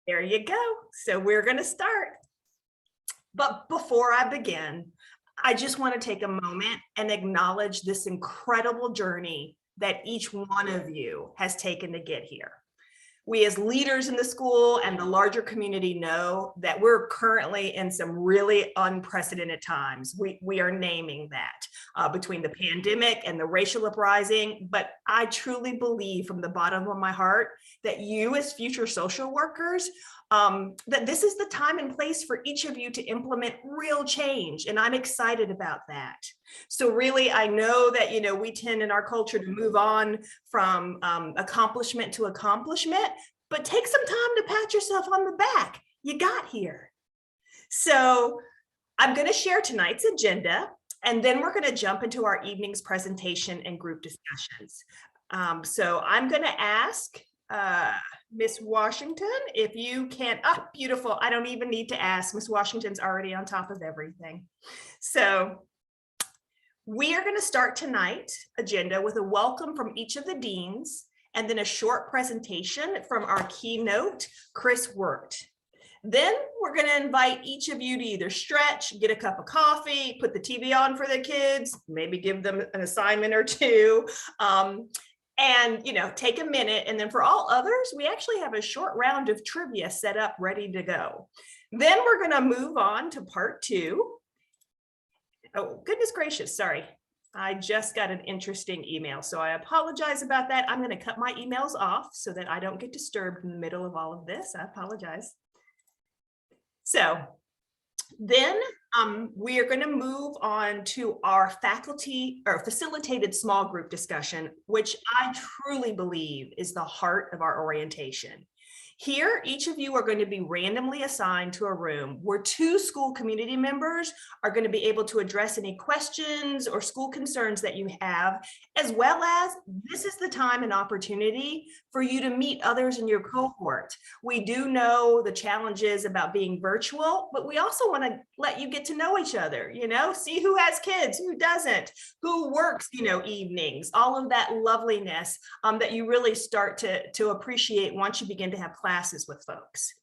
There you go. So we're going to start. But before I begin, I just want to take a moment and acknowledge this incredible journey that each one of you has taken to get here. We as leaders in the school and the larger community know that we're currently in some really unprecedented times. We are naming that between the pandemic and the racial uprising, but I truly believe from the bottom of my heart that you as future social workers, that this is the time and place for each of you to implement real change. And I'm excited about that. So really, I know that, we tend in our culture to move on from accomplishment to accomplishment, but take some time to pat yourself on the back. You got here. So I'm going to share tonight's agenda, and then we're going to jump into our evening's presentation and group discussions. So I'm going to ask Miss Washington, if you can, beautiful. I don't even need to ask. Miss Washington's already on top of everything. So we are going to start tonight's agenda with a welcome from each of the deans, and then a short presentation from our keynote, Chris Wert. Then we're going to invite each of you to either stretch, get a cup of coffee, put the TV on for the kids, maybe give them an assignment or two, and take a minute. And then for all others, we actually have a short round of trivia set up, ready to go. Then we're going to move on to part two. Oh, goodness gracious, sorry. I just got an interesting email, so I apologize about that. I'm going to cut my emails off so that I don't get disturbed in the middle of all of this. I apologize. So then we are going to move on to our faculty or facilitated small group discussion, which I truly believe is the heart of our orientation. Here, each of you are going to be randomly assigned to a room where two school community members are going to be able to address any questions or school concerns that you have, as well as this is the time and opportunity for you to meet others in your cohort. We do know the challenges about being virtual, but we also want to let you get to know each other, see who has kids, who doesn't, who works, evenings, all of that loveliness that you really start to appreciate once you begin to have classes with folks.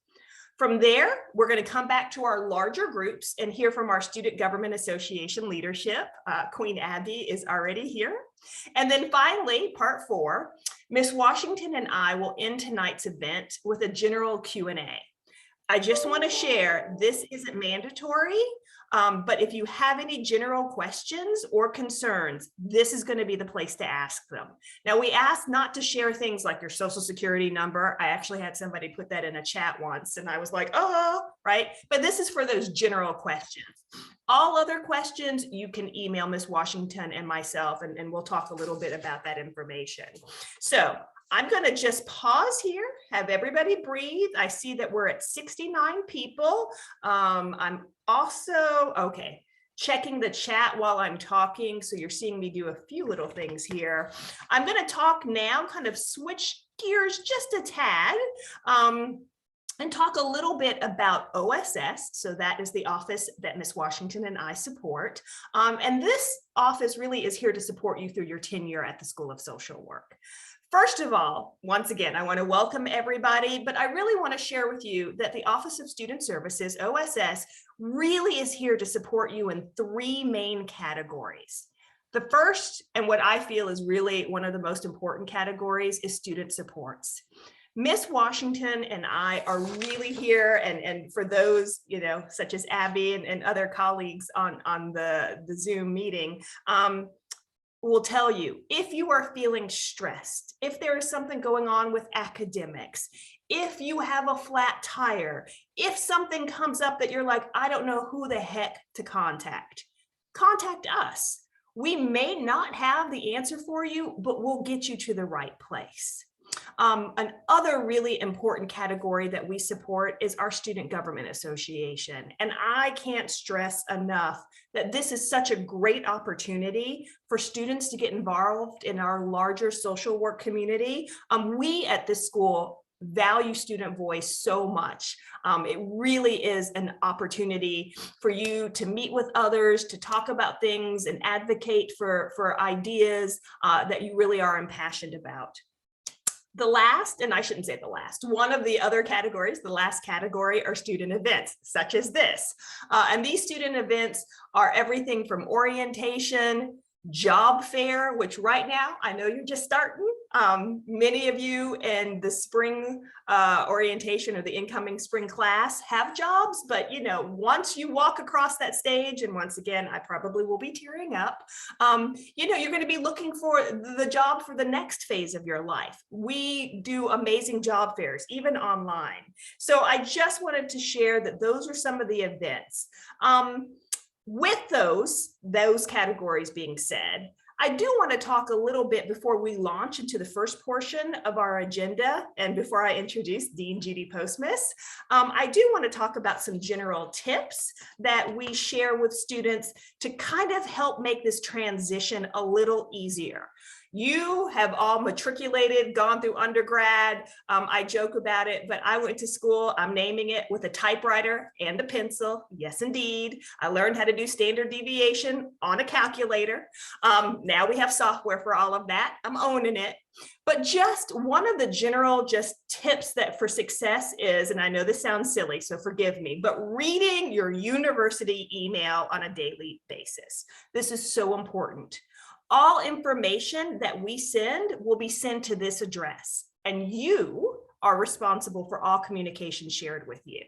From there, we're going to come back to our larger groups and hear from our Student Government Association leadership. Queen Abby is already here. And then finally, part four, Miss Washington and I will end tonight's event with a general Q&A. I just want to share, this isn't mandatory, but if you have any general questions or concerns, this is going to be the place to ask them. Now, we ask not to share things like your social security number. I actually had somebody put that in a chat once, and I was like, oh, right? But this is for those general questions. All other questions, you can email Ms. Washington and myself, and we'll talk a little bit about that information. So I'm going to just pause here, have everybody breathe. I see that we're at 69 people. I'm also, checking the chat while I'm talking. So you're seeing me do a few little things here. I'm going to talk now, kind of switch gears just a tad. And talk a little bit about OSS. So that is the office that Ms. Washington and I support. And this office really is here to support you through your tenure at the School of Social Work. First of all, once again, I want to welcome everybody, but I really want to share with you that the Office of Student Services, OSS, really is here to support you in three main categories. The first, and what I feel is really one of the most important categories, is student supports. Miss Washington and I are really here, and for those, such as Abby and other colleagues on the Zoom meeting, will tell you, if you are feeling stressed, if there is something going on with academics, if you have a flat tire, if something comes up that you're like, I don't know who the heck to contact us. We may not have the answer for you, but we'll get you to the right place. Another really important category that we support is our Student Government Association. And I can't stress enough that this is such a great opportunity for students to get involved in our larger social work community. We at this school value student voice so much. It really is an opportunity for you to meet with others, to talk about things and advocate for ideas that you really are impassioned about. The last, and I shouldn't say the last, one of the other categories, the last category are student events, such as this. And these student events are everything from orientation, job fair, which right now, I know you're just starting. Many of you in the spring orientation or the incoming spring class have jobs, but once you walk across that stage, and once again, I probably will be tearing up, you're going to be looking for the job for the next phase of your life. We do amazing job fairs, even online. So I just wanted to share that those are some of the events. With those categories being said, I do want to talk a little bit before we launch into the first portion of our agenda, and before I introduce Dean Judy Postmus, I do want to talk about some general tips that we share with students to kind of help make this transition a little easier. You have all matriculated, gone through undergrad. I joke about it, but I went to school, I'm naming it, with a typewriter and a pencil. Yes, indeed. I learned how to do standard deviation on a calculator. Now we have software for all of that. I'm owning it. But just one of the general tips that for success is, and I know this sounds silly, so forgive me, but reading your university email on a daily basis. This is so important. All information that we send will be sent to this address, and you are responsible for all communication shared with you.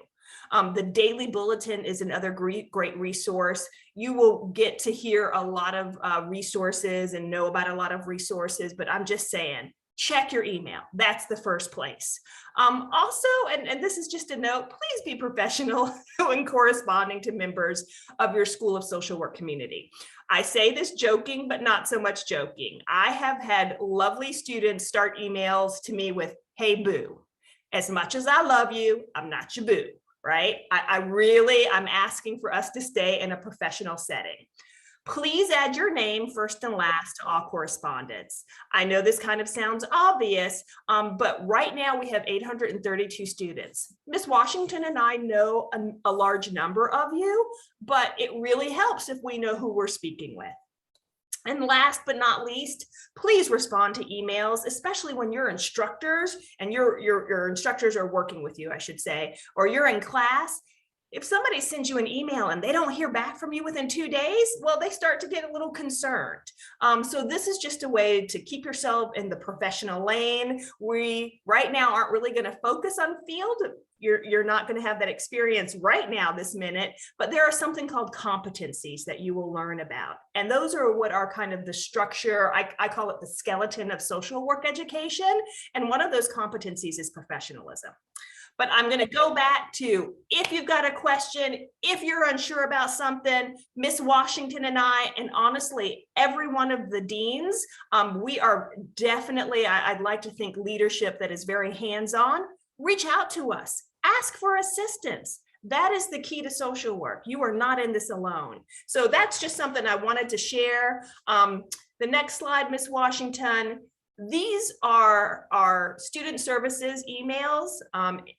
The daily bulletin is another great resource. You will get to hear a lot of resources and know about a lot of resources, but I'm just saying, check your email. That's the first place. Also, and this is just a note, please be professional when corresponding to members of your School of Social Work community. I say this joking, but not so much joking. I have had lovely students start emails to me with, "Hey, boo, as much as I love you, I'm not your boo," right? I'm asking for us to stay in a professional setting. Please add your name first and last to all correspondence. I know this kind of sounds obvious, but right now we have 832 students. Ms. Washington and I know a large number of you, but it really helps if we know who we're speaking with. And last but not least, please respond to emails, especially when your instructors and your instructors are working with you, I should say, or you're in class. If somebody sends you an email and they don't hear back from you within 2 days, well, they start to get a little concerned. So this is just a way to keep yourself in the professional lane. We right now aren't really going to focus on field. You're not going to have that experience right now this minute, but there are something called competencies that you will learn about. And those are what are kind of the structure, I call it the skeleton of social work education. And one of those competencies is professionalism. But I'm going to go back to, if you've got a question, if you're unsure about something, Miss Washington and I, and honestly, every one of the deans, we are definitely, I'd like to think, leadership that is very hands-on. Reach out to us, ask for assistance. That is the key to social work. You are not in this alone. So that's just something I wanted to share. The next slide, Miss Washington. These are our student services emails.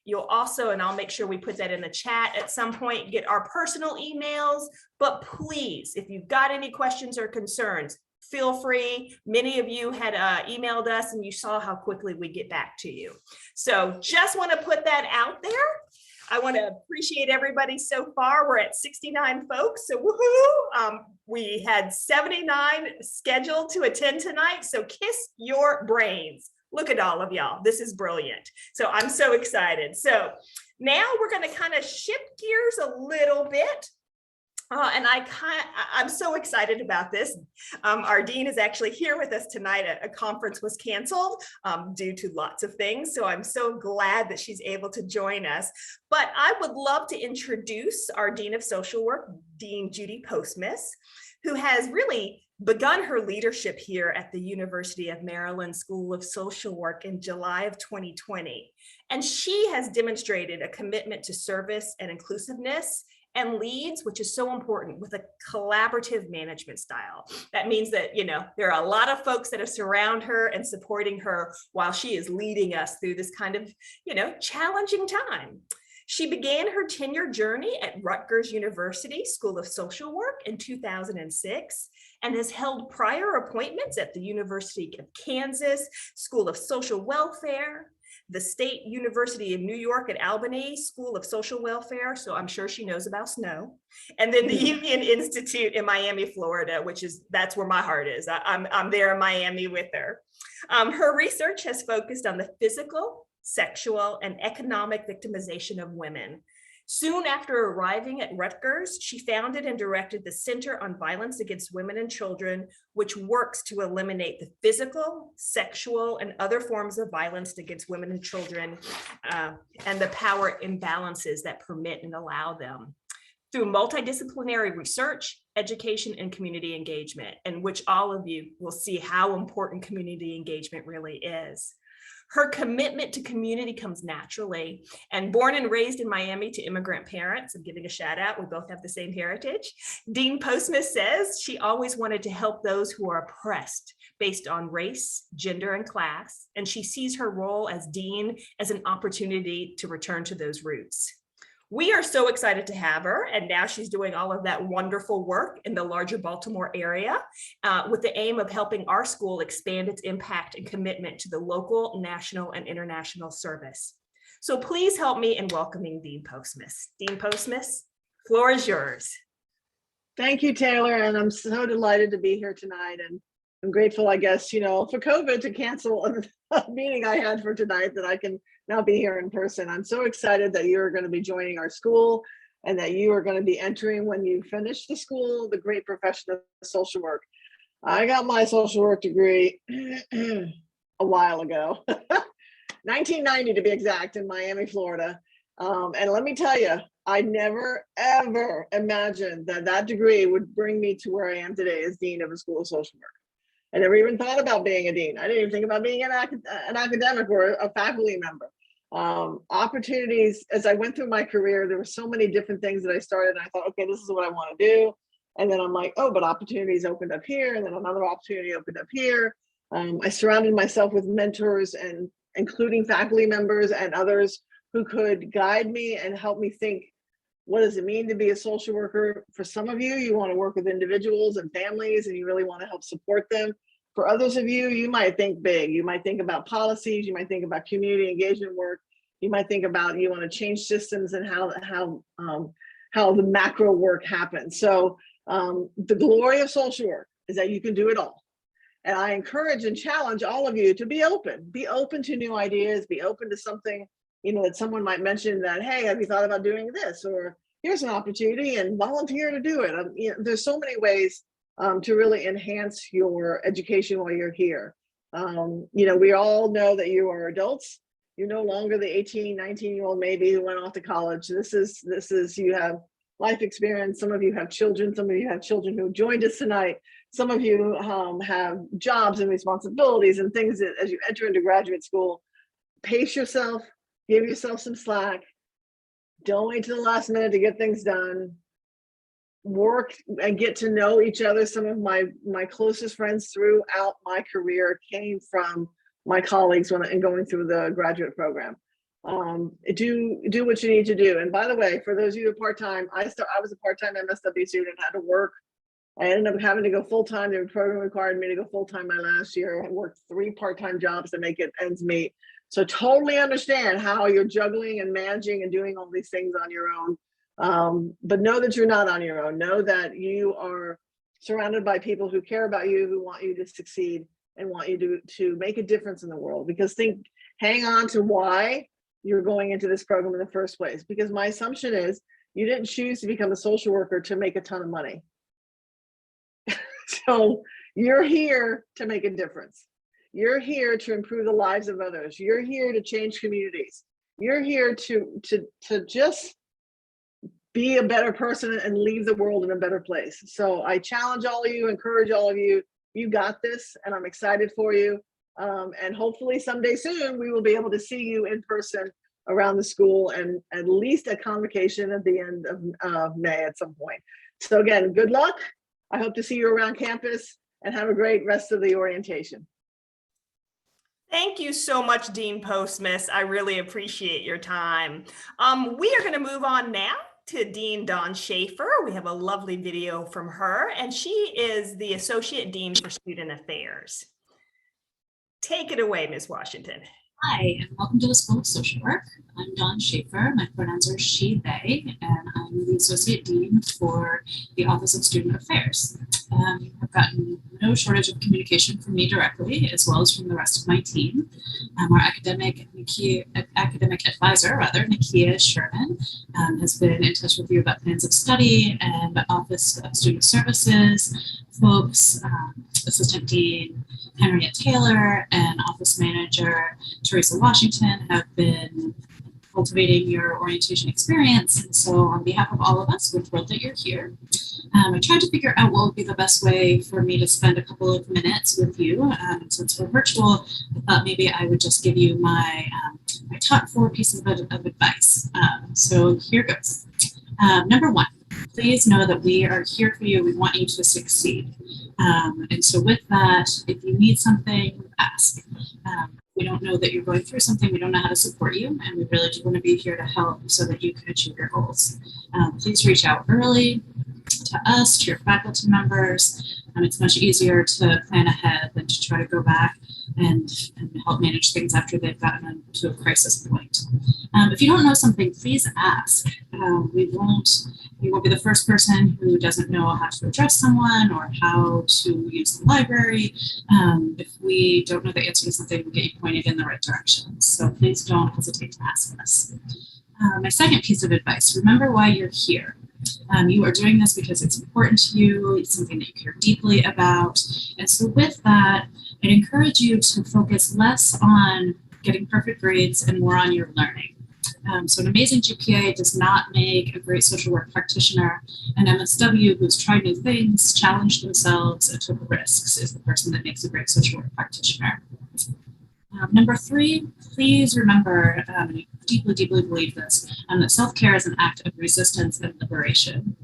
You'll also, and I'll make sure we put that in the chat at some point, get our personal emails. But please, if you've got any questions or concerns, feel free. Many of you had emailed us and you saw how quickly we get back to you. So just want to put that out there. I want to appreciate everybody so far. We're at 69 folks, so woohoo! We had 79 scheduled to attend tonight, so kiss your brains. Look at all of y'all. This is brilliant. So I'm so excited. So now we're going to kind of shift gears a little bit. And I'm so excited about this. Our dean is actually here with us tonight. A conference was canceled due to lots of things. So I'm so glad that she's able to join us. But I would love to introduce our Dean of Social Work, Dean Judy Postmus, who has really begun her leadership here at the University of Maryland School of Social Work in July of 2020. And she has demonstrated a commitment to service and inclusiveness and leads, which is so important, with a collaborative management style. That means that, there are a lot of folks that are surround her and supporting her while she is leading us through this kind of, challenging time. She began her tenure journey at Rutgers University School of Social Work in 2006 and has held prior appointments at the University of Kansas School of Social Welfare, the State University of New York at Albany School of Social Welfare, so I'm sure she knows about snow, and then the Union Institute in Miami, Florida, that's where my heart is. I'm there in Miami with her. Her research has focused on the physical, sexual, and economic victimization of women. Soon after arriving at Rutgers, she founded and directed the Center on Violence Against Women and Children, which works to eliminate the physical, sexual, and other forms of violence against women and children, and the power imbalances that permit and allow them, through multidisciplinary research, education, and community engagement, in which all of you will see how important community engagement really is. Her commitment to community comes naturally, and born and raised in Miami to immigrant parents, I'm giving a shout out, we both have the same heritage. Dean Postma says she always wanted to help those who are oppressed based on race, gender, and class, and she sees her role as dean as an opportunity to return to those roots. We are so excited to have her, and now she's doing all of that wonderful work in the larger Baltimore area with the aim of helping our school expand its impact and commitment to the local, national, and international service. So please help me in welcoming Dean Postmas. Dean Postmas, floor is yours. Thank you, Taylor, and I'm so delighted to be here tonight, and I'm grateful, I guess, for COVID to cancel a meeting I had for tonight, that I can now be here in person. I'm so excited that you're going to be joining our school and that you are going to be entering, when you finish the school, the great profession of social work. I got my social work degree a while ago, 1990 to be exact, in Miami, Florida. And let me tell you, I never, ever imagined that that degree would bring me to where I am today as Dean of a School of Social Work. I never even thought about being a dean. I didn't even think about being an academic or a faculty member. Opportunities, as I went through my career, there were so many different things that I started, and I thought, okay, this is what I want to do. And then I'm like, oh, but opportunities opened up here, and then another opportunity opened up here. I surrounded myself with mentors, and including faculty members and others who could guide me and help me think, what does it mean to be a social worker? For some of you, you want to work with individuals and families, and you really want to help support them. For others of you, you might think big. You might think about policies. You might think about community engagement work. You might think about, you want to change systems and how the macro work happens. So the glory of social work is that you can do it all. And I encourage and challenge all of you to be open to new ideas, be open to something, that someone might mention that, hey, have you thought about doing this? Or here's an opportunity, and volunteer to do it. There's so many ways to really enhance your education while you're here. We all know that you are adults. You're no longer the 18, 19-year-old maybe who went off to college. This is you have life experience. Some of you have children. Some of you have children who joined us tonight. Some of you have jobs and responsibilities and things that, as you enter into graduate school, pace yourself, give yourself some slack. Don't wait till the last minute to get things done. Work and get to know each other. Some of my closest friends throughout my career came from my colleagues and going through the graduate program. Do what you need to do. And by the way, for those of you who are part-time, I was a part-time MSW student, had to work. I ended up having to go full-time. The program required me to go full-time my last year. I worked 3 part-time jobs to make it ends meet. So totally understand how you're juggling and managing and doing all these things on your own. But know that you're not on your own. Know that you are surrounded by people who care about you, who want you to succeed and want you to make a difference in the world. Because hang on to why you're going into this program in the first place. Because my assumption is you didn't choose to become a social worker to make a ton of money. So you're here to make a difference. You're here to improve the lives of others. You're here to change communities. You're here to just be a better person and leave the world in a better place. So I challenge all of you, encourage all of you, you got this, and I'm excited for you. And hopefully someday soon, we will be able to see you in person around the school, and at least a convocation at the end of May at some point. So again, good luck. I hope to see you around campus, and have a great rest of the orientation. Thank you so much, Dean Postmus. I really appreciate your time. We are going to move on now to Dean Dawn Shaeffer. We have a lovely video from her, and she is the Associate Dean for Student Affairs. Take it away, Ms. Washington. Hi, and welcome to the School of Social Work. I'm Dawn Shaeffer. My pronouns are she, they, and I'm the Associate Dean for the Office of Student Affairs. I've gotten no shortage of communication from me directly, as well as from the rest of my team. Our academic advisor, Nakia Sherman, has been in touch with you about plans of study, and the Office of Student Services folks, Assistant Dean Henriette Taylor, and Office Manager Teresa Washington have been cultivating your orientation experience. And so on behalf of all of us, we're thrilled that you're here. I tried to figure out what would be the best way for me to spend a couple of minutes with you. Since we're virtual, I thought maybe I would just give you my top 4 pieces of advice. So here goes. Number 1, please know that we are here for you. We want you to succeed. And so with that, if you need something, ask. We don't know that you're going through something. We don't know how to support you, and we really do want to be here to help so that you can achieve your goals. Please reach out early to us, to your faculty members. It's much easier to plan ahead than to try to go back and help manage things after they've gotten to a crisis point. If you don't know something, please ask. You won't be the first person who doesn't know how to address someone or how to use the library. If we don't know the answer to something, we'll get you pointed in the right direction. So please don't hesitate to ask us. My second piece of advice, remember why you're here. You are doing this because it's important to you, it's something that you care deeply about. And so with that, I'd encourage you to focus less on getting perfect grades and more on your learning. So an amazing GPA does not make a great social work practitioner. An MSW who's tried new things, challenged themselves, and took risks is the person that makes a great social work practitioner. Number 3, please remember, I deeply, deeply believe this, that self-care is an act of resistance and liberation.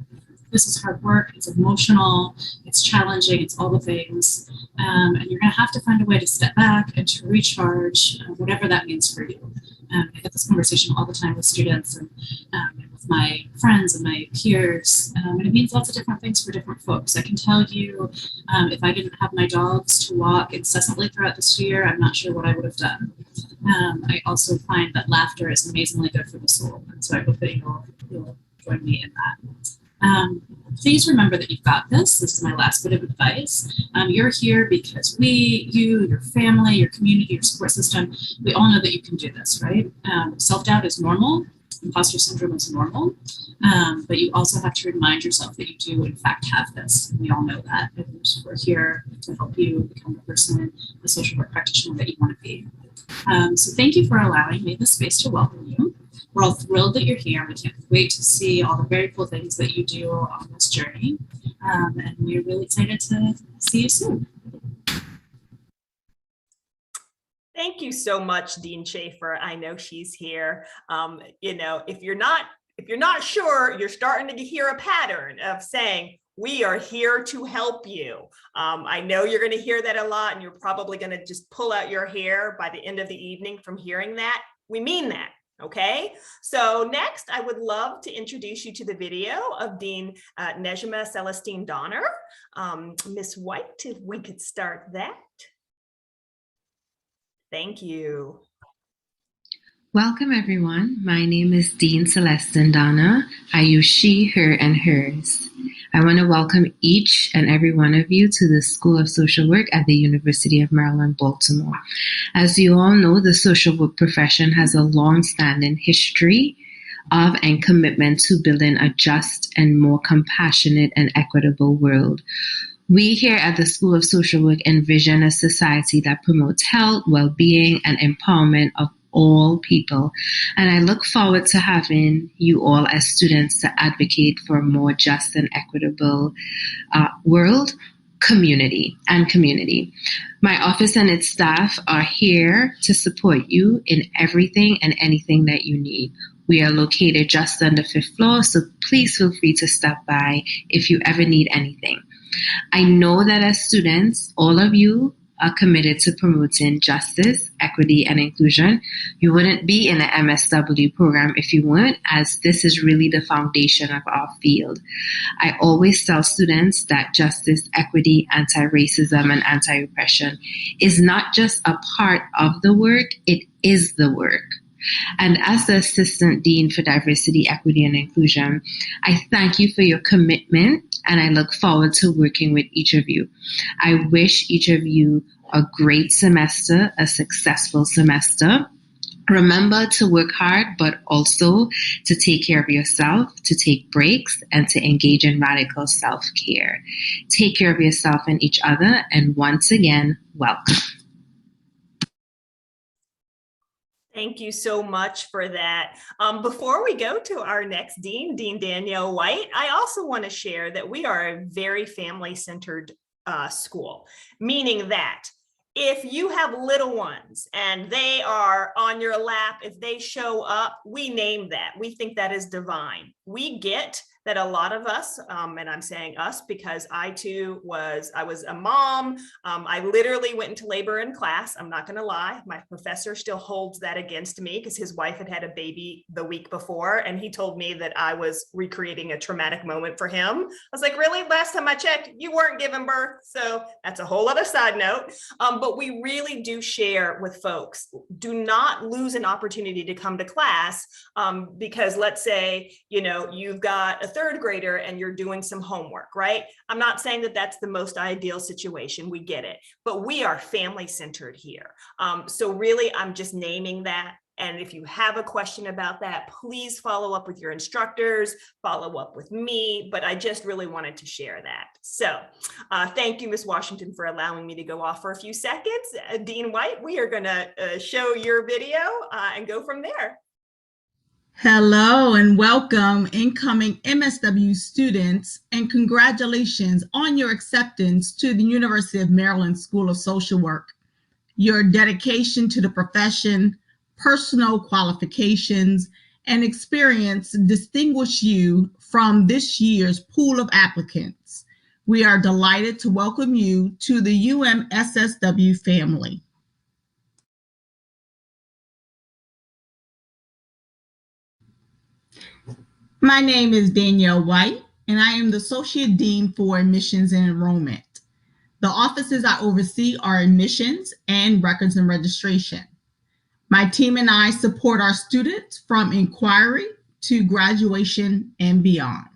This is hard work, it's emotional, it's challenging, it's all the things. And you're gonna have to find a way to step back and to recharge, whatever that means for you. I get this conversation all the time with students and with my friends and my peers, and it means lots of different things for different folks. I can tell you, if I didn't have my dogs to walk incessantly throughout this year, I'm not sure what I would have done. I also find that laughter is amazingly good for the soul, and so I hope that you'll join me in that. Please remember that you've got this. This is my last bit of advice. You're here because you, your family, your community, your support system, we all know that you can do this, right? Self-doubt is normal. Imposter syndrome is normal. But you also have to remind yourself that you do, in fact, have this. We all know that. And we're here to help you become the person, the social work practitioner that you want to be. So thank you for allowing me the space to welcome you. We're all thrilled that you're here. We can't wait to see all the very cool things that you do on this journey. And we're really excited to see you soon. Thank you so much, Dean Shaeffer. I know she's here. If you're not sure, you're starting to hear a pattern of saying, we are here to help you. I know you're going to hear that a lot, and you're probably going to just pull out your hair by the end of the evening from hearing that. We mean that. Okay, so next I would love to introduce you to the video of Dean Nejma Celestine Donner. Ms. White, if we could start that. Thank you. Welcome, everyone. My name is Dean Celeste Donna. I use she, her, and hers. I want to welcome each and every one of you to the School of Social Work at the University of Maryland, Baltimore. As you all know, the social work profession has a long-standing history of and commitment to building a just and more compassionate and equitable world. We here at the School of Social Work envision a society that promotes health, well-being, and empowerment of all people. And I look forward to having you all as students to advocate for a more just and equitable world, community. My office and its staff are here to support you in everything and anything that you need. We are located just on the 5th floor, so please feel free to stop by if you ever need anything. I know that as students, all of you are committed to promoting justice, equity, and inclusion. You wouldn't be in the MSW program if you weren't, as this is really the foundation of our field. I always tell students that justice, equity, anti-racism, and anti-oppression is not just a part of the work, it is the work. And as the Assistant Dean for Diversity, Equity, and Inclusion, I thank you for your commitment and I look forward to working with each of you. I wish each of you a great semester, a successful semester. Remember to work hard, but also to take care of yourself, to take breaks, and to engage in radical self-care. Take care of yourself and each other, and once again, welcome. Thank you so much for that. Before we go to our next dean, Dean Danielle White, I also want to share that we are a very family-centered school, meaning that if you have little ones and they are on your lap, if they show up, we name that. We think that is divine. We get that a lot of us, and I'm saying us because I was a mom. I literally went into labor in class. I'm not going to lie. My professor still holds that against me because his wife had a baby the week before. And he told me that I was recreating a traumatic moment for him. I was like, really? Last time I checked, you weren't giving birth. So that's a whole other side note. But we really do share with folks. Do not lose an opportunity to come to class because let's say, you've got a third grader and you're doing some homework, right? I'm not saying that that's the most ideal situation. We get it, but we are family centered here. So really, I'm just naming that. And if you have a question about that, please follow up with your instructors, follow up with me, but I just really wanted to share that. So thank you, Ms. Washington, for allowing me to go off for a few seconds. Dean White, we are gonna show your video and go from there. Hello and welcome incoming MSW students, and congratulations on your acceptance to the University of Maryland School of Social Work. Your dedication to the profession, personal qualifications, and experience distinguish you from this year's pool of applicants. We are delighted to welcome you to the UMSSW family. My name is Danielle White, and I am the Associate Dean for Admissions and Enrollment. The offices I oversee are admissions and records and registration. My team and I support our students from inquiry to graduation and beyond.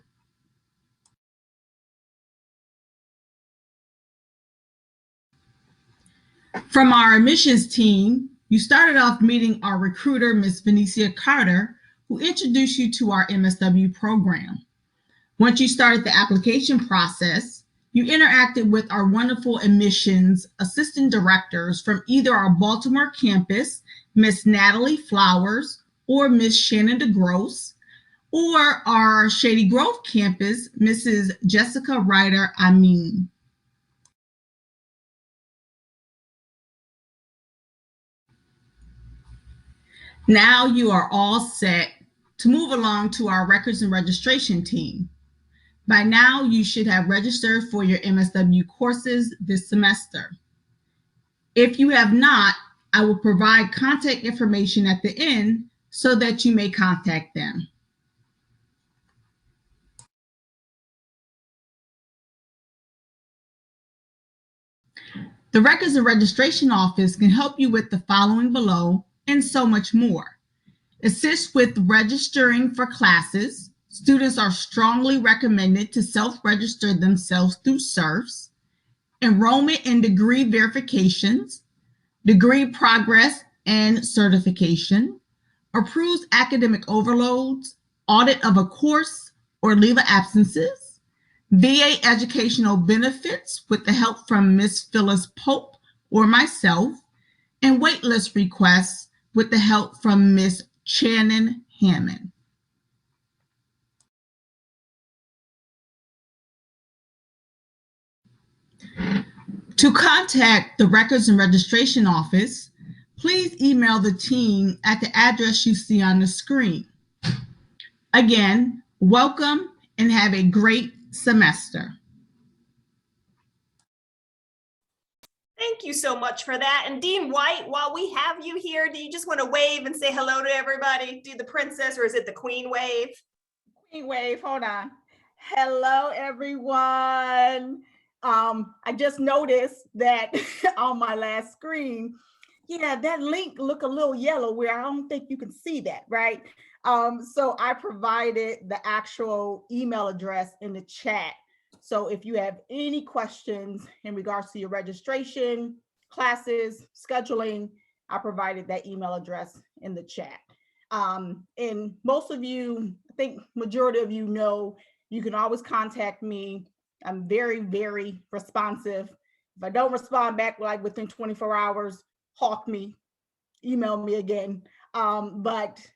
From our admissions team, you started off meeting our recruiter, Ms. Venicia Carter, who introduced you to our MSW program. Once you started the application process, you interacted with our wonderful admissions assistant directors from either our Baltimore campus, Miss Natalie Flowers or Miss Shannon DeGrosse, or our Shady Grove campus, Mrs. Jessica Ryder Amin. Now you are all set to move along to our records and registration team. By now, you should have registered for your MSW courses this semester. If you have not, I will provide contact information at the end so that you may contact them. The Records and Registration Office can help you with the following below and so much more. Assist with registering for classes. Students are strongly recommended to self-register themselves through SERFs. Enrollment and degree verifications, degree progress and certification, approves academic overloads, audit of a course or leave of absences, VA educational benefits with the help from Ms. Phyllis Pope or myself, and waitlist requests with the help from Ms. Shannon Hammond. To contact the Records and Registration Office, please email the team at the address you see on the screen. Again, welcome and have a great semester. Thank you so much for that. And Dean White, while we have you here, do you just want to wave and say hello to everybody? Do the princess, or is it the queen wave? Queen wave, hold on. Hello, everyone. I just noticed that on my last screen, yeah, that link look a little yellow where I don't think you can see that, right? So I provided the actual email address in the chat. So if you have any questions in regards to your registration, classes, scheduling, I provided that email address in the chat. And most of you, I think majority of you know, you can always contact me. I'm very, very responsive. If I don't respond back like within 24 hours, hawk me, email me again. But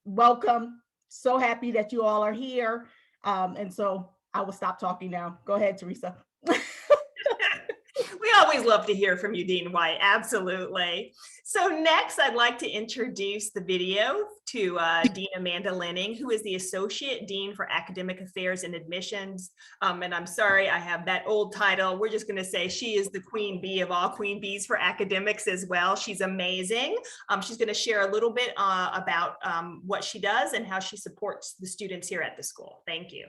welcome. So happy that you all are here. And so I will stop talking now. Go ahead, Teresa. We always love to hear from you, Dean White. Absolutely. So next, I'd like to introduce the video to Dean Amanda Linn, who is the Associate Dean for Academic Affairs and Admissions. And I'm sorry, I have that old title. We're just going to say she is the queen bee of all queen bees for academics as well. She's amazing. She's going to share a little bit about what she does and how she supports the students here at the school. Thank you.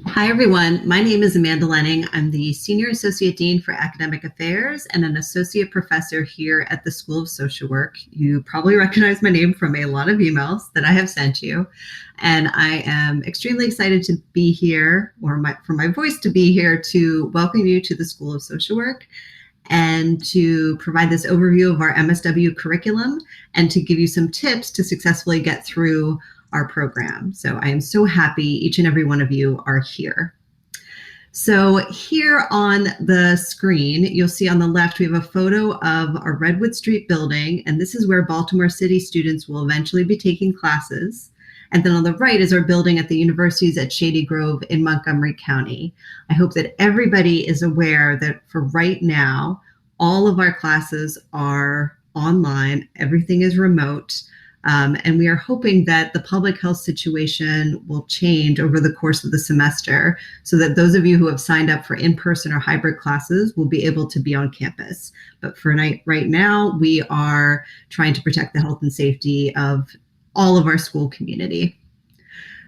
Hi, everyone. My name is Amanda Linn. I'm the Senior Associate Dean for Academic Affairs and an Associate Professor here at the School of Social Work. You probably recognize my name from a lot of emails that I have sent you. And I am extremely excited to be here, or for my voice to be here, to welcome you to the School of Social Work and to provide this overview of our MSW curriculum and to give you some tips to successfully get through our program. So I am so happy each and every one of you are here. So here on the screen, you'll see on the left, we have a photo of our Redwood Street building, and this is where Baltimore City students will eventually be taking classes. And then on the right is our building at the universities at Shady Grove in Montgomery County. I hope that everybody is aware that for right now, all of our classes are online, everything is remote. And we are hoping that the public health situation will change over the course of the semester so that those of you who have signed up for in-person or hybrid classes will be able to be on campus. But for right now, we are trying to protect the health and safety of all of our school community.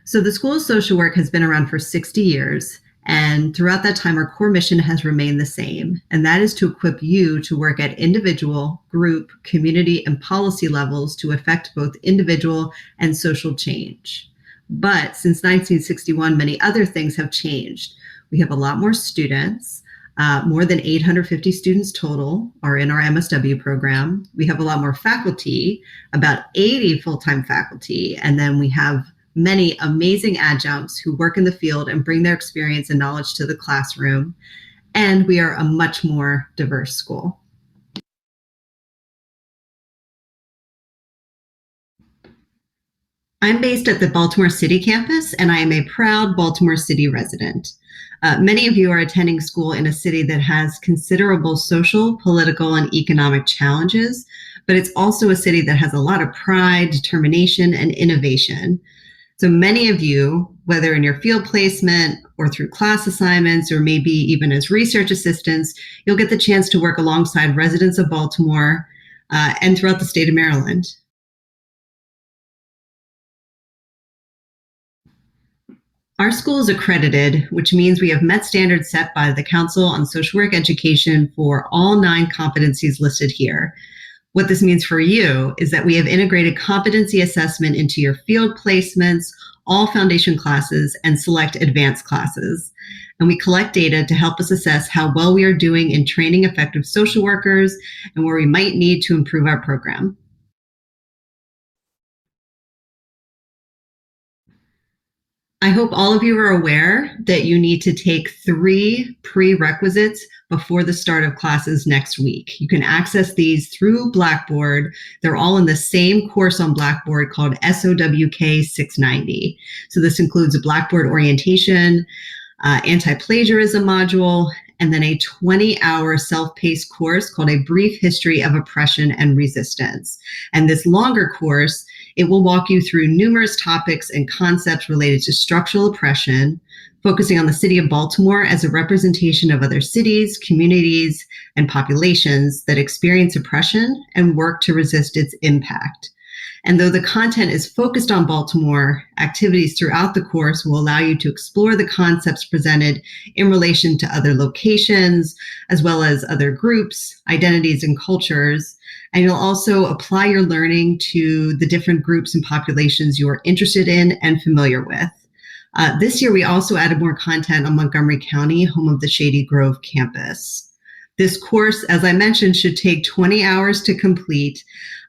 So the School of Social Work has been around for 60 years. And throughout that time, our core mission has remained the same, and that is to equip you to work at individual, group, community, and policy levels to affect both individual and social change. But since 1961, many other things have changed. We have a lot more students. More than 850 students total are in our MSW program. We have a lot more faculty, about 80 full-time faculty, and then we have many amazing adjuncts who work in the field and bring their experience and knowledge to the classroom. And we are a much more diverse school. I'm based at the Baltimore City campus, and I am a proud Baltimore City resident. Many of you are attending school in a city that has considerable social, political, and economic challenges, but it's also a city that has a lot of pride, determination, and innovation. So many of you, whether in your field placement or through class assignments or maybe even as research assistants, you'll get the chance to work alongside residents of Baltimore and throughout the state of Maryland. Our school is accredited, which means we have met standards set by the Council on Social Work Education for all 9 competencies listed here. What this means for you is that we have integrated competency assessment into your field placements, all foundation classes, and select advanced classes. And we collect data to help us assess how well we are doing in training effective social workers and where we might need to improve our program. I hope all of you are aware that you need to take 3 prerequisites before the start of classes next week. You can access these through Blackboard. They're all in the same course on Blackboard called SOWK 690. So this includes a Blackboard orientation, anti-plagiarism module, and then a 20-hour self-paced course called A Brief History of Oppression and Resistance. And this longer course, it will walk you through numerous topics and concepts related to structural oppression, focusing on the city of Baltimore as a representation of other cities, communities, and populations that experience oppression and work to resist its impact. And though the content is focused on Baltimore, activities throughout the course will allow you to explore the concepts presented in relation to other locations, as well as other groups, identities, and cultures. And you'll also apply your learning to the different groups and populations you are interested in and familiar with. This year, we also added more content on Montgomery County, home of the Shady Grove campus. This course, as I mentioned, should take 20 hours to complete,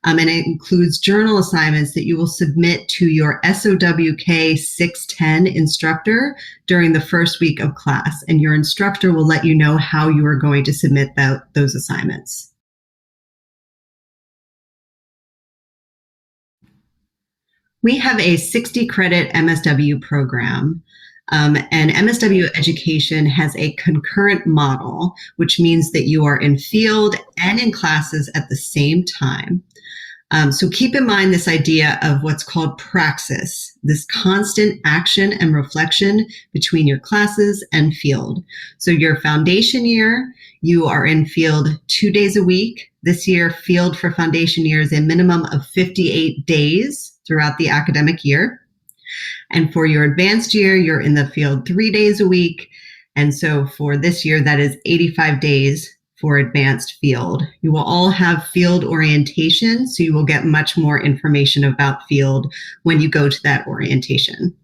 and it includes journal assignments that you will submit to your SOWK 610 instructor during the first week of class, and your instructor will let you know how you are going to submit those assignments. We have a 60-credit MSW program, and MSW education has a concurrent model, which means that you are in field and in classes at the same time. So keep in mind this idea of what's called praxis, this constant action and reflection between your classes and field. So your foundation year, you are in field 2 days a week. This year, field for foundation year is a minimum of 58 days throughout the academic year. And for your advanced year, you're in the field 3 days a week. And so for this year, that is 85 days for advanced field. You will all have field orientation, so you will get much more information about field when you go to that orientation.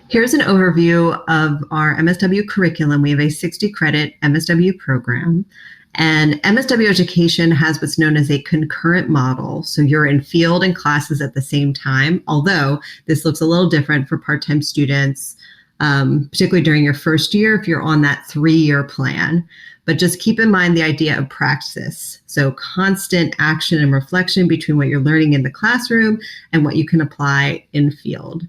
Here's an overview of our MSW curriculum. We have a 60-credit MSW program. And MSW education has what's known as a concurrent model. So you're in field and classes at the same time, although this looks a little different for part-time students, particularly during your first year if you're on that 3-year plan. But just keep in mind the idea of praxis. So constant action and reflection between what you're learning in the classroom and what you can apply in field.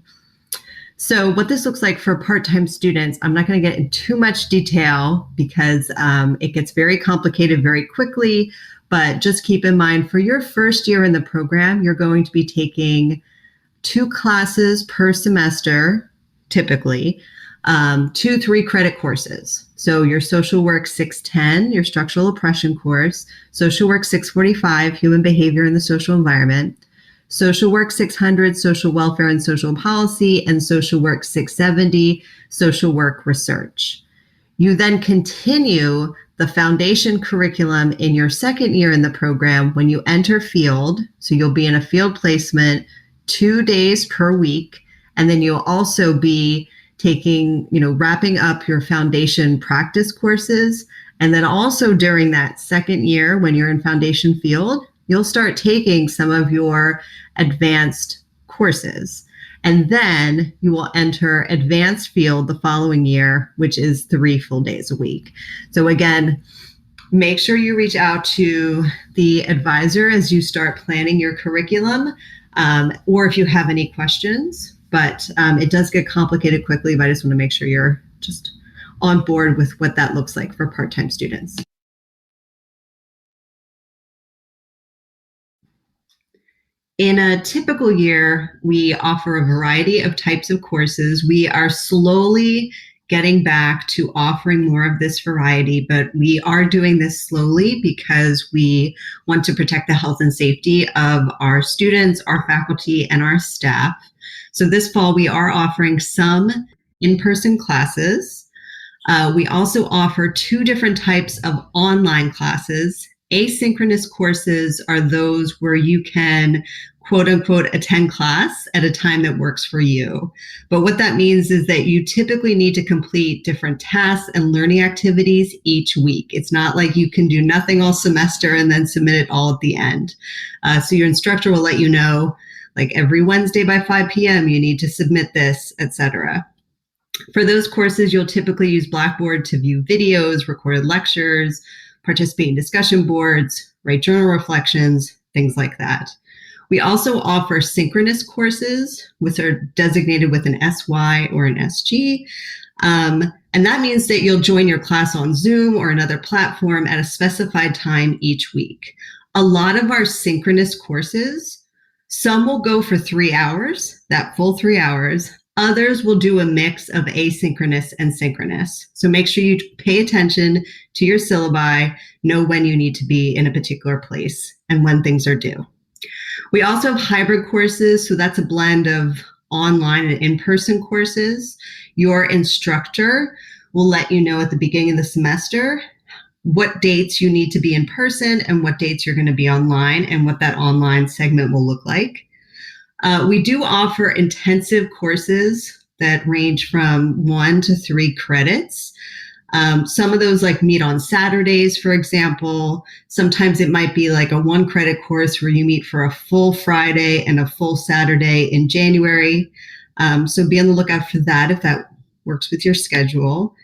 So what this looks like for part-time students, I'm not going to get into too much detail because it gets very complicated very quickly, but just keep in mind for your first year in the program, you're going to be taking 2 classes per semester, typically, 2 3-credit courses. So your social work 610, your structural oppression course, social work 645, human behavior in the social environment, social work 600, social welfare and social policy, and social work 670, social work research. You then continue the foundation curriculum in your second year in the program when you enter field. So you'll be in a field placement 2 days per week. And then you'll also be taking, wrapping up your foundation practice courses. And then also during that second year when you're in foundation field, you'll start taking some of your advanced courses. And then you will enter advanced field the following year, which is 3 full days a week. So again, make sure you reach out to the advisor as you start planning your curriculum, or if you have any questions. But it does get complicated quickly, but I just want to make sure you're just on board with what that looks like for part-time students. In a typical year, we offer a variety of types of courses. We are slowly getting back to offering more of this variety, but we are doing this slowly because we want to protect the health and safety of our students, our faculty, and our staff. So this fall, we are offering some in-person classes. We also offer 2 different types of online classes. Asynchronous courses are those where you can, quote unquote, attend class at a time that works for you. But what that means is that you typically need to complete different tasks and learning activities each week. It's not like you can do nothing all semester and then submit it all at the end. So your instructor will let you know, like every Wednesday by 5 p.m., you need to submit this, etc. For those courses, you'll typically use Blackboard to view videos, recorded lectures, participate in discussion boards, write journal reflections, things like that. We also offer synchronous courses, which are designated with an SY or an SG. And that means that you'll join your class on Zoom or another platform at a specified time each week. A lot of our synchronous courses, some will go for 3 hours, that full 3 hours. Others will do a mix of asynchronous and synchronous. So make sure you pay attention to your syllabi, know when you need to be in a particular place and when things are due. We also have hybrid courses, so that's a blend of online and in-person courses. Your instructor will let you know at the beginning of the semester what dates you need to be in person and what dates you're going to be online and what that online segment will look like. We do offer intensive courses that range from 1 to 3 credits. Some of those meet on Saturdays, for example. Sometimes it might be like a 1 credit course where you meet for a full Friday and a full Saturday in January. So be on the lookout for that if that works with your schedule.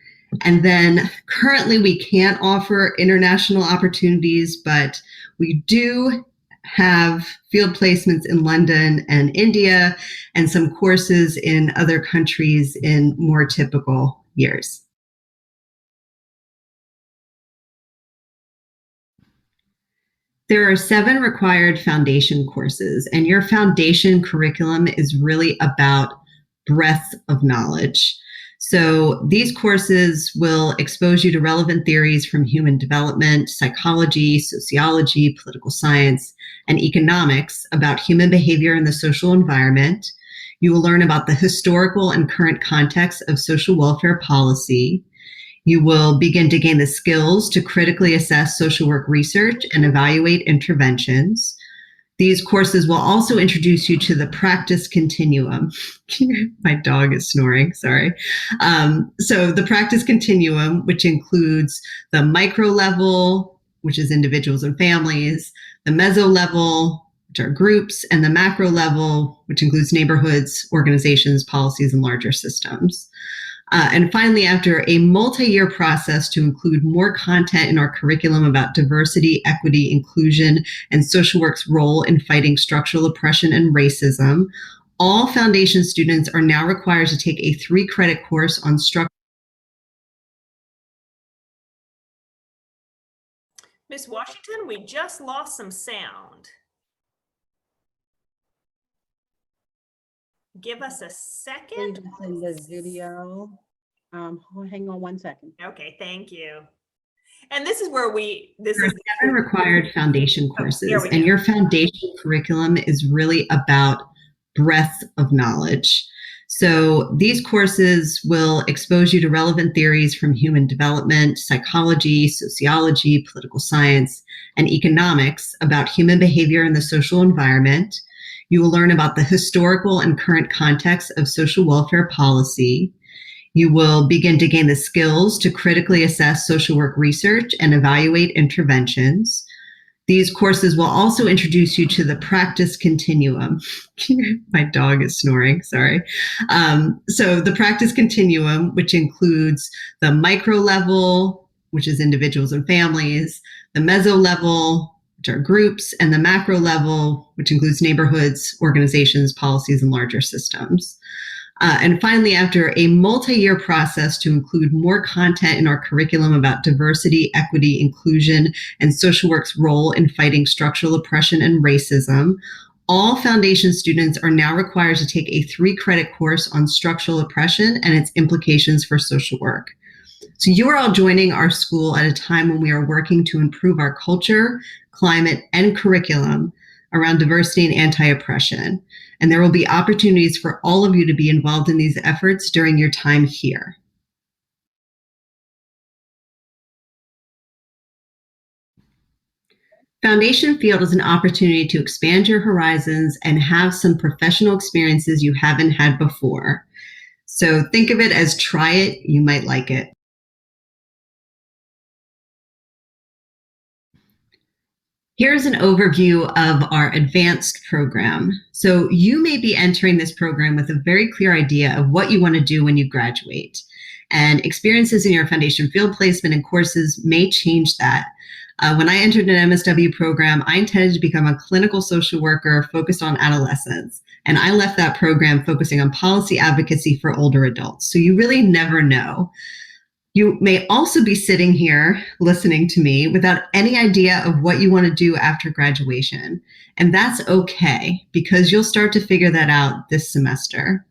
And then currently we can't offer international opportunities, but we do have field placements in London and India and some courses in other countries in more typical years. There are 7 required foundation courses, and your foundation curriculum is really about breadth of knowledge. So these courses will expose you to relevant theories from human development, psychology, sociology, political science, and economics about human behavior in the social environment. You will learn about the historical and current context of social welfare policy. You will begin to gain the skills to critically assess social work research and evaluate interventions. These courses will also introduce you to the practice continuum. My dog is snoring, sorry. So the practice continuum, which includes the micro level, which is individuals and families, the meso level, which are groups, and the macro level, which includes neighborhoods, organizations, policies, and larger systems. And finally, after a multi-year process to include more content in our curriculum about diversity, equity, inclusion, and social work's role in fighting structural oppression and racism, all foundation students are now required to take a 3-credit course on structure. Miss Washington, we just lost some sound. Give us a second. In the video. Hang on 1 second. Okay, thank you. And this is where There are 7 required foundation courses, and your foundation curriculum is really about breadth of knowledge. So these courses will expose you to relevant theories from human development, psychology, sociology, political science, and economics about human behavior in the social environment. You will learn about the historical and current context of social welfare policy. You will begin to gain the skills to critically assess social work research and evaluate interventions. These courses will also introduce you to the practice continuum. My dog is snoring, sorry. So the practice continuum, which includes the micro level, which is individuals and families, the meso level, which are groups, and the macro level, which includes neighborhoods, organizations, policies, and larger systems. And finally, after a multi-year process to include more content in our curriculum about diversity, equity, inclusion, and social work's role in fighting structural oppression and racism, all foundation students are now required to take a 3-credit course on structural oppression and its implications for social work. So you are all joining our school at a time when we are working to improve our culture, climate, and curriculum around diversity and anti-oppression. And there will be opportunities for all of you to be involved in these efforts during your time here. Foundation Field is an opportunity to expand your horizons and have some professional experiences you haven't had before. So think of it as try it, you might like it. Here's an overview of our advanced program. So you may be entering this program with a very clear idea of what you want to do when you graduate. And experiences in your foundation field placement and courses may change that. When I entered an MSW program, I intended to become a clinical social worker focused on adolescents. And I left that program focusing on policy advocacy for older adults. So you really never know. You may also be sitting here listening to me without any idea of what you want to do after graduation. And that's okay, because you'll start to figure that out this semester.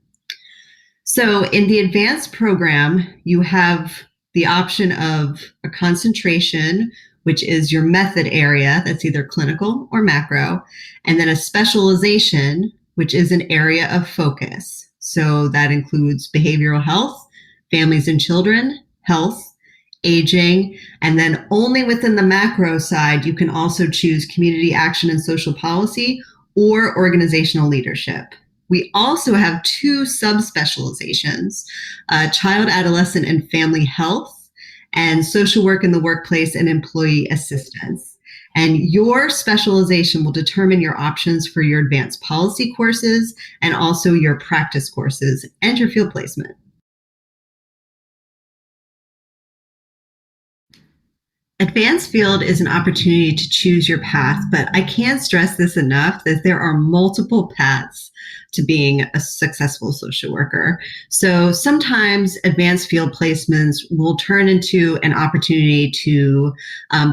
So in the advanced program, you have the option of a concentration, which is your method area, that's either clinical or macro, and then a specialization, which is an area of focus. So that includes behavioral health, families and children, health, aging, and then only within the macro side, you can also choose community action and social policy or organizational leadership. We also have 2 subspecializations, child, adolescent, and family health, and social work in the workplace and employee assistance. And your specialization will determine your options for your advanced policy courses and also your practice courses and your field placement. Advanced field is an opportunity to choose your path, but I can't stress this enough that there are multiple paths to being a successful social worker. So sometimes advanced field placements will turn into an opportunity to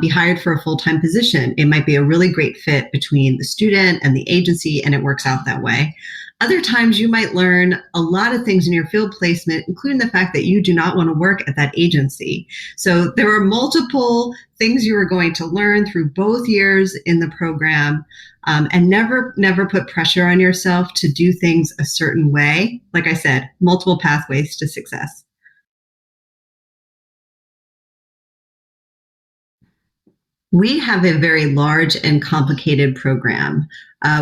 be hired for a full-time position. It might be a really great fit between the student and the agency, and it works out that way. Other times you might learn a lot of things in your field placement, including the fact that you do not want to work at that agency. So there are multiple things you are going to learn through both years in the program, and never put pressure on yourself to do things a certain way. Like I said, multiple pathways to success. We have a very large and complicated program,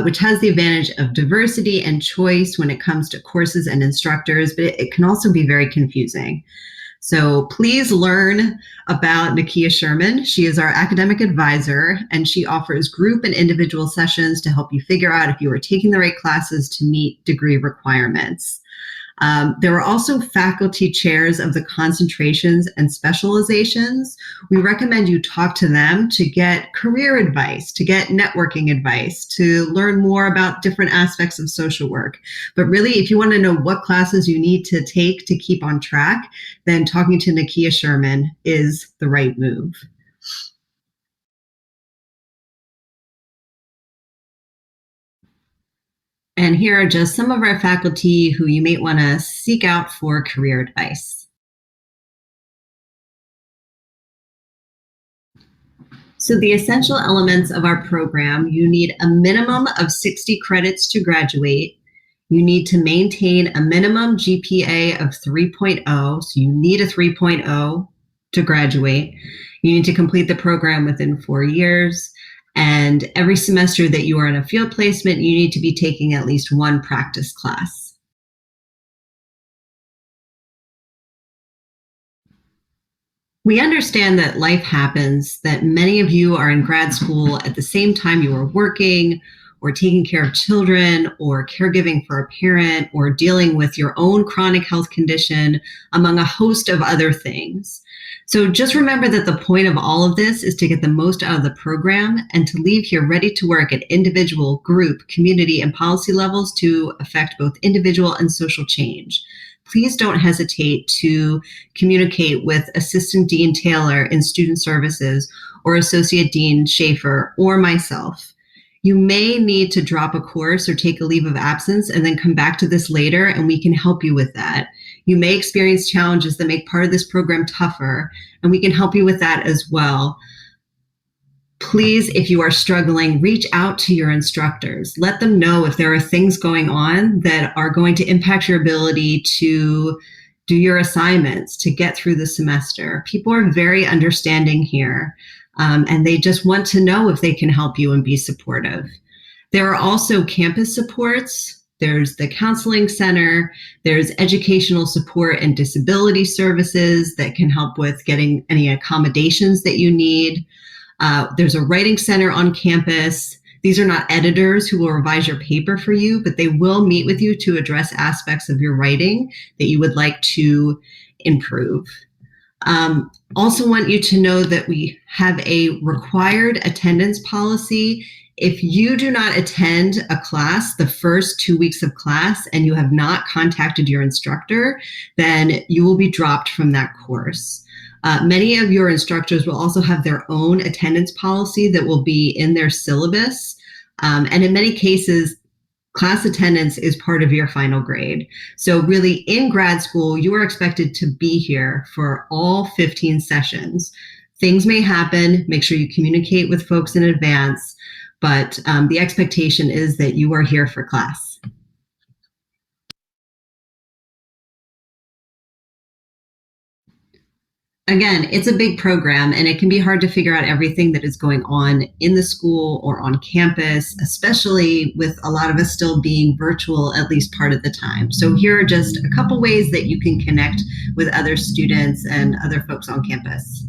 which has the advantage of diversity and choice when it comes to courses and instructors, but it can also be very confusing. So please learn about Nakia Sherman. She is our academic advisor, and she offers group and individual sessions to help you figure out if you are taking the right classes to meet degree requirements. There are also faculty chairs of the concentrations and specializations. We recommend you talk to them to get career advice, to get networking advice, to learn more about different aspects of social work. But really, if you want to know what classes you need to take to keep on track, then talking to Nakia Sherman is the right move. And here are just some of our faculty who you may want to seek out for career advice. So the essential elements of our program: you need a minimum of 60 credits to graduate. You need to maintain a minimum GPA of 3.0. So you need a 3.0 to graduate. You need to complete the program within 4 years. And every semester that you are in a field placement, you need to be taking at least one practice class. We understand that life happens, that many of you are in grad school at the same time you are working or taking care of children or caregiving for a parent or dealing with your own chronic health condition, among a host of other things. So just remember that the point of all of this is to get the most out of the program and to leave here ready to work at individual, group, community, and policy levels to affect both individual and social change. Please don't hesitate to communicate with Assistant Dean Taylor in Student Services or Associate Dean Shaeffer or myself. You may need to drop a course or take a leave of absence and then come back to this later, and we can help you with that. You may experience challenges that make part of this program tougher, and we can help you with that as well. Please, if you are struggling, reach out to your instructors. Let them know if there are things going on that are going to impact your ability to do your assignments, to get through the semester. People are very understanding here, and they just want to know if they can help you and be supportive. There are also campus supports. There's the counseling center, there's educational support and disability services that can help with getting any accommodations that you need. There's a writing center on campus. These are not editors who will revise your paper for you, but they will meet with you to address aspects of your writing that you would like to improve. Also want you to know that we have a required attendance policy. If you do not attend a class the first 2 weeks of class and you have not contacted your instructor, then you will be dropped from that course. Many of your instructors will also have their own attendance policy that will be in their syllabus. And in many cases, class attendance is part of your final grade. So really in grad school, you are expected to be here for all 15 sessions. Things may happen, make sure you communicate with folks in advance, but the expectation is that you are here for class. Again, it's a big program and it can be hard to figure out everything that is going on in the school or on campus, especially with a lot of us still being virtual at least part of the time. So here are just a couple ways that you can connect with other students and other folks on campus.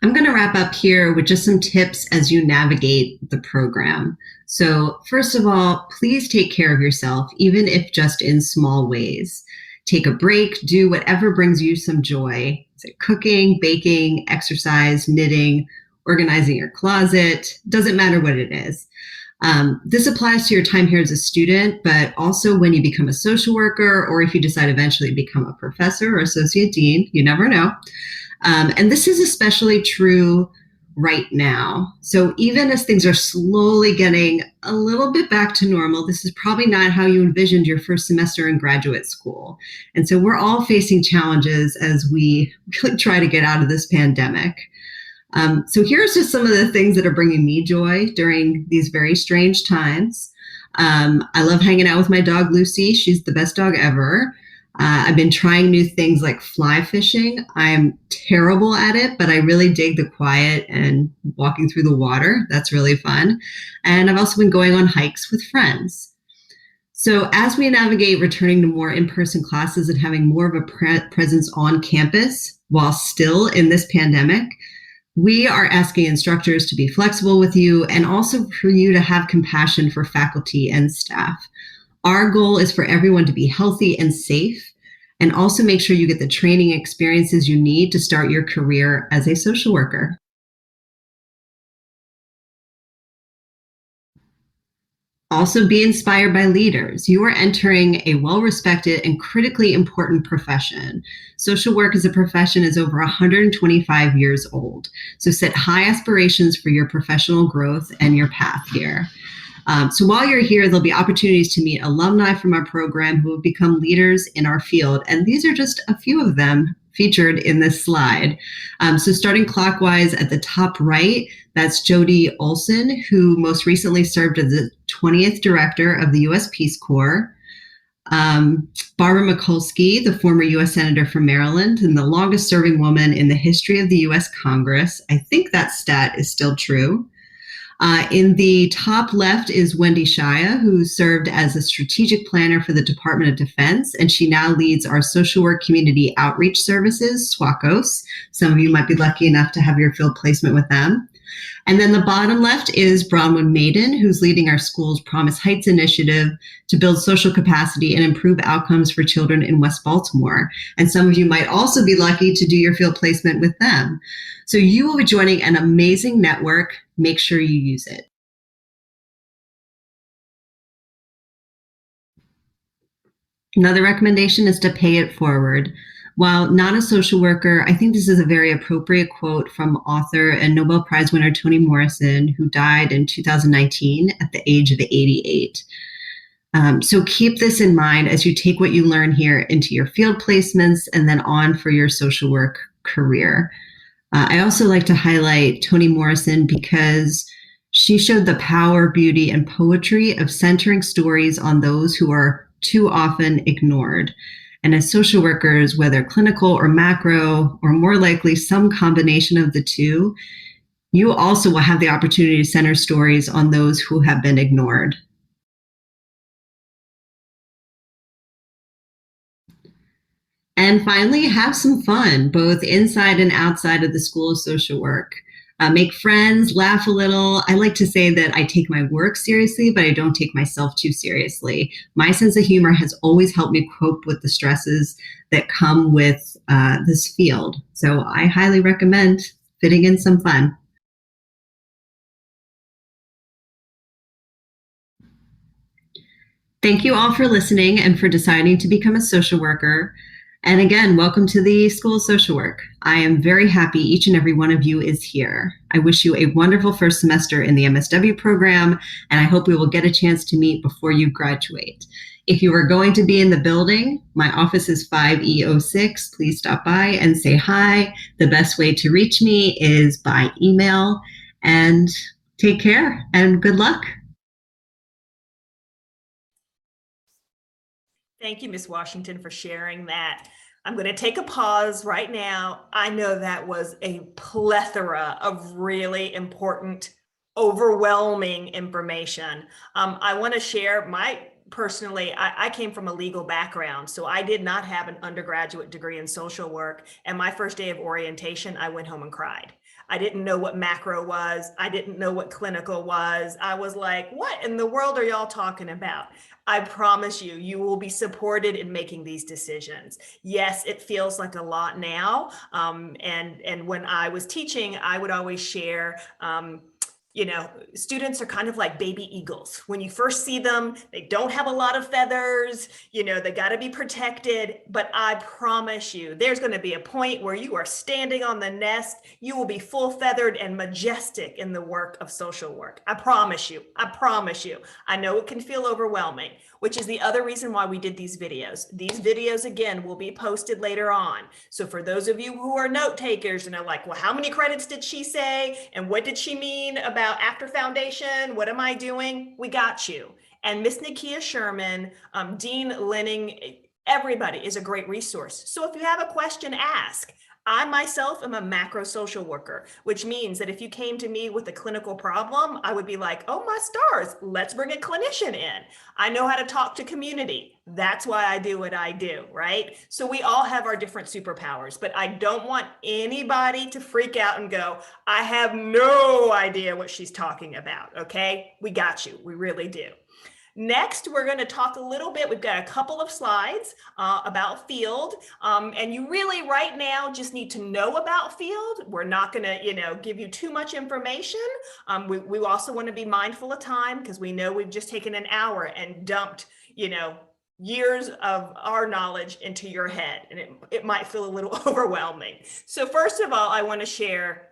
I'm going to wrap up here with just some tips as you navigate the program. So first of all, please take care of yourself, even if just in small ways. Take a break, do whatever brings you some joy. Is it cooking, baking, exercise, knitting, organizing your closet? Doesn't matter what it is. This applies to your time here as a student, but also when you become a social worker or if you decide eventually to become a professor or associate dean, you never know. And this is especially true right now. So even as things are slowly getting a little bit back to normal, this is probably not how you envisioned your first semester in graduate school. And so we're all facing challenges as we really try to get out of this pandemic. So here's just some of the things that are bringing me joy during these very strange times. I love hanging out with my dog, Lucy. She's the best dog ever. I've been trying new things like fly fishing. I'm terrible at it, but I really dig the quiet and walking through the water. That's really fun. And I've also been going on hikes with friends. So as we navigate returning to more in-person classes and having more of a presence on campus while still in this pandemic, we are asking instructors to be flexible with you and also for you to have compassion for faculty and staff. Our goal is for everyone to be healthy and safe, and also make sure you get the training experiences you need to start your career as a social worker. Also be inspired by leaders. You are entering a well-respected and critically important profession. Social work as a profession is over 125 years old. So set high aspirations for your professional growth and your path here. So while you're here, there'll be opportunities to meet alumni from our program who have become leaders in our field. And these are just a few of them featured in this slide. So starting clockwise at the top right, that's Jody Olson, who most recently served as the 20th director of the U.S. Peace Corps. Barbara Mikulski, the former U.S. Senator from Maryland and the longest serving woman in the history of the U.S. Congress. I think that stat is still true. In the top left is Wendy Shia, who served as a strategic planner for the Department of Defense, and she now leads our social work community outreach services, SWACOS. Some of you might be lucky enough to have your field placement with them. And then the bottom left is Bronwyn Maiden, who's leading our school's Promise Heights initiative to build social capacity and improve outcomes for children in West Baltimore. And some of you might also be lucky to do your field placement with them. So you will be joining an amazing network. Make sure you use it. Another recommendation is to pay it forward. While not a social worker, I think this is a very appropriate quote from author and Nobel Prize winner Toni Morrison, who died in 2019 at the age of 88. So keep this in mind as you take what you learn here into your field placements and then on for your social work career. I also like to highlight Toni Morrison because she showed the power, beauty, and poetry of centering stories on those who are too often ignored. And as social workers, whether clinical or macro, or more likely some combination of the two, you also will have the opportunity to center stories on those who have been ignored. And finally, have some fun, both inside and outside of the School of Social Work. make friends, laugh a little. I like to say that I take my work seriously, but I don't take myself too seriously. My sense of humor has always helped me cope with the stresses that come with this field. So I highly recommend fitting in some fun. Thank you all for listening and for deciding to become a social worker. And again, welcome to the School of Social Work. I am very happy each and every one of you is here. I wish you a wonderful first semester in the MSW program, and I hope we will get a chance to meet before you graduate. If you are going to be in the building, my office is 5E06. Please stop by and say hi. The best way to reach me is by email. And take care and good luck. Thank you, Ms. Washington, for sharing that. I'm going to take a pause right now. I know that was a plethora of really important, overwhelming information. I want to share personally, I came from a legal background, so I did not have an undergraduate degree in social work. And my first day of orientation, I went home and cried. I didn't know what macro was. I didn't know what clinical was. I was like, what in the world are y'all talking about? I promise you, you will be supported in making these decisions. Yes, it feels like a lot now. And when I was teaching, I would always share, students are kind of like baby eagles. When you first see them, they don't have a lot of feathers, they got to be protected. But I promise you, there's going to be a point where you are standing on the nest. You will be full feathered and majestic in the work of social work. I promise you. I promise you. I know it can feel overwhelming, which is the other reason why we did these videos. These videos, again, will be posted later on. So for those of you who are note takers and are like, well, how many credits did she say? And what did she mean about after foundation? What am I doing? We got you. And Miss Nakia Sherman, Dean Linn, everybody is a great resource. So if you have a question, ask. I myself am a macro social worker, which means that if you came to me with a clinical problem, I would be like, oh my stars, let's bring a clinician in. I know how to talk to community. That's why I do what I do, right? So we all have our different superpowers, but I don't want anybody to freak out and go, I have no idea what she's talking about, okay? We got you, we really do. Next, we're going to talk a little bit. We've got a couple of slides about field, and you really right now just need to know about field. We're not going to, give you too much information. We also want to be mindful of time because we know we've just taken an hour and dumped, years of our knowledge into your head, and it might feel a little overwhelming. So first of all, I want to share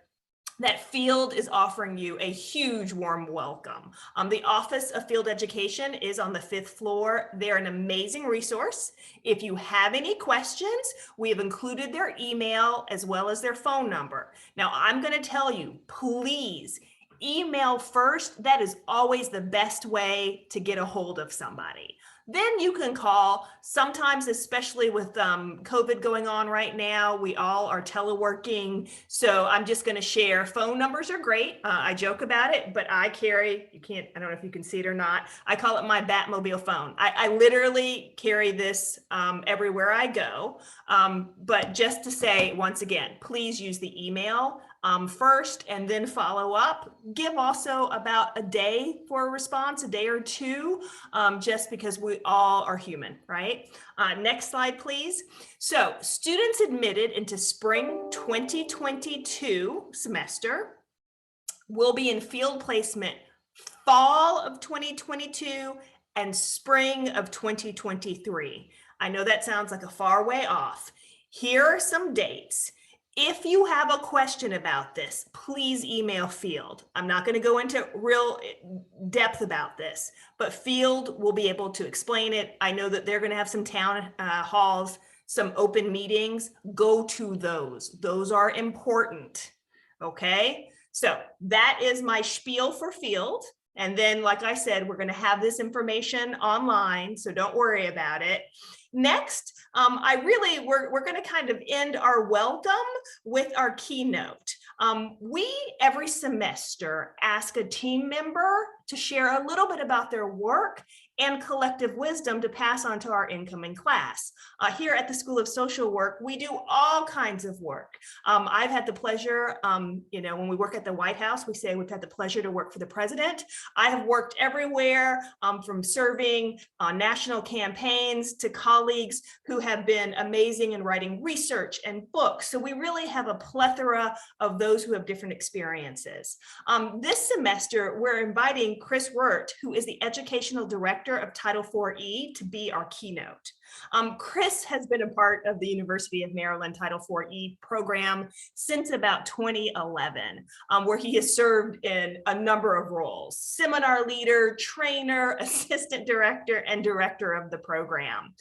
that Field is offering you a huge warm welcome. The Office of Field Education is on the 5th floor. They're an amazing resource. If you have any questions, we have included their email as well as their phone number. Now, I'm going to tell you, please email first. That is always the best way to get a hold of somebody. Then you can call. Sometimes, especially with COVID going on right now, we all are teleworking. So I'm just going to share. Phone numbers are great. I joke about it, but I carry, I don't know if you can see it or not. I call it my Batmobile phone. I literally carry this everywhere I go. But just to say, once again, please use the email first and then follow up. Give also about a day for a response, a day or two, just because we all are human, right? Next slide, please. So students admitted into spring 2022 semester will be in field placement fall of 2022 and spring of 2023. I know that sounds like a far way off. Here are some dates. If you have a question about this, please email Field. I'm not going to go into real depth about this, but Field will be able to explain it. I know that they're going to have some town halls, some open meetings. Go to those. Those are important. Okay, so that is my spiel for Field. And then, like I said, we're going to have this information online, so don't worry about it. Next, we're going to kind of end our welcome with our keynote. We, every semester, ask a team member to share a little bit about their work and collective wisdom to pass on to our incoming class. Here at the School of Social Work, we do all kinds of work. I've had the pleasure, when we work at the White House, we say we've had the pleasure to work for the president. I have worked everywhere from serving on national campaigns to colleagues who have been amazing in writing research and books. So we really have a plethora of those who have different experiences. This semester, we're inviting Chris Wert, who is the Educational Director of Title IV-E, to be our keynote. Chris has been a part of the University of Maryland Title IV-E program since about 2011, where he has served in a number of roles: seminar leader, trainer, assistant director, and director of the program.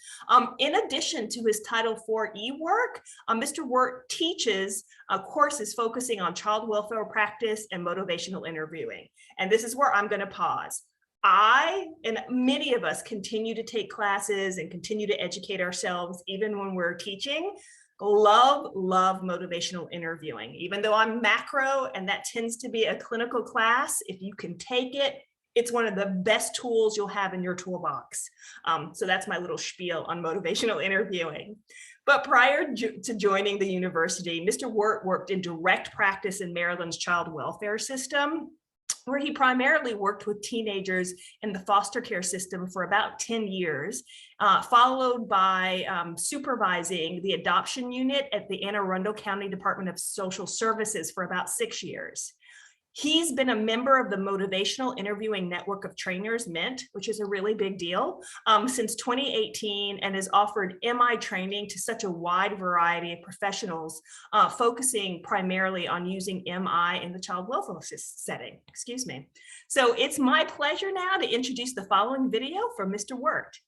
In addition to his Title IV-E work, Mr. Wert teaches courses focusing on child welfare practice and motivational interviewing. And this is where I'm going to pause. I and many of us continue to take classes and continue to educate ourselves, even when we're teaching. Love motivational interviewing. Even though I'm macro and that tends to be a clinical class, if you can take it, it's one of the best tools you'll have in your toolbox. So that's my little spiel on motivational interviewing. But prior to joining the university, Mr. Wert worked in direct practice in Maryland's child welfare system, where he primarily worked with teenagers in the foster care system for about 10 years, followed by supervising the adoption unit at the Anne Arundel County Department of Social Services for about 6 years. He's been a member of the Motivational Interviewing Network of Trainers, MINT, which is a really big deal, since 2018, and has offered MI training to such a wide variety of professionals, focusing primarily on using MI in the child welfare setting. Excuse me. So it's my pleasure now to introduce the following video from Mr. Wert.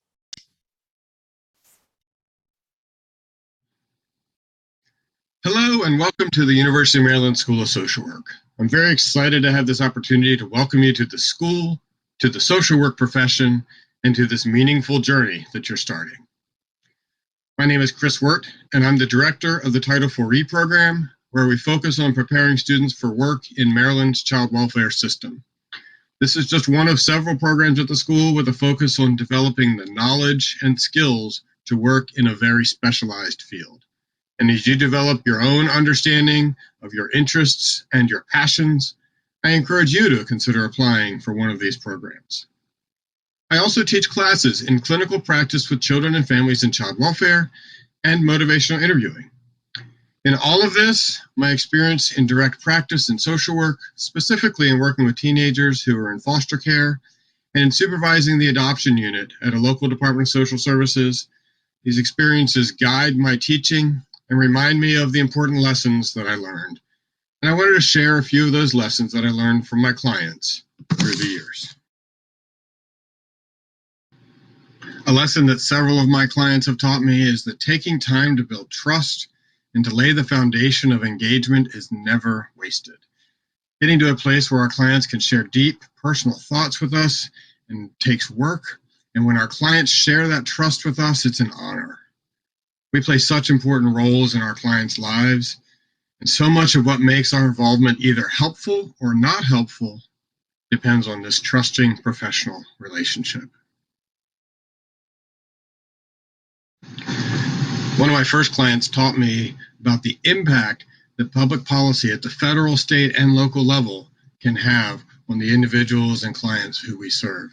Hello and welcome to the University of Maryland School of Social Work. I'm very excited to have this opportunity to welcome you to the school, to the social work profession, and to this meaningful journey that you're starting. My name is Chris Wert, and I'm the director of the Title IV-E program, where we focus on preparing students for work in Maryland's child welfare system. This is just one of several programs at the school with a focus on developing the knowledge and skills to work in a very specialized field. And as you develop your own understanding of your interests and your passions, I encourage you to consider applying for one of these programs. I also teach classes in clinical practice with children and families in child welfare and motivational interviewing. In all of this, my experience in direct practice in social work, specifically in working with teenagers who are in foster care and in supervising the adoption unit at a local Department of Social Services, these experiences guide my teaching and remind me of the important lessons that I learned. And I wanted to share a few of those lessons that I learned from my clients through the years. A lesson that several of my clients have taught me is that taking time to build trust and to lay the foundation of engagement is never wasted. Getting to a place where our clients can share deep personal thoughts with us and takes work. And when our clients share that trust with us, it's an honor. We play such important roles in our clients' lives, and so much of what makes our involvement either helpful or not helpful depends on this trusting professional relationship. One of my first clients taught me about the impact that public policy at the federal, state, and local level can have on the individuals and clients who we serve.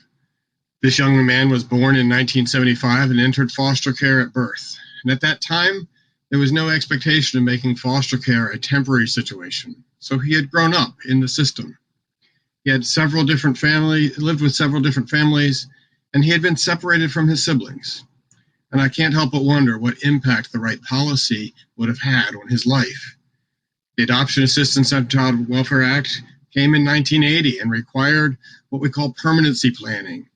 This young man was born in 1975 and entered foster care at birth. And at that time, there was no expectation of making foster care a temporary situation. So he had grown up in the system. He had lived with several different families, and he had been separated from his siblings. And I can't help but wonder what impact the right policy would have had on his life. The Adoption Assistance and Child Welfare Act came in 1980 and required what we call permanency planning,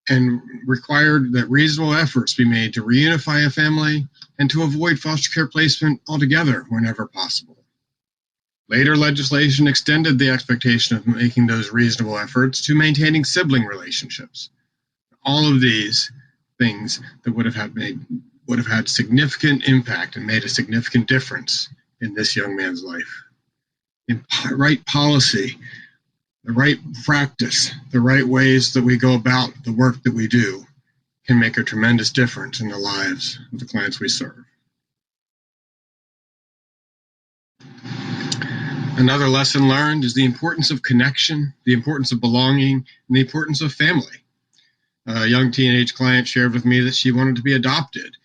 and required that reasonable efforts be made to reunify a family and to avoid foster care placement altogether whenever possible. Later legislation extended the expectation of making those reasonable efforts to maintaining sibling relationships. All of these things that would have had significant impact and made a significant difference in this young man's life. In right policy The right practice, the right ways that we go about the work that we do can make a tremendous difference in the lives of the clients we serve. Another lesson learned is the importance of connection, the importance of belonging, and the importance of family. A young teenage client shared with me that she wanted to be adopted,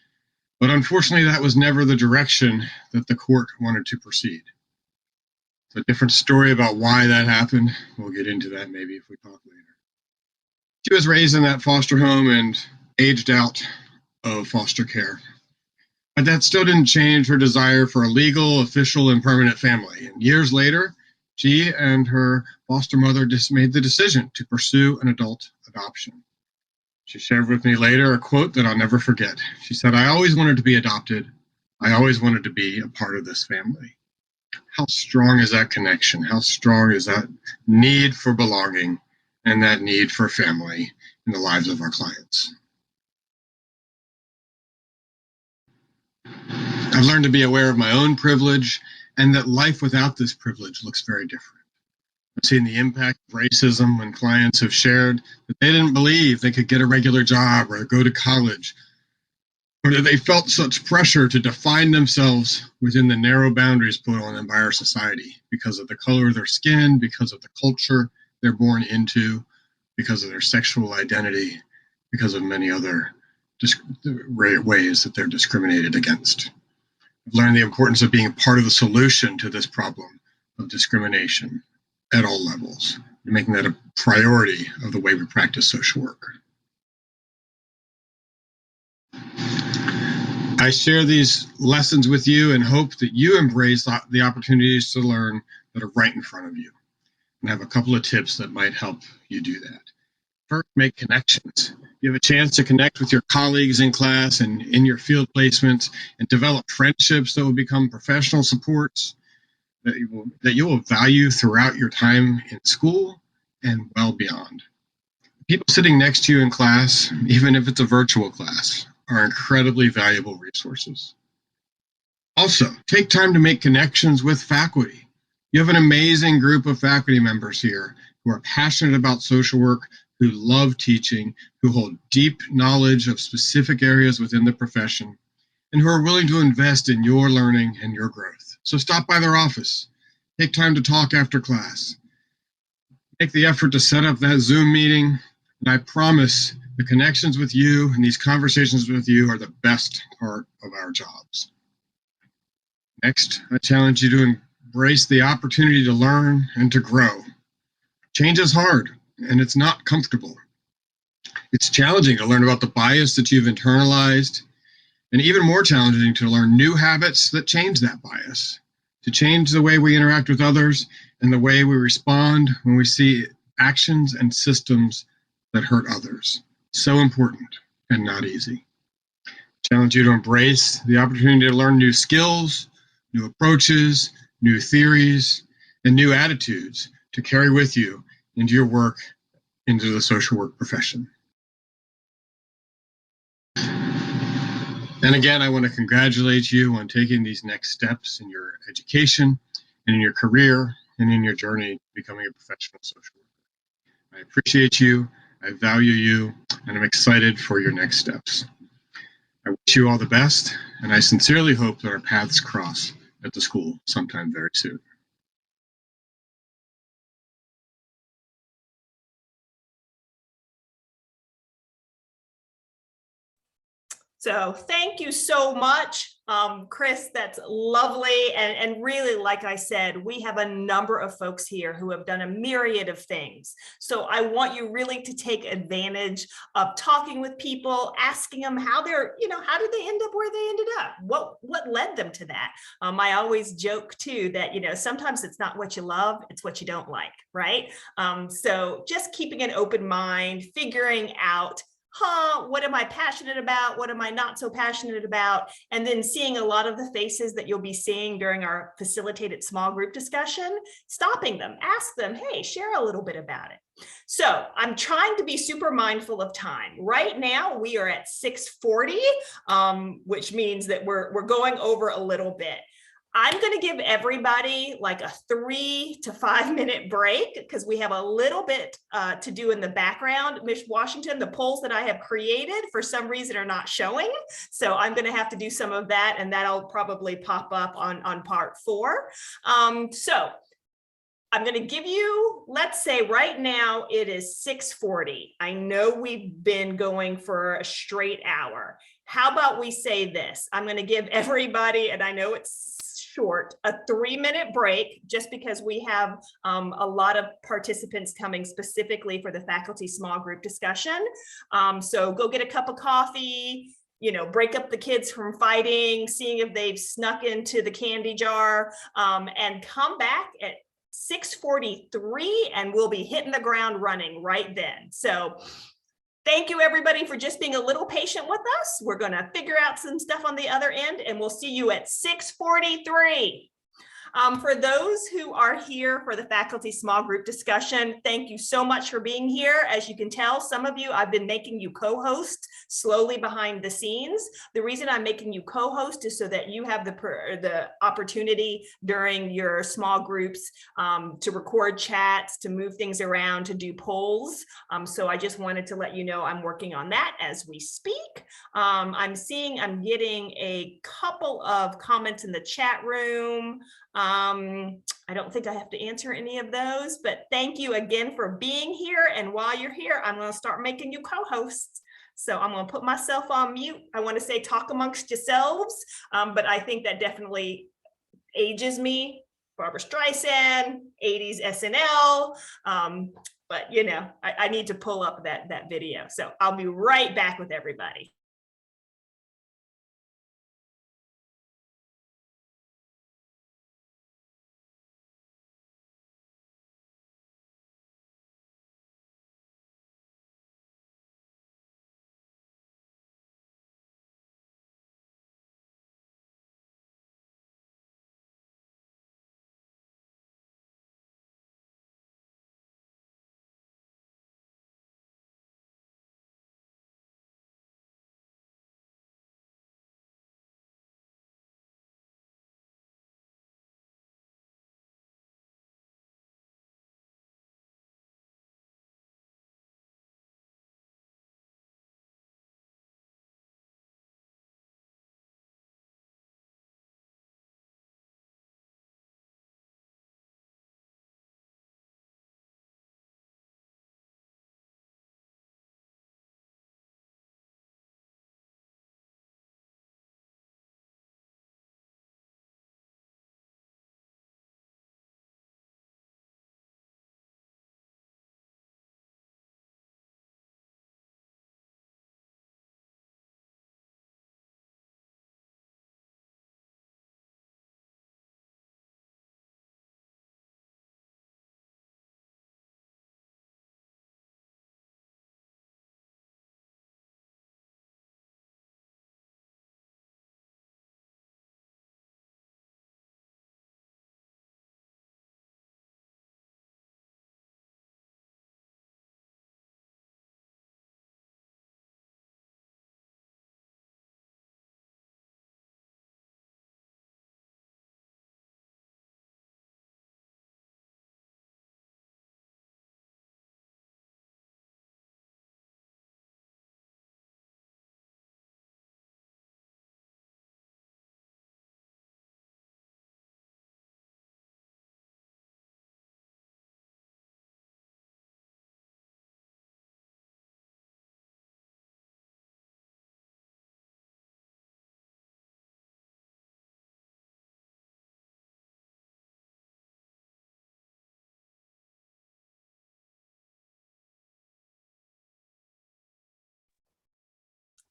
but unfortunately that was never the direction that the court wanted to proceed. It's a different story about why that happened. We'll get into that maybe if we talk later. She was raised in that foster home and aged out of foster care. But that still didn't change her desire for a legal, official, and permanent family. And years later, she and her foster mother just made the decision to pursue an adult adoption. She shared with me later a quote that I'll never forget. She said, "I always wanted to be adopted. I always wanted to be a part of this family." How strong is that connection? How strong is that need for belonging and that need for family in the lives of our clients? I've learned to be aware of my own privilege and that life without this privilege looks very different. I've seen the impact of racism when clients have shared that they didn't believe they could get a regular job or go to college, or that they felt such pressure to define themselves within the narrow boundaries put on them by our society because of the color of their skin, because of the culture they're born into, because of their sexual identity, because of many other ways that they're discriminated against. I've learned the importance of being part of the solution to this problem of discrimination at all levels, and making that a priority of the way we practice social work. I share these lessons with you and hope that you embrace the opportunities to learn that are right in front of you. And I have a couple of tips that might help you do that. First, make connections. You have a chance to connect with your colleagues in class and in your field placements and develop friendships that will become professional supports that you will value throughout your time in school and well beyond. People sitting next to you in class, even if it's a virtual class, are incredibly valuable resources. Also, take time to make connections with faculty. You have an amazing group of faculty members here who are passionate about social work, who love teaching, who hold deep knowledge of specific areas within the profession, and who are willing to invest in your learning and your growth. So stop by their office. Take time to talk after class. Make the effort to set up that Zoom meeting, and I promise the connections with you and these conversations with you are the best part of our jobs. Next, I challenge you to embrace the opportunity to learn and to grow. Change is hard, and it's not comfortable. It's challenging to learn about the bias that you've internalized, and even more challenging to learn new habits that change that bias, to change the way we interact with others and the way we respond when we see actions and systems that hurt others. So important and not easy. I challenge you to embrace the opportunity to learn new skills, new approaches, new theories, and new attitudes to carry with you into your work, into the social work profession. And again, I want to congratulate you on taking these next steps in your education and in your career and in your journey to becoming a professional social worker. I appreciate you, I value you, and I'm excited for your next steps. I wish you all the best, and I sincerely hope that our paths cross at the school sometime very soon. So thank you so much, Chris. That's lovely. And really, like I said, we have a number of folks here who have done a myriad of things. So I want you really to take advantage of talking with people, asking them how they're, how did they end up where they ended up? What led them to that? I always joke too that, sometimes it's not what you love, it's what you don't like, right? So just keeping an open mind, figuring out, what am I passionate about? What am I not so passionate about? And then seeing a lot of the faces that you'll be seeing during our facilitated small group discussion, stopping them, ask them, hey, share a little bit about it. So I'm trying to be super mindful of time. Right now, we are at 6:40, which means that we're going over a little bit. I'm going to give everybody like a 3 to 5 minute break because we have a little bit to do in the background. Ms. Washington, the polls that I have created for some reason are not showing. So I'm going to have to do some of that, and that'll probably pop up on part 4. So I'm going to give you, let's say right now it is 6:40. I know we've been going for a straight hour. How about we say this? I'm going to give everybody, and I know it's short, a 3-minute break, just because we have a lot of participants coming specifically for the faculty small group discussion. So go get a cup of coffee, break up the kids from fighting, seeing if they've snuck into the candy jar, and come back at 6:43, and we'll be hitting the ground running right then. So thank you, everybody, for just being a little patient with us. We're going to figure out some stuff on the other end, and we'll see you at 6:43. For those who are here for the faculty small group discussion, thank you so much for being here. As you can tell, some of you, I've been making you co-host slowly behind the scenes. The reason I'm making you co-host is so that you have the opportunity during your small groups to record chats, to move things around, to do polls. So I just wanted to let you know I'm working on that as we speak. I'm getting a couple of comments in the chat room. I don't think I have to answer any of those, but thank you again for being here. And while you're here, I'm going to start making you co-hosts. So I'm going to put myself on mute. I want to say talk amongst yourselves, but I think that definitely ages me. Barbara Streisand, 80s SNL. But I need to pull up that video. So I'll be right back with everybody.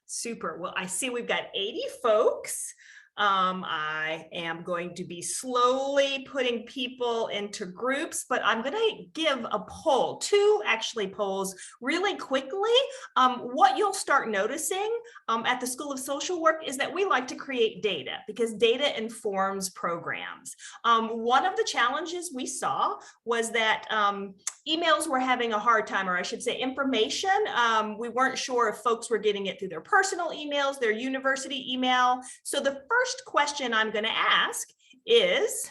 Super. Well, I see we've got 80 folks. I am going to be slowly putting people into groups, but I'm going to give a poll, 2 actually polls really quickly. What you'll start noticing at the School of Social Work is that we like to create data because data informs programs. One of the challenges we saw was that emails were having a hard time, or I should say information. We weren't sure if folks were getting it through their personal emails, their university email. So the first question I'm going to ask is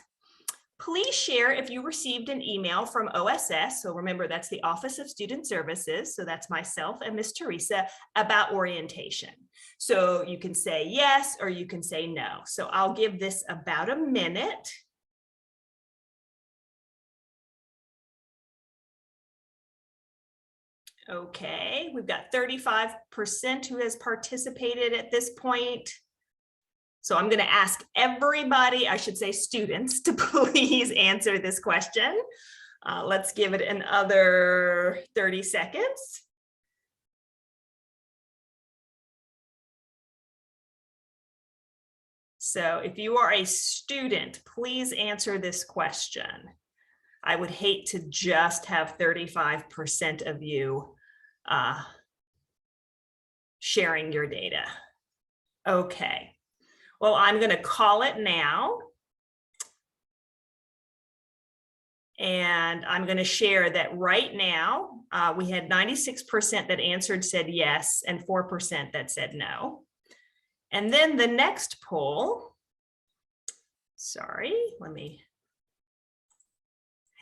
please share if you received an email from OSS. So remember, that's the Office of Student Services. So that's myself and Miss Teresa about orientation. So you can say yes, or you can say no. So I'll give this about a minute. Okay, we've got 35% who has participated at this point. So I'm going to ask everybody, I should say students, to please answer this question. Let's give it another 30 seconds. So if you are a student, please answer this question. I would hate to just have 35% of you sharing your data. Okay. Well, I'm going to call it now. And I'm going to share that right now, we had 96% that answered said yes, and 4% that said no. And then the next poll, sorry,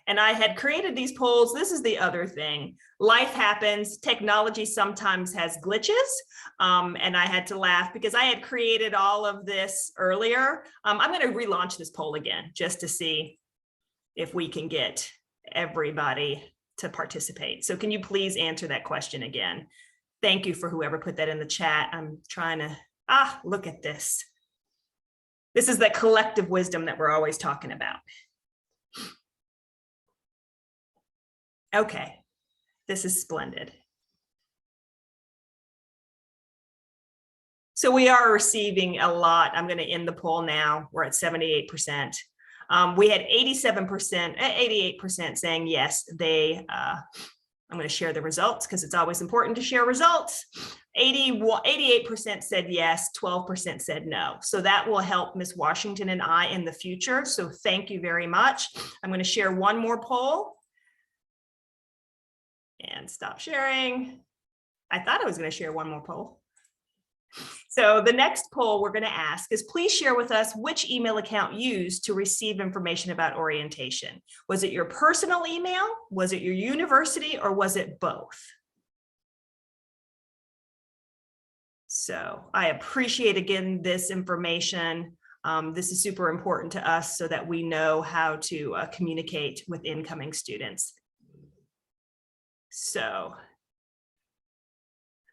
and I had created these polls. This is the other thing. Life happens. Technology sometimes has glitches. And I had to laugh because I had created all of this earlier. I'm going to relaunch this poll again just to see if we can get everybody to participate. So can you please answer that question again? Thank you for whoever put that in the chat. I'm trying to, look at this. This is that collective wisdom that we're always talking about. Okay, this is splendid. So we are receiving a lot. I'm going to end the poll now. We're at 78%. We had 88% saying yes, I'm going to share the results because it's always important to share results. 88% said yes, 12% said no. So that will help Ms. Washington and I in the future. So thank you very much. I'm going to share one more poll. And stop sharing. I thought I was going to share one more poll. So the next poll we're going to ask is please share with us which email account used to receive information about orientation. Was it your personal email? Was it your university, or was it both? So I appreciate again this information. This is super important to us so that we know how to communicate with incoming students. So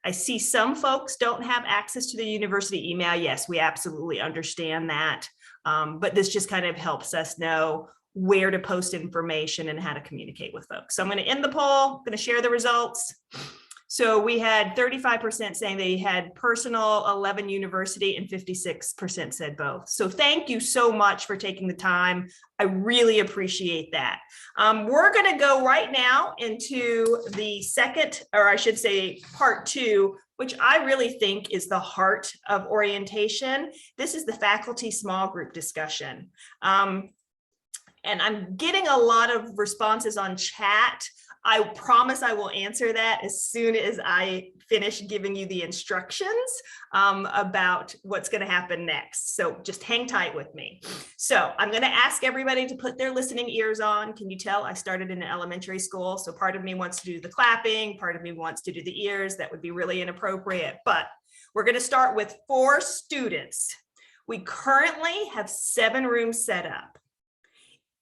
I see some folks don't have access to the university email. Yes, we absolutely understand that. But this just kind of helps us know where to post information and how to communicate with folks. So I'm going to end the poll, I'm going to share the results. So we had 35% saying they had personal, 11 university, and 56% said both. So thank you so much for taking the time. I really appreciate that. We're going to go right now into the second, or I should say part 2, which I really think is the heart of orientation. This is the faculty small group discussion. And I'm getting a lot of responses on chat. I promise I will answer that as soon as I finish giving you the instructions about what's going to happen next. So just hang tight with me. So I'm going to ask everybody to put their listening ears on. Can you tell I started in an elementary school? So part of me wants to do the clapping, part of me wants to do the ears. That would be really inappropriate, but we're going to start with 4 students. We currently have 7 rooms set up.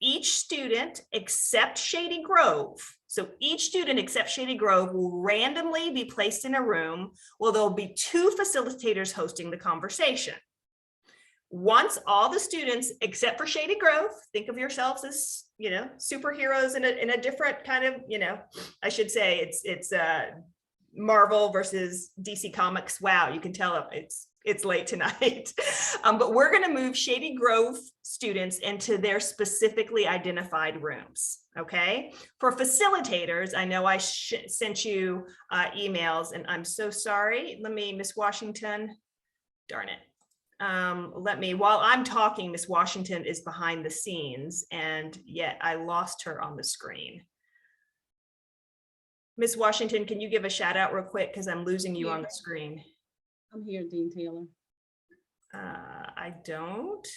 Each student except Shady Grove, so each student except Shady Grove will randomly be placed in a room where there'll be 2 facilitators hosting the conversation. Once all the students except for Shady Grove, think of yourselves as, superheroes in a different kind of, I should say it's Marvel versus DC Comics. Wow, you can tell it's late tonight. But we're going to move Shady Grove students into their specifically identified rooms. Okay. For facilitators, I know I sent you emails, and I'm so sorry. Miss Washington, darn it. While I'm talking, Miss Washington is behind the scenes, and yet I lost her on the screen. Miss Washington, can you give a shout out real quick? Because I'm losing you on the screen. I'm here, Dean Taylor. I don't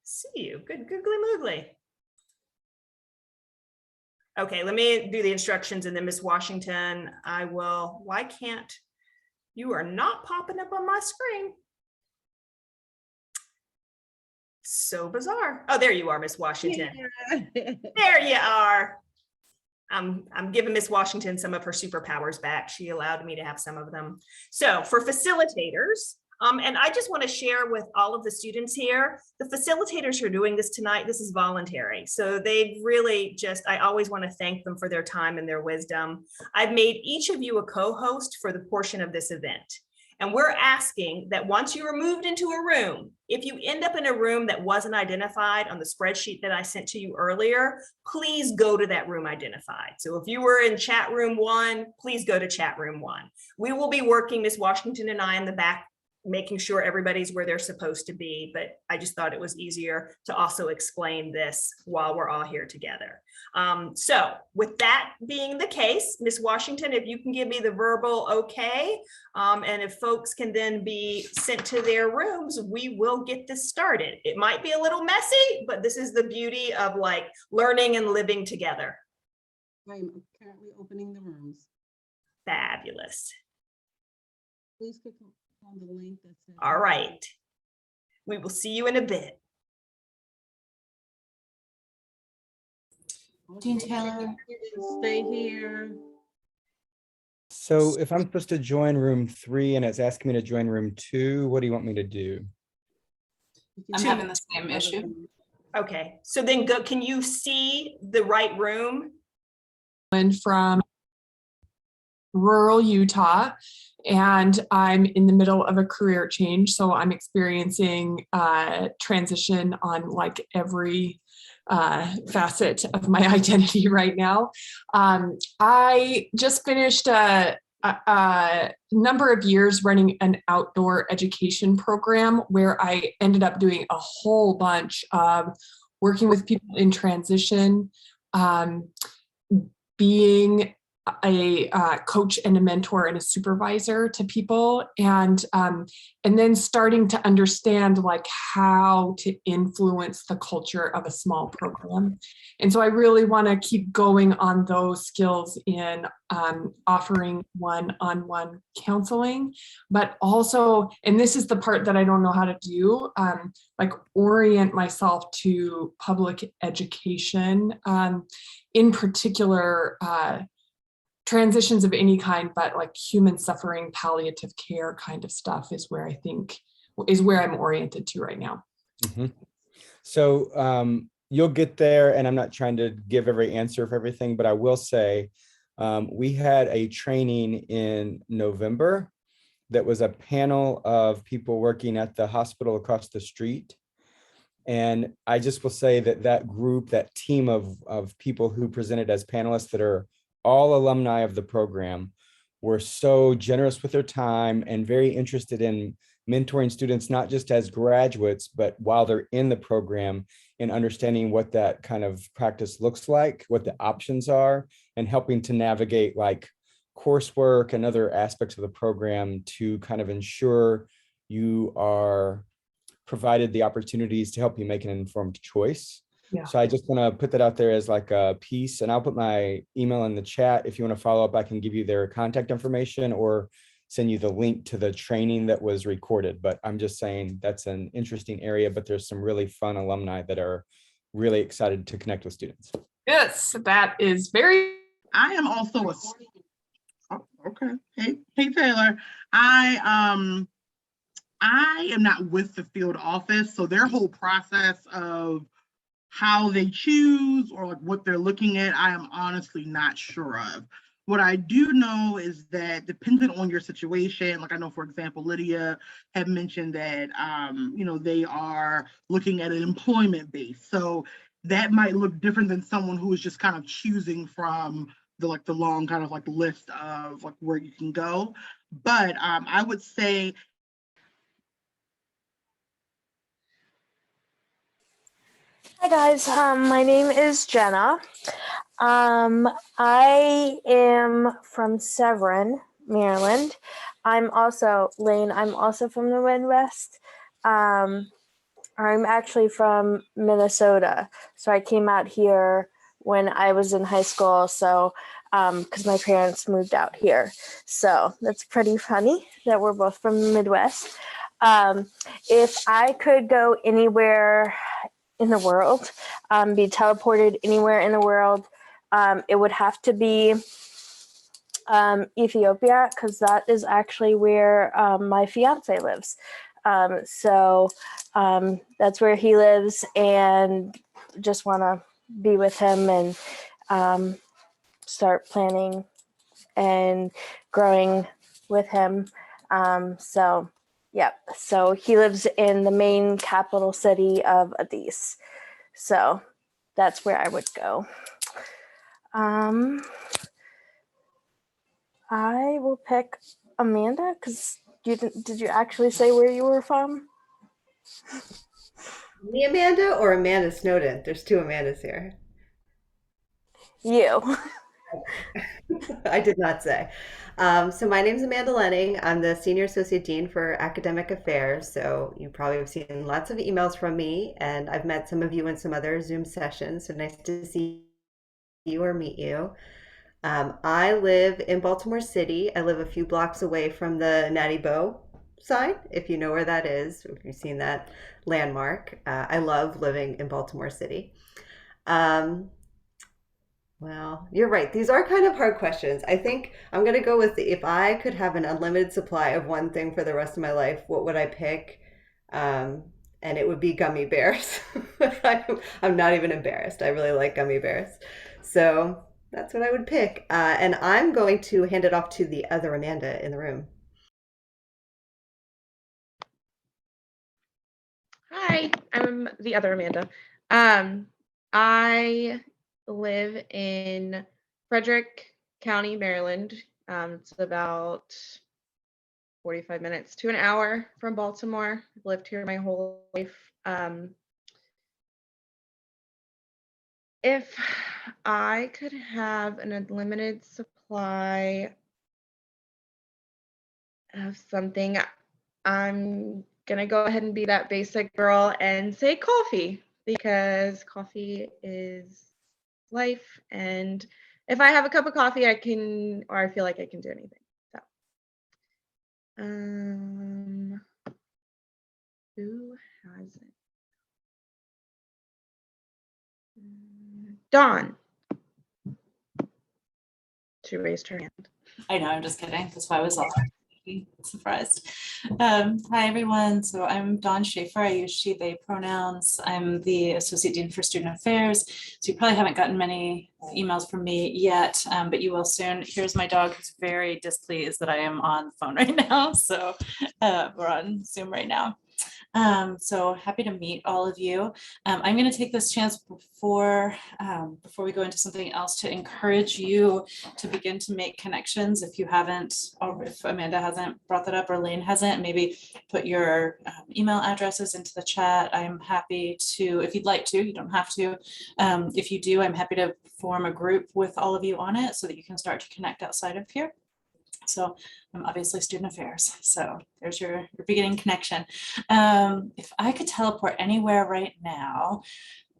see you. Good, googly moogly. Okay, let me do the instructions and then Miss Washington, I will, why can't, you are not popping up on my screen. So bizarre. Oh, there you are, Miss Washington. Yeah. There you are. I'm giving Miss Washington some of her superpowers back. She allowed me to have some of them. So for facilitators, and I just want to share with all of the students here, the facilitators who are doing this tonight, this is voluntary. So they've really just, I always want to thank them for their time and their wisdom. I've made each of you a co-host for the portion of this event. And we're asking that once you are moved into a room, if you end up in a room that wasn't identified on the spreadsheet that I sent to you earlier, please go to that room identified. So if you were in chat room 1, please go to chat room 1. We will be working, Ms. Washington and I, in the back, making sure everybody's where they're supposed to be, but I just thought it was easier to also explain this while we're all here together. So with that being the case, Ms. Washington, if you can give me the verbal okay, and if folks can then be sent to their rooms, we will get this started. It might be a little messy, but this is the beauty of like learning and living together. I'm currently opening the rooms. Fabulous. Please click on the link that says. All right. We will see you in a bit. Dean Taylor. Stay here. So if I'm supposed to join room 3 and it's asking me to join room 2, what do you want me to do? I'm having the same issue. Okay, so then go, can you see the right room? From rural Utah, and I'm in the middle of a career change. So I'm experiencing transition on like every facet of my identity right now. I just finished a number of years running an outdoor education program where I ended up doing a whole bunch of working with people in transition, being a coach and a mentor and a supervisor to people, and then starting to understand like how to influence the culture of a small program. And so I really want to keep going on those skills in offering one-on-one counseling, but also, and this is the part that I don't know how to do, like orient myself to public education, in particular, transitions of any kind, but like human suffering, palliative care kind of stuff is where I think is where I'm oriented to right now. Mm-hmm. So you'll get there, and I'm not trying to give every answer for everything, but I will say we had a training in November that was a panel of people working at the hospital across the street. And I just will say that that group, that team of people who presented as panelists that are all alumni of the program, were so generous with their time and very interested in mentoring students, not just as graduates, but while they're in the program, in understanding what that kind of practice looks like, what the options are, and helping to navigate like coursework and other aspects of the program to kind of ensure you are provided the opportunities to help you make an informed choice. Yeah. So I just want to put that out there as like a piece, and I'll put my email in the chat. If you want to follow up, I can give you their contact information or send you the link to the training that was recorded. But I'm just saying that's an interesting area, but there's some really fun alumni that are really excited to connect with students. Yes, that is very. I am also a. Oh, okay. Hey, Taylor. I am not with the field office, so their whole process of how they choose or like what they're looking at, I am honestly not sure of. What I do know is that depending on your situation, like I know, for example, Lydia had mentioned that, they are looking at an employment base. So that might look different than someone who is just kind of choosing from the long kind of like list of like where you can go. But I would say, hi guys, my name is Jenna. I am from Severn, Maryland. I'm also Linn. I'm also from the Midwest. I'm actually from Minnesota. So I came out here when I was in high school. So, because my parents moved out here. So that's pretty funny that we're both from the Midwest. If I could go anywhere in the world, be teleported anywhere in the world, it would have to be Ethiopia, because that is actually where my fiance lives. So that's where he lives, and just want to be with him and start planning and growing with him. So he lives in the main capital city of Addis. So that's where I would go. I will pick Amanda, because did you actually say where you were from? Me, Amanda, or Amanda Snowden? There's two Amandas here. You. I did not say. So my name is Amanda Lenning. I'm the Senior Associate Dean for Academic Affairs. So you probably have seen lots of emails from me, and I've met some of you in some other Zoom sessions. So nice to see you or meet you. I live in Baltimore City. I live a few blocks away from the Natty Bow sign, if you know where that is, if you've seen that landmark. I love living in Baltimore City. Well, you're right. These are kind of hard questions. I think I'm going to go with if I could have an unlimited supply of one thing for the rest of my life, what would I pick? And it would be gummy bears. I'm not even embarrassed. I really like gummy bears. So that's what I would pick. And I'm going to hand it off to the other Amanda in the room. Hi, I'm the other Amanda. I live in Frederick County, Maryland. It's about 45 minutes to an hour from Baltimore. I've lived here my whole life. If I could have an unlimited supply of something, I'm gonna go ahead and be that basic girl and say coffee, because coffee is life, and if I have a cup of coffee, I feel like I can do anything. So who hasn't? Dawn. She raised her hand. I know, I'm just kidding. That's why I was all surprised. Hi, everyone. So I'm Dawn Shaeffer. I use she, they pronouns. I'm the Associate Dean for Student Affairs. So you probably haven't gotten many emails from me yet, but you will soon. Here's my dog who's very displeased that I am on the phone right now. So we're on Zoom right now. So happy to meet all of you. I'm going to take this chance before we go into something else to encourage you to begin to make connections. If you haven't, or if Amanda hasn't brought that up or Linn hasn't, maybe put your email addresses into the chat. I'm happy to, if you'd like to, you don't have to. If you do, I'm happy to form a group with all of you on it so that you can start to connect outside of here. So I'm obviously student affairs. So there's your beginning connection. If I could teleport anywhere right now,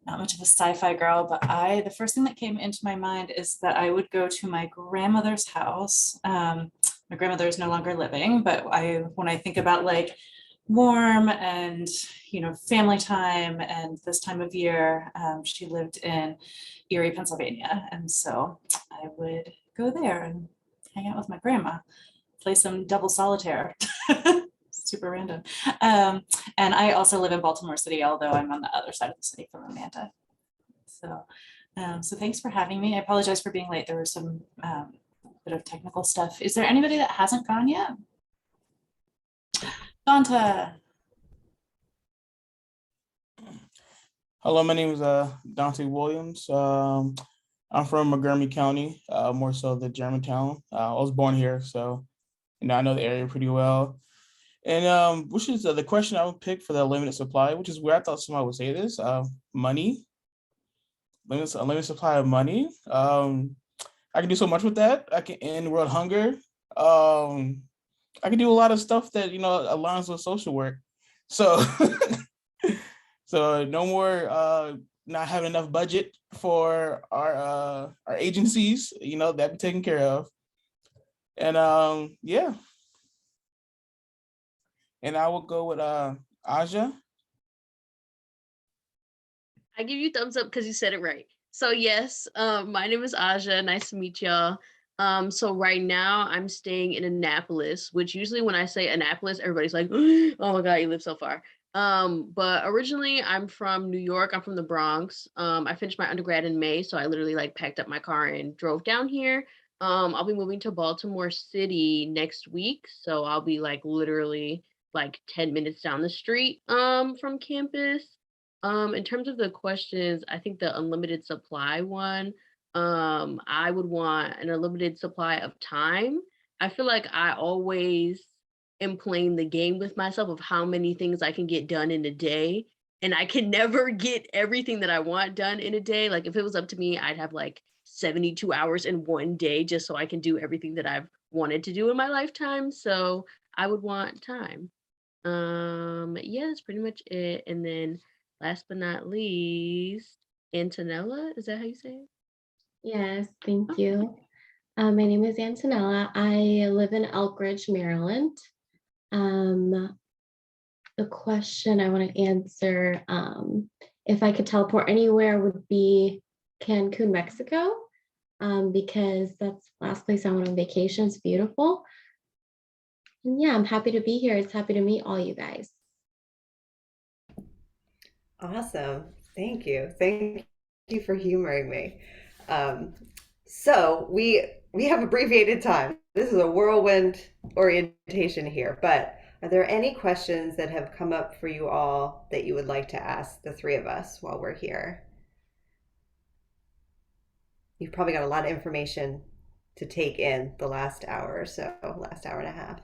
not much of a sci-fi girl, but the first thing that came into my mind is that I would go to my grandmother's house. My grandmother is no longer living, but when I think about like warm and, you know, family time and this time of year, she lived in Erie, Pennsylvania. And so I would go there and hang out with my grandma, play some double solitaire. Super random. And I also live in Baltimore City, although I'm on the other side of the city from Amanda. So thanks for having me. I apologize for being late. There was some bit of technical stuff. Is there anybody that hasn't gone yet? Donna. Hello, my name is Dante Williams. I'm from Montgomery County, more so the Germantown. I was born here, so I know the area pretty well. And which is the question I would pick for the limited supply, which is where I thought somebody would say this. Money, unlimited supply of money. I can do so much with that. I can end world hunger. I can do a lot of stuff that aligns with social work. So So no more not having enough budget for our agencies, that be taken care of. And yeah. And I will go with Aja. I give you thumbs up because you said it right. So yes, my name is Aja. Nice to meet y'all. So right now I'm staying in Annapolis, which usually when I say Annapolis, everybody's like, oh my God, you live so far. But originally I'm from New York. I'm from the Bronx. I finished my undergrad in May. So I literally like packed up my car and drove down here. I'll be moving to Baltimore City next week. So I'll be like literally like 10 minutes down the street from campus. In terms of the questions, I think the unlimited supply one, I would want an unlimited supply of time. I feel like I always am playing the game with myself of how many things I can get done in a day. And I can never get everything that I want done in a day. Like if it was up to me, I'd have like 72 hours in one day just so I can do everything that I've wanted to do in my lifetime. So I would want time. Yeah, that's pretty much it. And then last but not least, Antonella, is that how you say it? Yes, thank you. My name is Antonella. I live in Elkridge, Maryland. The question I want to answer, if I could teleport anywhere, would be Cancun, Mexico, because that's the last place I went on vacation. It's beautiful. And yeah, I'm happy to be here. It's happy to meet all you guys. Awesome. Thank you. Thank you for humoring me. So we have abbreviated time. This is a whirlwind orientation here, but are there any questions that have come up for you all that you would like to ask the three of us while we're here? You've probably got a lot of information to take in the last hour or so, last hour and a half.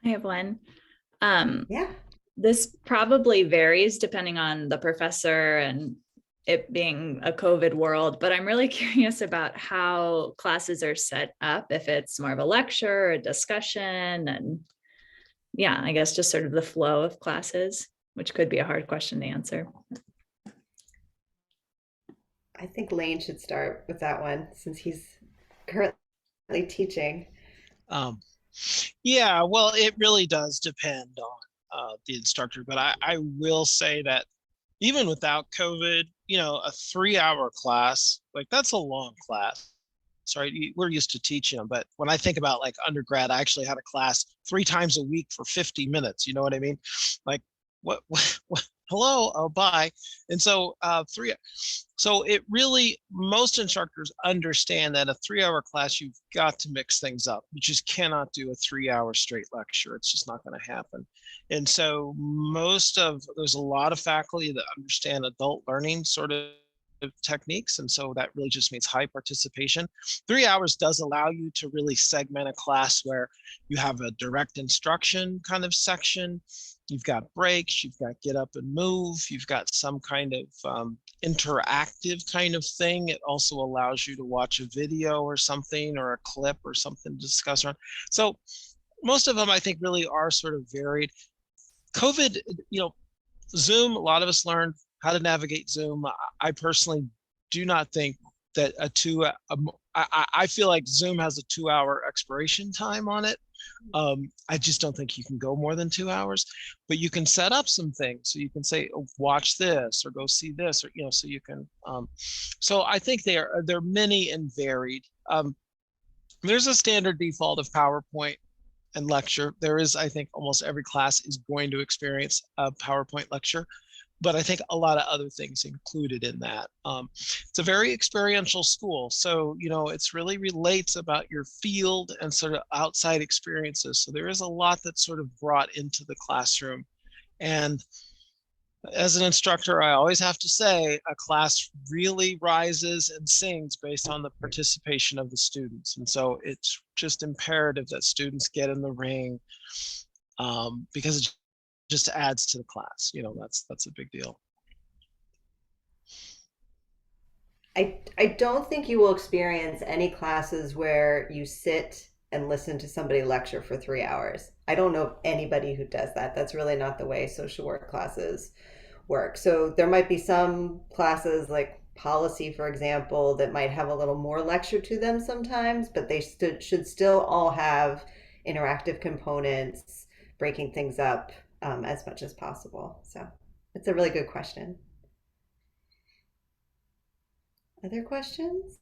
I have one. Yeah. This probably varies depending on the professor and it being a COVID world, but I'm really curious about how classes are set up, if it's more of a lecture or a discussion, and yeah, I guess just sort of the flow of classes, which could be a hard question to answer. I think Lane should start with that one since he's currently teaching. Yeah, well, it really does depend on the instructor, but I will say that even without COVID, a 3-hour class, like that's a long class. Sorry, we're used to teaching them, but when I think about like undergrad, I actually had a class 3 times a week for 50 minutes. You know what I mean? Like what hello, oh, bye. And so so it really, most instructors understand that a 3-hour class, you've got to mix things up. You just cannot do a 3-hour straight lecture. It's just not going to happen. And so there's a lot of faculty that understand adult learning sort of techniques. And so that really just means high participation. 3 hours does allow you to really segment a class where you have a direct instruction kind of section. You've got breaks, you've got get up and move, you've got some kind of interactive kind of thing. It also allows you to watch a video or something or a clip or something to discuss around. So most of them I think really are sort of varied. COVID, Zoom, a lot of us learned how to navigate Zoom. I personally do not think that I feel like Zoom has a 2-hour expiration time on it. I just don't think you can go more than 2 hours, but you can set up some things. So you can say, oh, watch this or go see this, or, so you can, so I think they're many and varied. There's a standard default of PowerPoint and lecture. There is, I think almost every class is going to experience a PowerPoint lecture, but I think a lot of other things included in that. It's a very experiential school. So, it's really relates about your field and sort of outside experiences. So there is a lot that's sort of brought into the classroom. And as an instructor, I always have to say a class really rises and sings based on the participation of the students. And so it's just imperative that students get in the ring because it just adds to the class. That's a big deal. I don't think you will experience any classes where you sit and listen to somebody lecture for 3 hours. I don't know of anybody who does that. That's really not the way social work classes work. So there might be some classes like policy, for example, that might have a little more lecture to them sometimes, but they should still all have interactive components, breaking things up as much as possible. So it's a really good question. Other questions?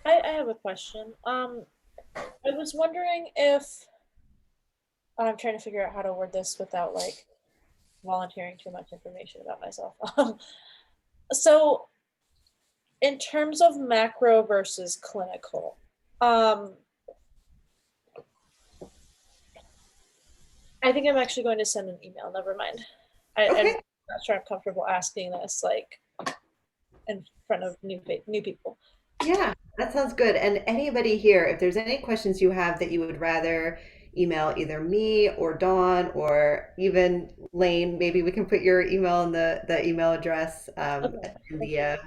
I have a question. I was wondering if I'm trying to figure out how to word this without like volunteering too much information about myself. So in terms of macro versus clinical, I think I'm actually going to send an email. Never mind. I'm not sure I'm comfortable asking this like in front of new people. Yeah, that sounds good. And anybody here, if there's any questions you have that you would rather email either me or Dawn or even Lane, maybe we can put your email in the email address in the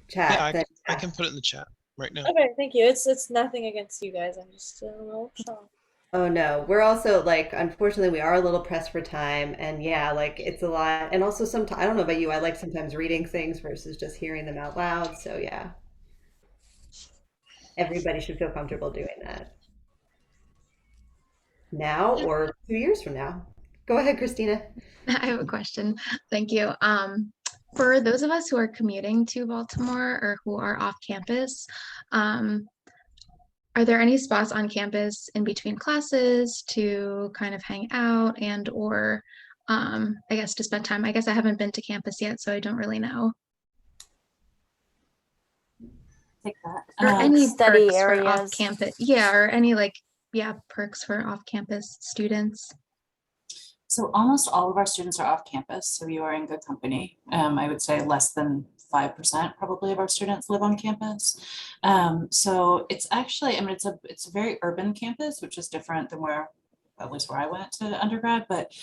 chat. Yeah, I can put it in the chat right now. Okay, thank you. It's nothing against you guys. I'm just a little shocked. Oh no, we're also like, unfortunately, we are a little pressed for time, and yeah, like it's a lot. And also sometimes, I don't know about you, I like sometimes reading things versus just hearing them out loud. So yeah, everybody should feel comfortable doing that now or 2 years from now. Go ahead, Christina. I have a question. Thank you. For those of us who are commuting to Baltimore or who are off campus, are there any spots on campus in between classes to kind of hang out and or I guess to spend time? I guess I haven't been to campus yet, so I don't really know. Take that. Or any study perks for areas. off campus. Yeah, or any like, yeah, perks for off campus students. So almost all of our students are off campus, so you are in good company. I would say less than 5% probably of our students live on campus. So it's actually, I mean, it's a very urban campus, which is different than at least where I went to undergrad, but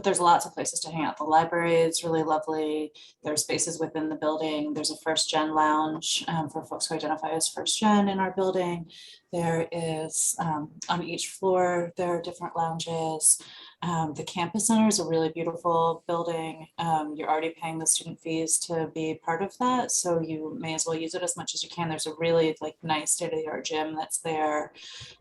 there's lots of places to hang out. The library is really lovely. There's spaces within the building. There's a first gen lounge for folks who identify as first gen in our building. There is, on each floor, there are different lounges. The campus center is a really beautiful building. You're already paying the student fees to be part of that, so you may as well use it as much as you can. There's a really like nice state-of-the-art gym that's there.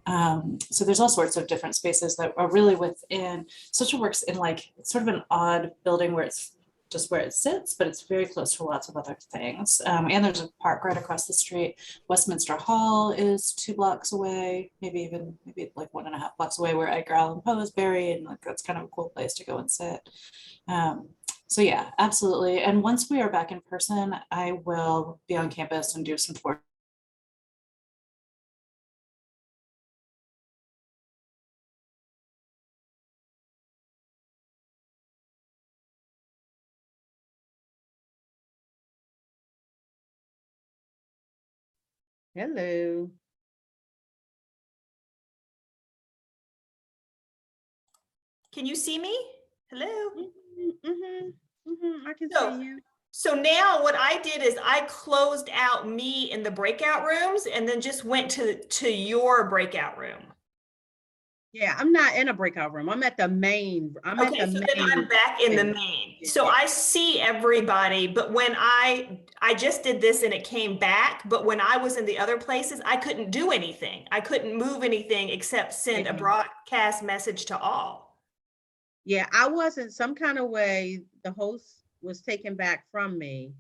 So there's all sorts of different spaces that are really within. Social works in like, it's sort of an odd building where it's just where it sits, but it's very close to lots of other things. And there's a park right across the street. Westminster Hall is 2 blocks away, maybe like 1.5 blocks away, where Edgar Allan Poe is buried, and like that's kind of a cool place to go and sit. So yeah, absolutely. And once we are back in person, I will be on campus and do some tours. Hello. Can you see me? Hello? I can see you. So now what I did is I closed out me in the breakout rooms and then just went to your breakout room. Yeah, I'm not in a breakout room. I'm at the main. I'm Okay, at the so main. then I'm back in the main. So I see everybody, but when I just did this and it came back, but when I was in the other places, I couldn't do anything. I couldn't move anything except send a broadcast message to all. Yeah, I wasn't, some kind of way, the host was taken back from me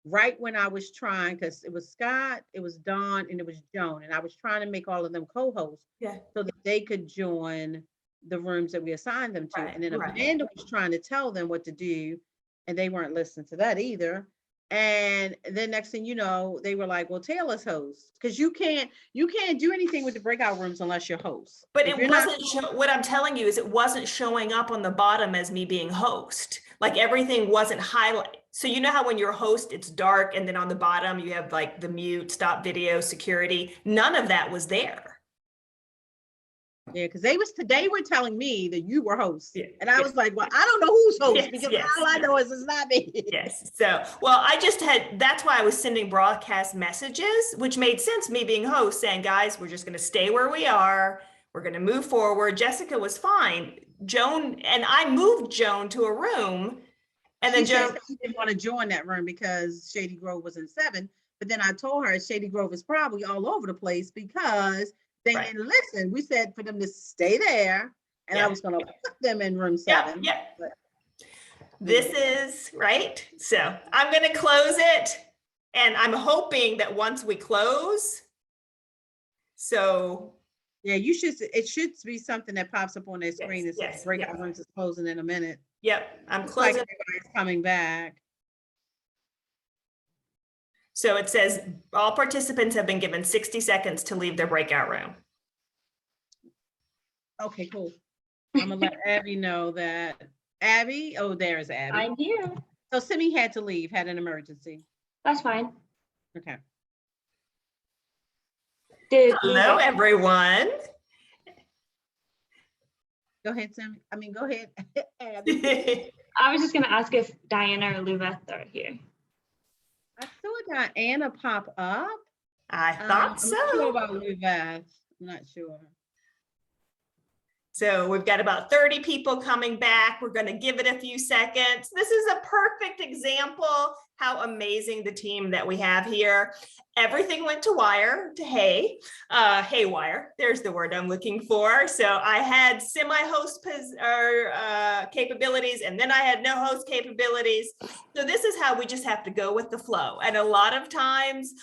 right when I was trying, because it was Scott, it was Dawn, and it was Joan, and I was trying to make all of them co-hosts so that they could join the rooms that we assigned them to. And then Amanda was trying to tell them what to do, and they weren't listening to that either. And then next thing you know, they were like, well, Taylor's host, because you can't do anything with the breakout rooms unless you're host. But it wasn't, what I'm telling you is it wasn't showing up on the bottom as me being host. Like everything wasn't highlighted. So you know how when you're host, it's dark, and then on the bottom you have like the mute, stop video, security. None of that was there. Yeah, because they were telling me that you were host. Yeah, and I was like, well, I don't know who's host Yes, because yes. all I know is it's not me. Yes. So, well, that's why I was sending broadcast messages, which made sense, me being host, saying, guys, we're just going to stay where we are. We're going to move forward. Jessica was fine. Joan, and I moved Joan to a room. And then She said Joan she didn't want to join that room because Shady Grove was in 7. But then I told her Shady Grove is probably all over the place because they didn't listen. We said for them to stay there, and I was going to put them in room 7. Yep. But this is right. So I'm going to close it. And I'm hoping that once we close, so. Yeah, it should be something that pops up on their screen that says breakout rooms is closing in a minute. Yep, I'm Looks closing. like everybody's coming back. So it says all participants have been given 60 seconds to leave their breakout room. Okay, cool. I'm gonna let Abby know that. Abby, oh, there's Abby. I'm here. So Simi had to leave, had an emergency. That's fine. Okay. Hello, everyone. Go ahead, Simi. I mean, go ahead, Abby. I was just going to ask if Diana or Luveth are here. I saw Diana pop up. I thought so. I'm not sure about Luveth. I'm not sure. So we've got about 30 people coming back. We're going to give it a few seconds. This is a perfect example how amazing the team that we have here. Everything went to haywire. There's the word I'm looking for. So I had semi-host capabilities, and then I had no host capabilities. So this is how we just have to go with the flow. And a lot of times,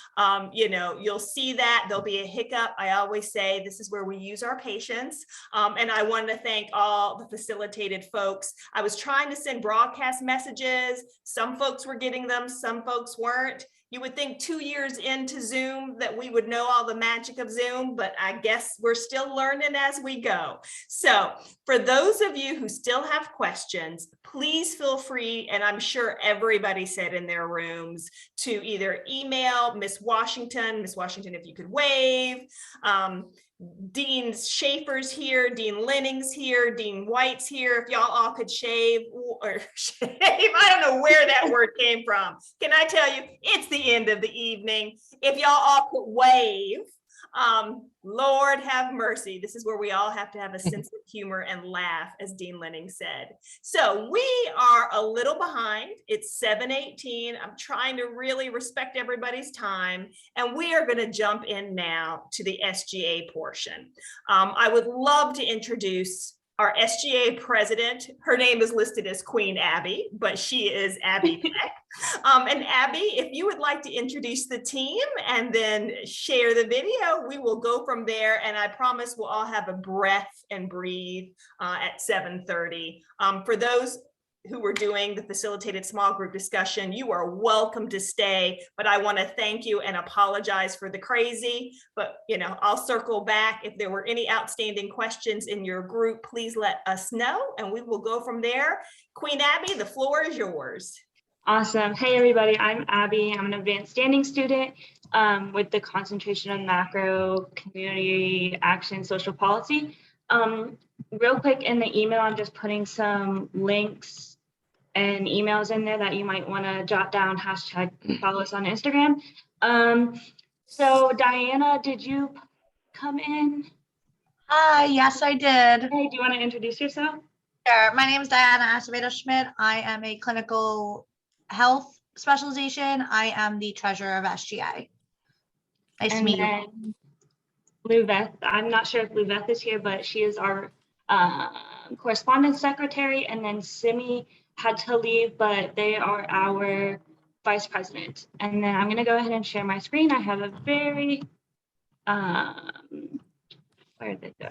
you'll see that there'll be a hiccup. I always say this is where we use our patience. And I wanted to thank all the facilitated folks. I was trying to send broadcast messages. Some folks were getting them, some folks weren't. You would think 2 years into Zoom that we would know all the magic of Zoom, but I guess we're still learning as we go. So for those of you who still have questions, please feel free, and I'm sure everybody said in their rooms, to either email Miss Washington, if you could wave, Dean Shaeffer's here, Dean Lenning's here, Dean White's here. If y'all all could shave or shave, I don't know where that word came from. Can I tell you, it's the end of the evening. If y'all all could wave, Lord have mercy. This is where we all have to have a sense of humor and laugh, as Dean Lenning said. So we are a little behind. It's 7:18. I'm trying to really respect everybody's time, and we are going to jump in now to the SGA portion. I would love to introduce our SGA president. Her name is listed as Queen Abby, but she is Abby Peck. And Abby, if you would like to introduce the team and then share the video, we will go from there. And I promise we'll all have a breath and breathe at 7:30. For those who were doing the facilitated small group discussion, you are welcome to stay, but I want to thank you and apologize for the crazy, but I'll circle back. If there were any outstanding questions in your group, please let us know and we will go from there. Queen Abby, the floor is yours. Awesome. Hey, everybody, I'm Abby. I'm an advanced standing student with the concentration on macro, community action, social policy. Real quick in the email, I'm just putting some links and emails in there that you might want to jot down, hashtag follow us on Instagram. So Diana, did you come in? Hi, yes, I did. Hey, do you want to introduce yourself? Sure. My name is Diana Acevedo-Schmidt. I am a clinical health specialization. I am the treasurer of SGA. Nice to meet you. Luveth, I'm not sure if Luveth is here, but she is our correspondence secretary, and then Simi had to leave, but they are our vice president. And then I'm going to go ahead and share my screen. I have a very, where did it go?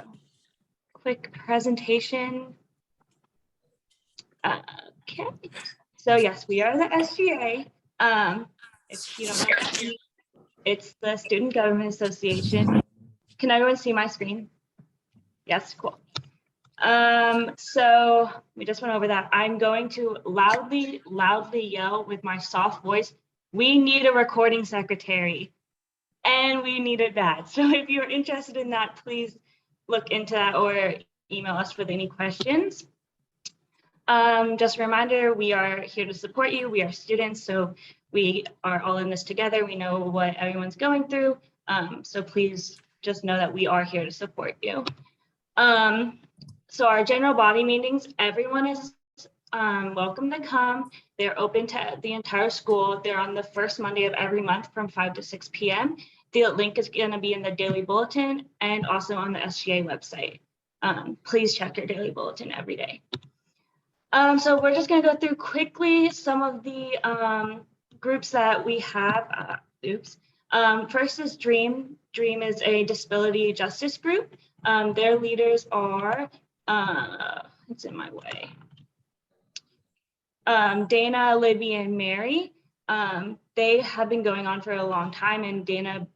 Quick presentation. Okay. So yes, we are the SGA. If you don't know, it's the Student Government Association. Can everyone see my screen? Yes, cool. So we just went over that. I'm going to loudly yell with my soft voice, we need a recording secretary, and we need it bad. So if you're interested in that, please look into that or email us with any questions. Just a reminder, we are here to support you. We are students, so we are all in this together. We know what everyone's going through. So please just know that we are here to support you. So our general body meetings, everyone is welcome to come. They're open to the entire school. They're on the first Monday of every month from 5 to 6 p.m. The link is going to be in the daily bulletin and also on the SGA website. Please check your daily bulletin every day. So we're just going to go through quickly some of the groups that we have. First is DREAM. DREAM is a disability justice group. Their leaders are, it's in my way, Dana, Libby, and Mary. They have been going on for a long time, and Dana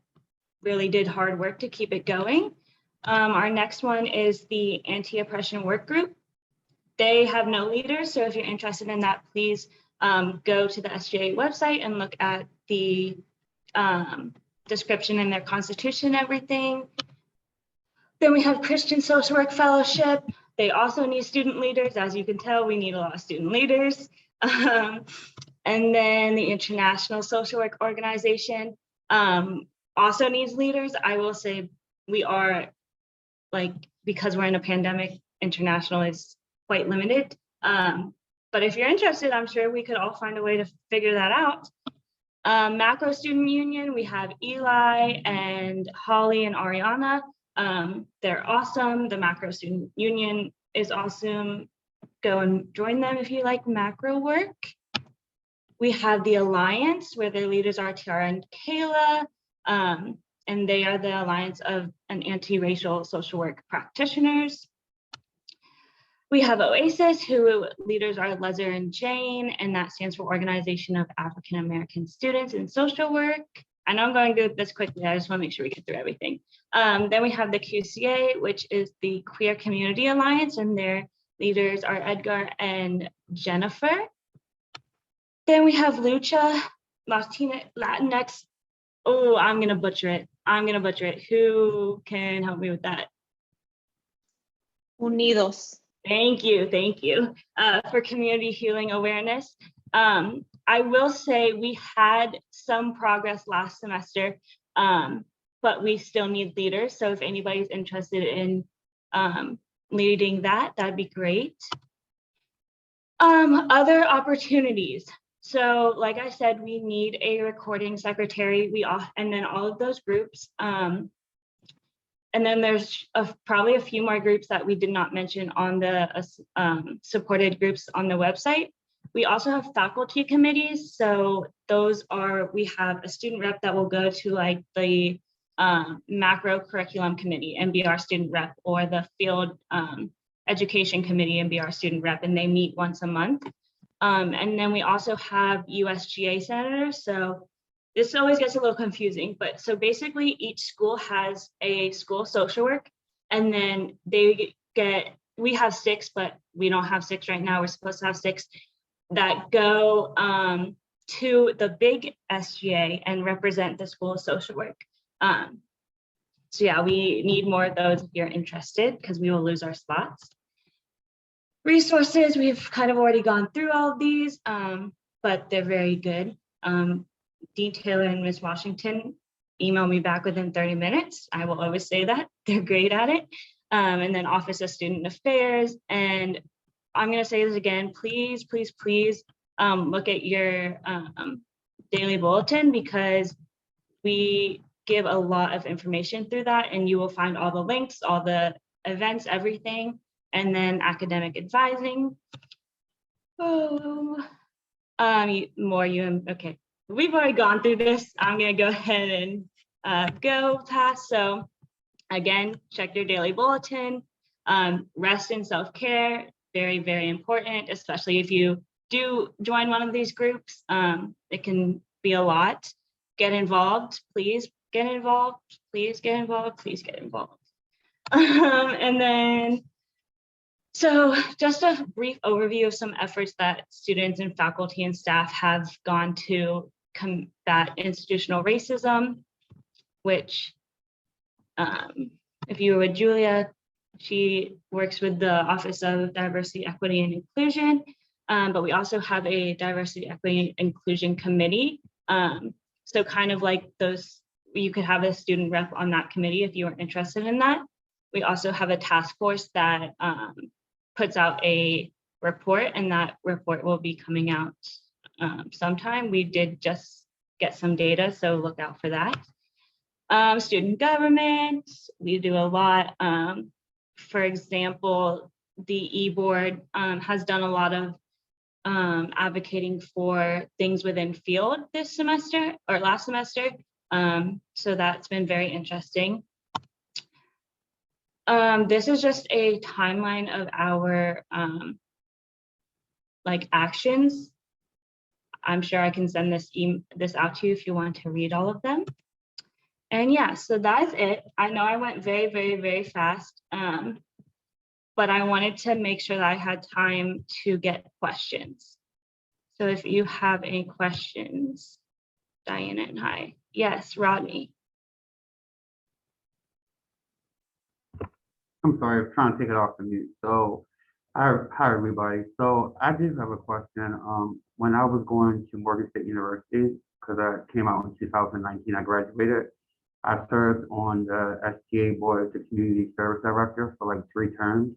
really did hard work to keep it going. Our next one is the Anti-Oppression Work Group. They have no leaders, so if you're interested in that, please go to the SGA website and look at the description in their constitution and everything. Then we have Christian Social Work Fellowship. They also need student leaders. As you can tell, we need a lot of student leaders. And then the International Social Work Organization also needs leaders. I will say we are, like, because we're in a pandemic, international is quite limited. But if you're interested, I'm sure we could all find a way to figure that out. Macro Student Union, we have Eli and Holly and Ariana. They're awesome. The Macro Student Union is awesome. Go and join them if you like macro work. We have the Alliance, where their leaders are Tiara and Kayla, and they are the Alliance of an Anti-Racial Social Work Practitioners. We have OASIS, who leaders are Lezer and Jane, and that stands for Organization of African American Students in Social Work. I know I'm going to do this quickly. I just want to make sure we get through everything. Then we have the QCA, which is the Queer Community Alliance, and their leaders are Edgar and Jennifer. Then we have Lucha, Latinx. Oh, I'm going to butcher it. Who can help me with that? Unidos. Thank you. For community healing awareness. I will say we had some progress last semester, but we still need leaders. So if anybody's interested in leading that, that'd be great. Other opportunities. So like I said, we need a recording secretary. And then all of those groups. And then there's probably a few more groups that we did not mention on the supported groups on the website. We also have faculty committees. So those are, we have a student rep that will go to like the macro curriculum committee and be our student rep, or the field education committee and be our student rep, and they meet once a month. And then we also have USGA senators. So this always gets a little confusing, but so basically each school has a school social work, and then we have 6, but we don't have 6 right now. We're supposed to have 6 that go to the big SGA and represent the school social work. So yeah, we need more of those if you're interested, because we will lose our spots. Resources, we've kind of already gone through all of these, but they're very good. Dean Taylor and Ms. Washington email me back within 30 minutes. I will always say that. They're great at it. And then Office of Student Affairs. And I'm going to say this again, please look at your daily bulletin, because we give a lot of information through that, and you will find all the links, all the events, everything, and then academic advising. Okay. We've already gone through this. I'm going to go ahead and go past. So again, check your daily bulletin. Rest and self-care, very, very important, especially if you do join one of these groups. It can be a lot. Get involved, please get involved, please get involved, please get involved. And then, so just a brief overview of some efforts that students and faculty and staff have gone to combat institutional racism, which if you were with Julia, She works with the Office of Diversity, Equity, and Inclusion, but we also have a Diversity, Equity, and Inclusion Committee. So kind of like those, you could have a student rep on that committee if you are interested in that. We also have a task force that puts out a report, and that report will be coming out sometime. We did just get some data, so look out for that. Student government, we do a lot. For example, the e-board has done a lot of advocating for things within field this semester or last semester. So that's been very interesting. This is just a timeline of our like actions. I'm sure I can send this out to you if you want to read all of them. And yeah, so that's it. I know I went very, very, very fast, but I wanted to make sure that I had time to get questions. So if you have any questions, Diana and hi. Yes, Rodney. I'm sorry, I'm trying to take it off of mute. So, hi everybody. So I just have a question. When I was going to Morgan State University, because I came out in 2019, I graduated. I served on the STA board as the community service director for like 3 terms,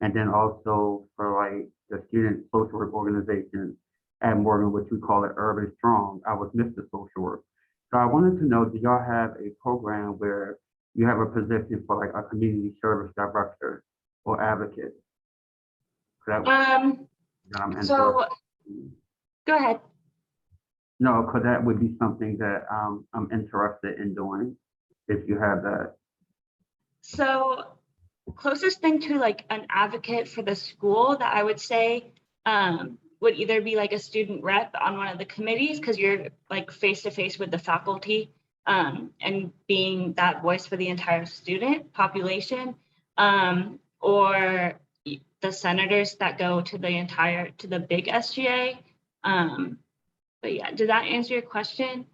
and then also for like the student social work organization at Morgan, which we call it Urban Strong. I was Mr. Social Work. So I wanted to know, do y'all have a program where you have a position for like a community service director or advocate? So go ahead. No, because that would be something that I'm interested in doing, if you have that. So closest thing to like an advocate for the school that I would say would either be like a student rep on one of the committees, because you're like face to face with the faculty and being that voice for the entire student population, or the senators that go to the big SGA. But yeah, did that answer your question?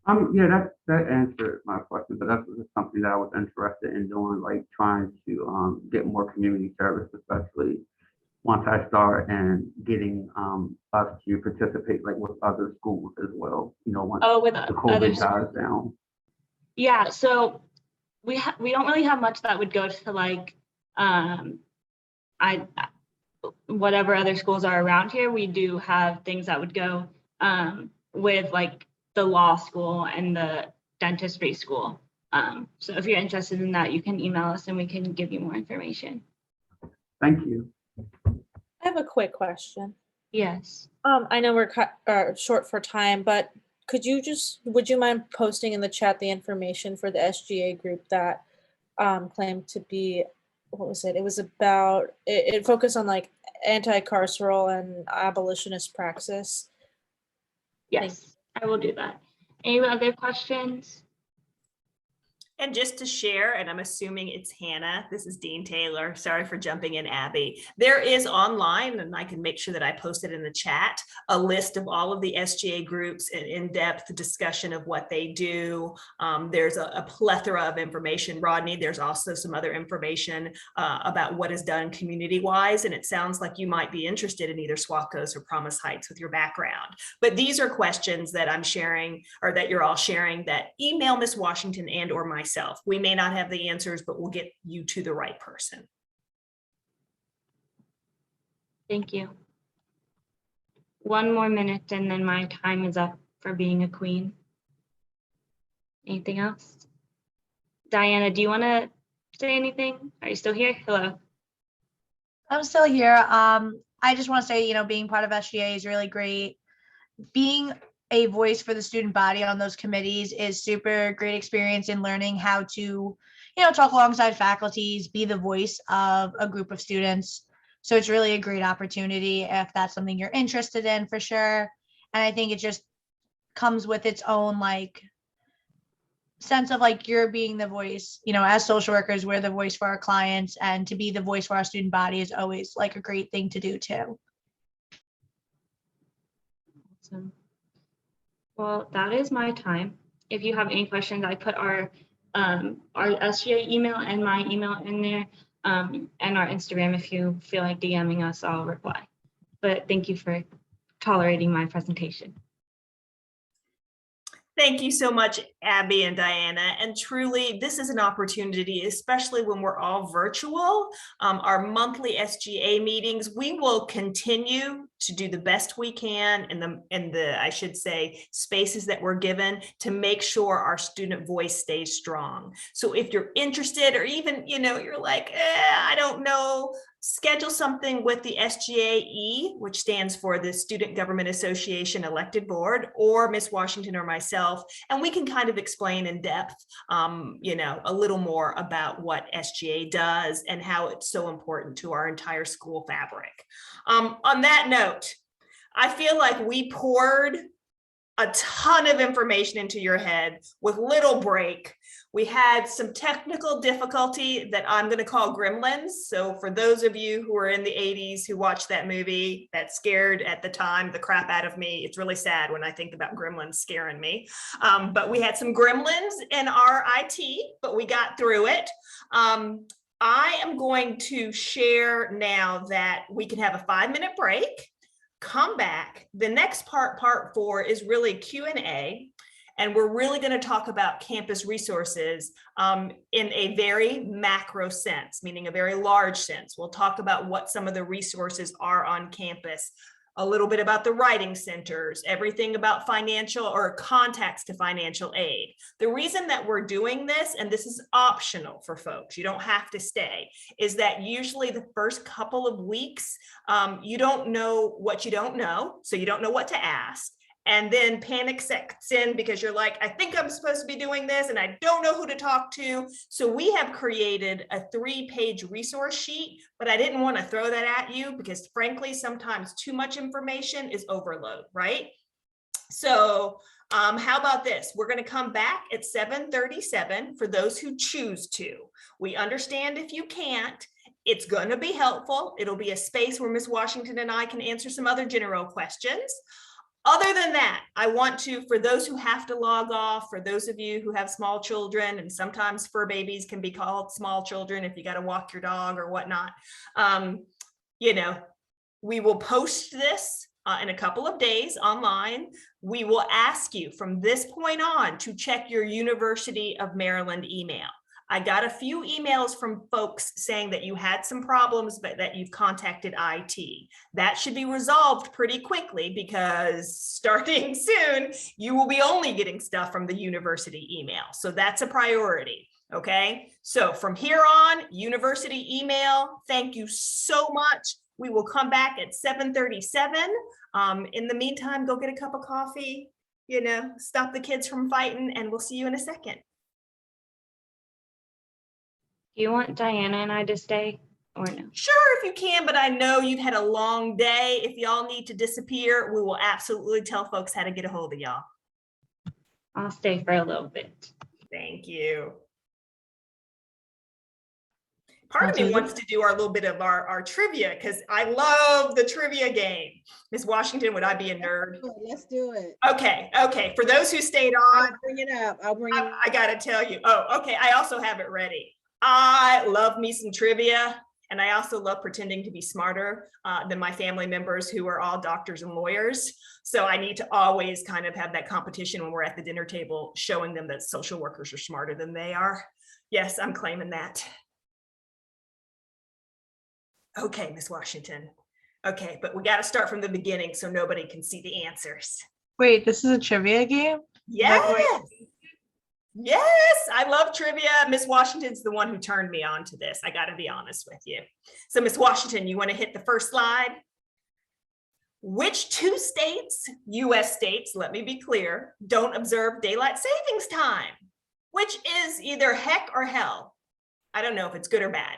Yeah, that answered my question, but that's something that I was interested in doing, like trying to get more community service, especially once I start and getting us to participate like with other schools as well, you know, once the COVID dies down. Yeah, so we don't really have much that would go to like whatever other schools are around here. We do have things that would go with like the law school and the dentistry school. So if you're interested in that, you can email us and we can give you more information. Thank you. I have a quick question. Yes. I know we're short for time, but would you mind posting in the chat the information for the SGA group that claimed to be, what was it? It was about, it focused on like anti-carceral and abolitionist praxis. Yes, I will do that. Any other questions? And just to share, and I'm assuming it's Hannah, this is Dean Taylor. Sorry for jumping in, Abby. There is online, and I can make sure that I post it in the chat, a list of all of the SGA groups, an in-depth discussion of what they do. There's a plethora of information. Rodney, there's also some other information about what is done community-wise, and it sounds like you might be interested in either SWACOS or Promise Heights with your background. But these are questions that I'm sharing, or that you're all sharing, that email Ms. Washington and or myself. We may not have the answers, but we'll get you to the right person. Thank you. One more minute and then my time is up for being a queen. Anything else? Diana, do you want to say anything? Are you still here? Hello. I'm still here. I just want to say, being part of SGA is really great. Being a voice for the student body on those committees is super great experience in learning how to, talk alongside faculties, be the voice of a group of students. So it's really a great opportunity if that's something you're interested in, for sure. And I think it just comes with its own sense of you're being the voice, as social workers, we're the voice for our clients, and to be the voice for our student body is always a great thing to do too. Awesome. Well, that is my time. If you have any questions, I put our our SGA email and my email in there, and our Instagram. If you feel like DMing us, I'll reply. But thank you for tolerating my presentation. Thank you so much, Abby and Diana. And truly, this is an opportunity, especially when we're all virtual. Our monthly SGA meetings, we will continue to do the best we can in the I should say, spaces that we're given to make sure our student voice stays strong. So if you're interested, or even, you're like, I don't know, schedule something with the SGAE, which stands for the Student Government Association Elected Board, or Miss Washington or myself, and we can kind of explain in depth, a little more about what SGA does and how it's so important to our entire school fabric. On that note, I feel like we poured a ton of information into your head with little break. We had some technical difficulty that I'm going to call gremlins. So for those of you who are in the 80s who watched that movie, that scared at the time the crap out of me. It's really sad when I think about gremlins scaring me. But we had some gremlins in our IT, but we got through it. I am going to share now that we can have a 5-minute break, come back. The next part 4, is really Q&A. And we're really going to talk about campus resources in a very macro sense, meaning a very large sense. We'll talk about what some of the resources are on campus, a little bit about the writing centers, everything about financial or contacts to financial aid. The reason that we're doing this, and this is optional for folks, you don't have to stay, is that usually the first couple of weeks, you don't know what you don't know, so you don't know what to ask. And then panic sets in because you're like, I think I'm supposed to be doing this and I don't know who to talk to. So we have created a 3-page resource sheet, but I didn't want to throw that at you because frankly, sometimes too much information is overload, right? So how about this? We're going to come back at 7:37 for those who choose to. We understand if you can't. It's going to be helpful. It'll be a space where Ms. Washington and I can answer some other general questions. Other than that, I want to, for those who have to log off, for those of you who have small children, and sometimes fur babies can be called small children if you got to walk your dog or whatnot, we will post this in a couple of days online. We will ask you from this point on to check your University of Maryland email. I got a few emails from folks saying that you had some problems, but that you've contacted IT. That should be resolved pretty quickly because starting soon, you will be only getting stuff from the university email. So that's a priority, okay? So from here on, university email, thank you so much. We will come back at 7:37. In the meantime, go get a cup of coffee, stop the kids from fighting, and we'll see you in a second. Do you want Diana and I to stay or no? Sure, if you can, but I know you've had a long day. If y'all need to disappear, we will absolutely tell folks how to get a hold of y'all. I'll stay for a little bit. Thank you. Part of me wants to do our little bit of our trivia because I love the trivia game. Ms. Washington, would I be a nerd? Let's do it. Okay. For those who stayed on, I'll bring it up. I gotta tell you. Oh, okay. I also have it ready. I love me some trivia, and I also love pretending to be smarter than my family members who are all doctors and lawyers. So I need to always kind of have that competition when we're at the dinner table, showing them that social workers are smarter than they are. Yes, I'm claiming that. Okay, Ms. Washington. Okay, but we got to start from the beginning so nobody can see the answers. Wait, this is a trivia game? Yes. Yes, I love trivia. Miss Washington's the one who turned me on to this. I got to be honest with you. So Miss Washington, you want to hit the first slide? Which 2 states, US states, let me be clear, don't observe daylight savings time? Which is either heck or hell. I don't know if it's good or bad.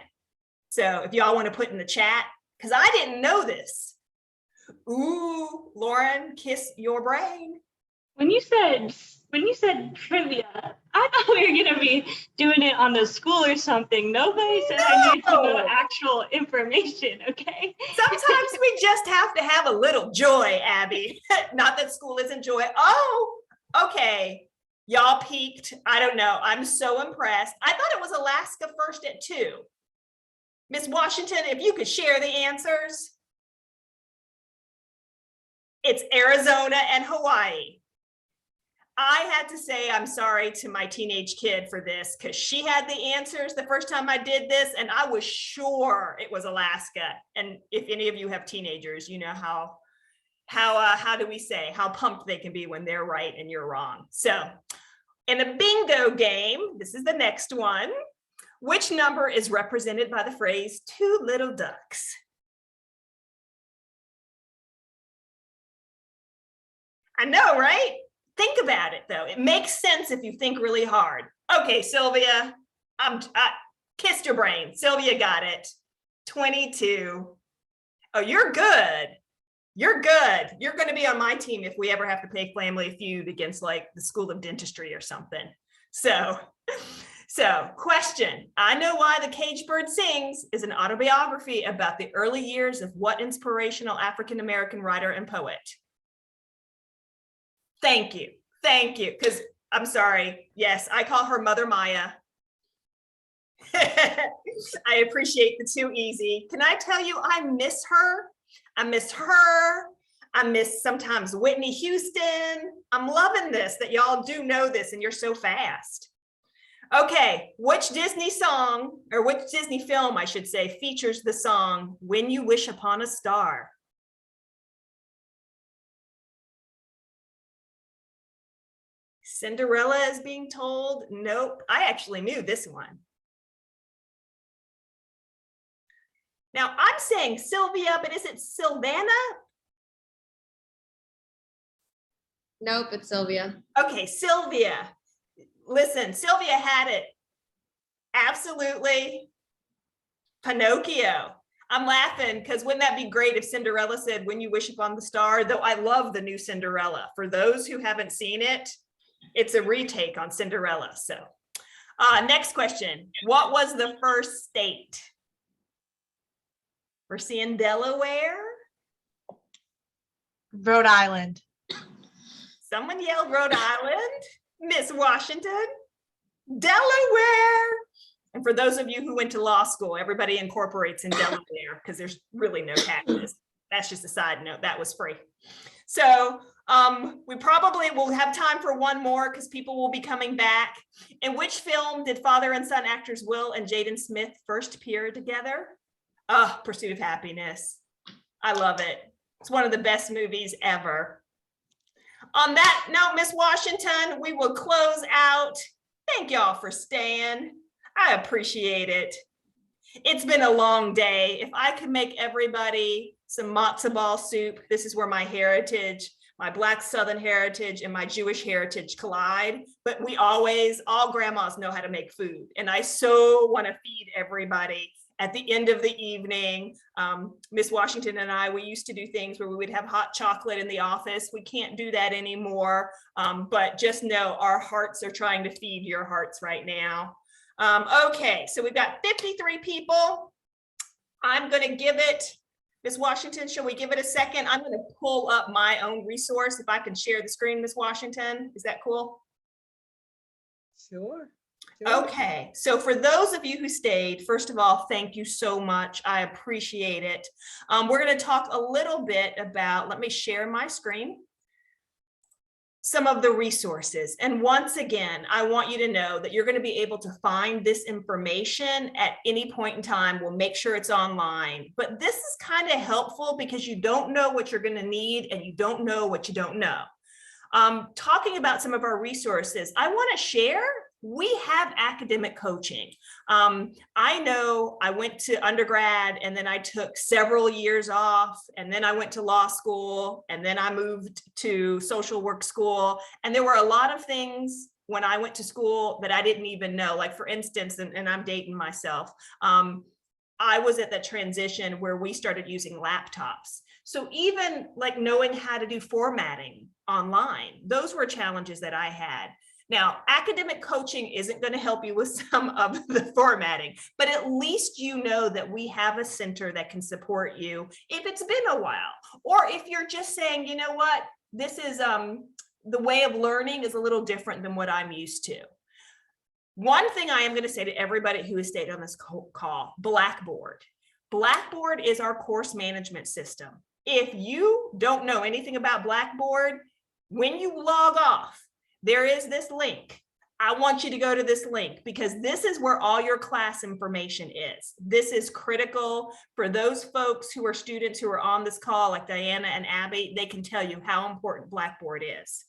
So if y'all want to put in the chat, because I didn't know this. Ooh, Lauren, kiss your brain. When you said trivia, I thought we were gonna be doing it on the school or something. Nobody said I need to know actual information, okay? Sometimes we just have to have a little joy, Abby. Not that school isn't joy. Oh, okay. Y'all peaked. I don't know. I'm so impressed. I thought it was Alaska first at 2. Miss Washington, if you could share the answers. It's Arizona and Hawaii. I had to say I'm sorry to my teenage kid for this because she had the answers the first time I did this, and I was sure it was Alaska. And if any of you have teenagers, you know how do we say, how pumped they can be when they're right and you're wrong. So in a bingo game, this is the next one. Which number is represented by the phrase two little ducks? I know, right? Think about it though. It makes sense if you think really hard. Okay, Sylvia, I kissed your brain. Sylvia got it. 22. Oh, you're good. You're good. You're going to be on my team if we ever have to play Family Feud against like the School of Dentistry or something. So question. I Know Why the Caged Bird Sings is an autobiography about the early years of what inspirational African-American writer and poet? Thank you. Thank you. Because I'm sorry. Yes, I call her Mother Maya. I appreciate the too easy. Can I tell you, I miss her. I miss her. I miss sometimes Whitney Houston. I'm loving this, that y'all do know this and you're so fast. Okay, which Disney song, or which Disney film, I should say, features the song When You Wish Upon a Star? Cinderella is being told. Nope, I actually knew this one. Now I'm saying Sylvia, but is it Sylvana? Nope, it's Sylvia. Okay, Sylvia. Listen, Sylvia had it. Absolutely. Pinocchio. I'm laughing because wouldn't that be great if Cinderella said, When You Wish Upon the Star? Though I love the new Cinderella. For those who haven't seen it, it's a retake on Cinderella. So next question. What was the first state? We're seeing Delaware. Rhode Island. Someone yelled Rhode Island. Miss Washington. Delaware. And for those of you who went to law school, everybody incorporates in Delaware because there's really no taxes. That's just a side note. That was free. So we probably will have time for one more because people will be coming back. In which film did father and son actors Will and Jaden Smith first appear together? Oh, Pursuit of Happiness. I love it. It's one of the best movies ever. On that note, Miss Washington, we will close out. Thank y'all for staying. I appreciate it. It's been a long day. If I could make everybody some matzo ball soup, this is where my heritage, my Black Southern heritage and my Jewish heritage collide. But we always, all grandmas know how to make food. And I so want to feed everybody. At the end of the evening, Miss Washington and I, we used to do things where we would have hot chocolate in the office. We can't do that anymore, but just know our hearts are trying to feed your hearts right now. Okay, so we've got 53 people. I'm going to give it, Miss Washington, shall we give it a second? I'm going to pull up my own resource. If I can share the screen, Miss Washington, is that cool? Sure. Okay, so for those of you who stayed, first of all, thank you so much. I appreciate it. We're going to talk a little bit about, let me share my screen, some of the resources. And once again, I want you to know that you're going to be able to find this information at any point in time. We'll make sure it's online. But this is kind of helpful because you don't know what you're going to need and you don't know what you don't know. Talking about some of our resources, I want to share. We have academic coaching. I know I went to undergrad and then I took several years off and then I went to law school and then I moved to social work school. And there were a lot of things when I went to school that I didn't even know. Like for instance, and I'm dating myself, I was at that transition where we started using laptops. So even like knowing how to do formatting online, those were challenges that I had. Now, academic coaching isn't going to help you with some of the formatting, but at least you know that we have a center that can support you if it's been a while, or if you're just saying, you know what, this is the way of learning is a little different than what I'm used to. One thing I am going to say to everybody who has stayed on this call, Blackboard. Blackboard is our course management system. If you don't know anything about Blackboard, when you log off, there is this link. I want you to go to this link because this is where all your class information is. This is critical for those folks who are students who are on this call, like Diana and Abby. They can tell you how important Blackboard is.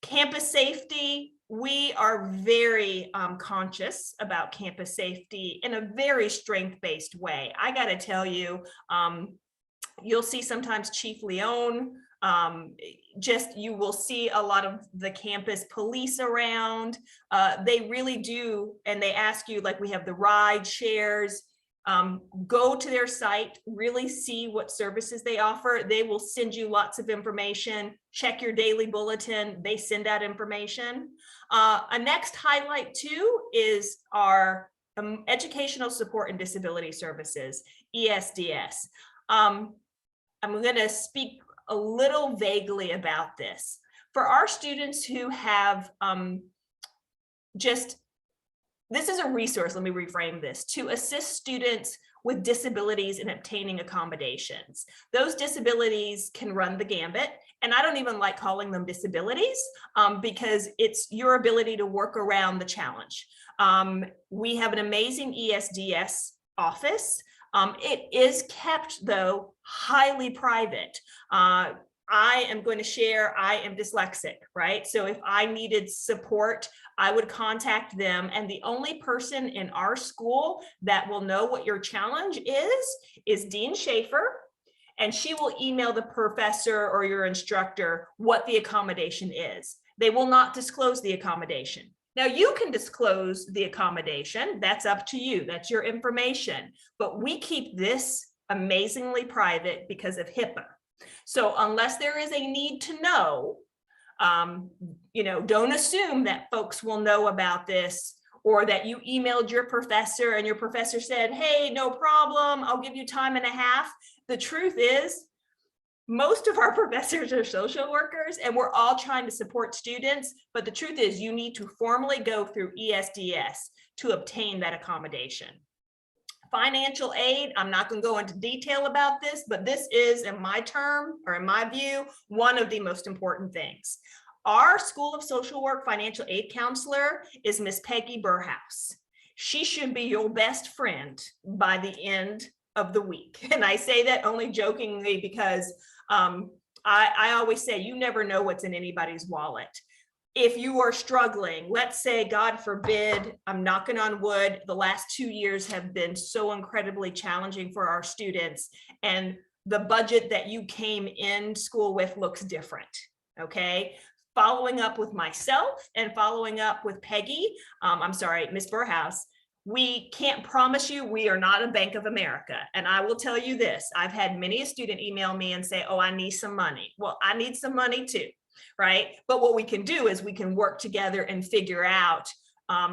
Campus safety, we are very conscious about campus safety in a very strength-based way. I got to tell you, you'll see sometimes Chief Leone, you will see a lot of the campus police around. They really do, and they ask you, like we have the ride shares, go to their site, really see what services they offer. They will send you lots of information. Check your daily bulletin, they send out information. A next highlight too is our Educational Support and Disability Services, ESDS. I'm going to speak a little vaguely about this. For our students who have this is a resource, let me reframe this, to assist students with disabilities in obtaining accommodations. Those disabilities can run the gambit, and I don't even like calling them disabilities because it's your ability to work around the challenge. We have an amazing ESDS office. It is kept, though, highly private. I am going to share, I am dyslexic, right? So if I needed support, I would contact them. And the only person in our school that will know what your challenge is Dean Shaeffer. And she will email the professor or your instructor what the accommodation is. They will not disclose the accommodation. Now you can disclose the accommodation, that's up to you, that's your information, but we keep this amazingly private because of HIPAA. So unless there is a need to know, don't assume that folks will know about this or that you emailed your professor and your professor said, hey, no problem, I'll give you time and a half. The truth is, most of our professors are social workers and we're all trying to support students, but the truth is you need to formally go through ESDS to obtain that accommodation. Financial aid, I'm not going to go into detail about this, but this is, in my term, or in my view, one of the most important things. Our School of Social Work financial aid counselor is Miss Peggy Burhouse. She should be your best friend by the end of the week. And I say that only jokingly because I always say you never know what's in anybody's wallet. If you are struggling, let's say, God forbid, I'm knocking on wood, the last 2 years have been so incredibly challenging for our students, and the budget that you came in school with looks different, okay? Following up with myself and following up with Peggy, Miss Burhouse, we can't promise you we are not a Bank of America. And I will tell you this, I've had many a student email me and say, oh, I need some money. Well, I need some money too. Right? But what we can do is we can work together and figure out,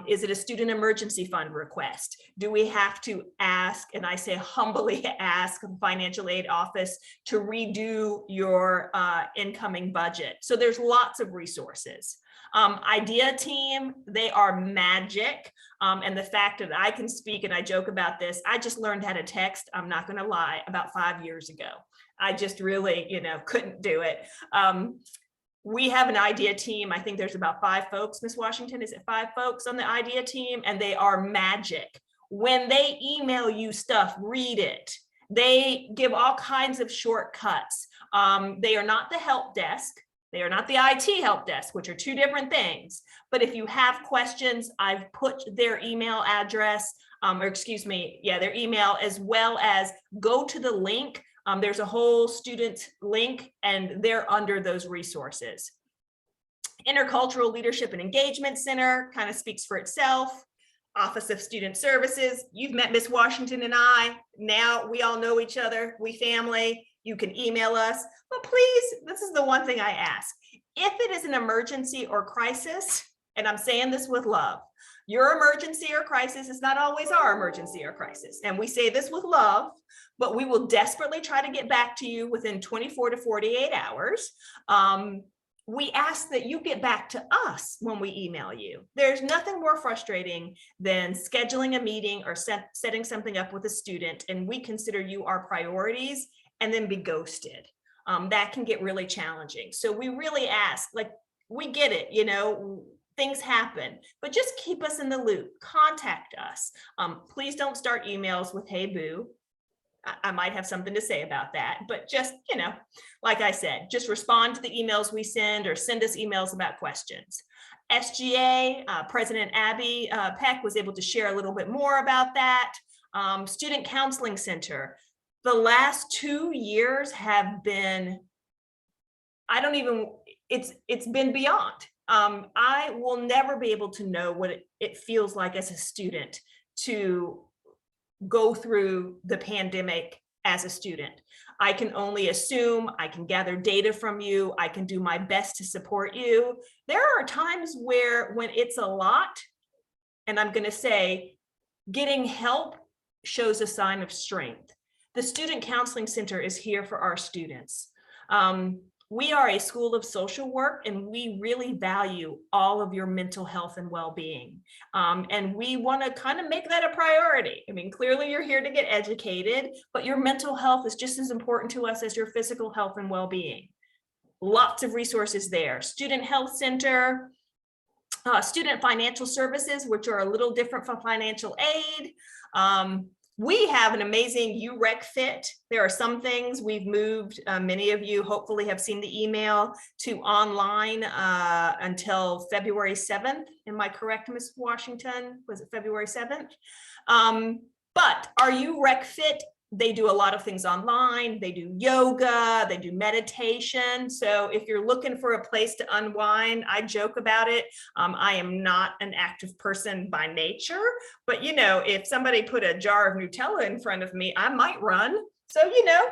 is it a student emergency fund request? Do we have to ask, and I say humbly ask the financial aid office to redo your incoming budget? So there's lots of resources. Idea team, they are magic. And the fact that I can speak, and I joke about this, I just learned how to text, I'm not gonna lie, about 5 years ago. I just really, couldn't do it. We have an idea team. I think there's about 5 folks, Miss Washington, is it 5 folks on the idea team? And they are magic. When they email you stuff, read it. They give all kinds of shortcuts. They are not the help desk. They are not the IT help desk, which are 2 different things. But if you have questions, I've put their email address, their email, as well as go to the link. There's a whole student link and they're under those resources. Intercultural Leadership and Engagement Center kind of speaks for itself. Office of Student Services. You've met Miss Washington and I. Now we all know each other. We family. You can email us. But please, this is the one thing I ask. If it is an emergency or crisis, and I'm saying this with love, your emergency or crisis is not always our emergency or crisis. And we say this with love, but we will desperately try to get back to you within 24 to 48 hours. we ask that you get back to us when we email you. There's nothing more frustrating than scheduling a meeting or setting something up with a student and we consider you our priorities and then be ghosted. That can get really challenging. So we really ask, like, we get it, you know, things happen, but just keep us in the loop, contact us. Please don't start emails with, hey, boo. I might have something to say about that, but just, you know, like I said, just respond to the emails we send or send us emails about questions. SGA, President Abby Peck was able to share a little bit more about that. Student Counseling Center. The last 2 years have been, it's been beyond. I will never be able to know what it feels like as a student to go through the pandemic as a student. I can only assume, I can gather data from you, I can do my best to support you. There are times when it's a lot, and I'm going to say, getting help shows a sign of strength. The Student Counseling Center is here for our students. We are a school of social work and we really value all of your mental health and well-being. And we want to kind of make that a priority. I mean, clearly you're here to get educated, but your mental health is just as important to us as your physical health and well-being. Lots of resources there. Student Health Center, Student Financial Services, which are a little different from financial aid. We have an amazing UREC fit. There are some things we've moved, many of you hopefully have seen the email, to online until February 7th. Am I correct, Ms. Washington? Was it February 7th? But our UREC fit, they do a lot of things online. They do yoga, they do meditation. So if you're looking for a place to unwind, I joke about it. I am not an active person by nature, but you know, if somebody put a jar of Nutella in front of me, I might run. So, you know,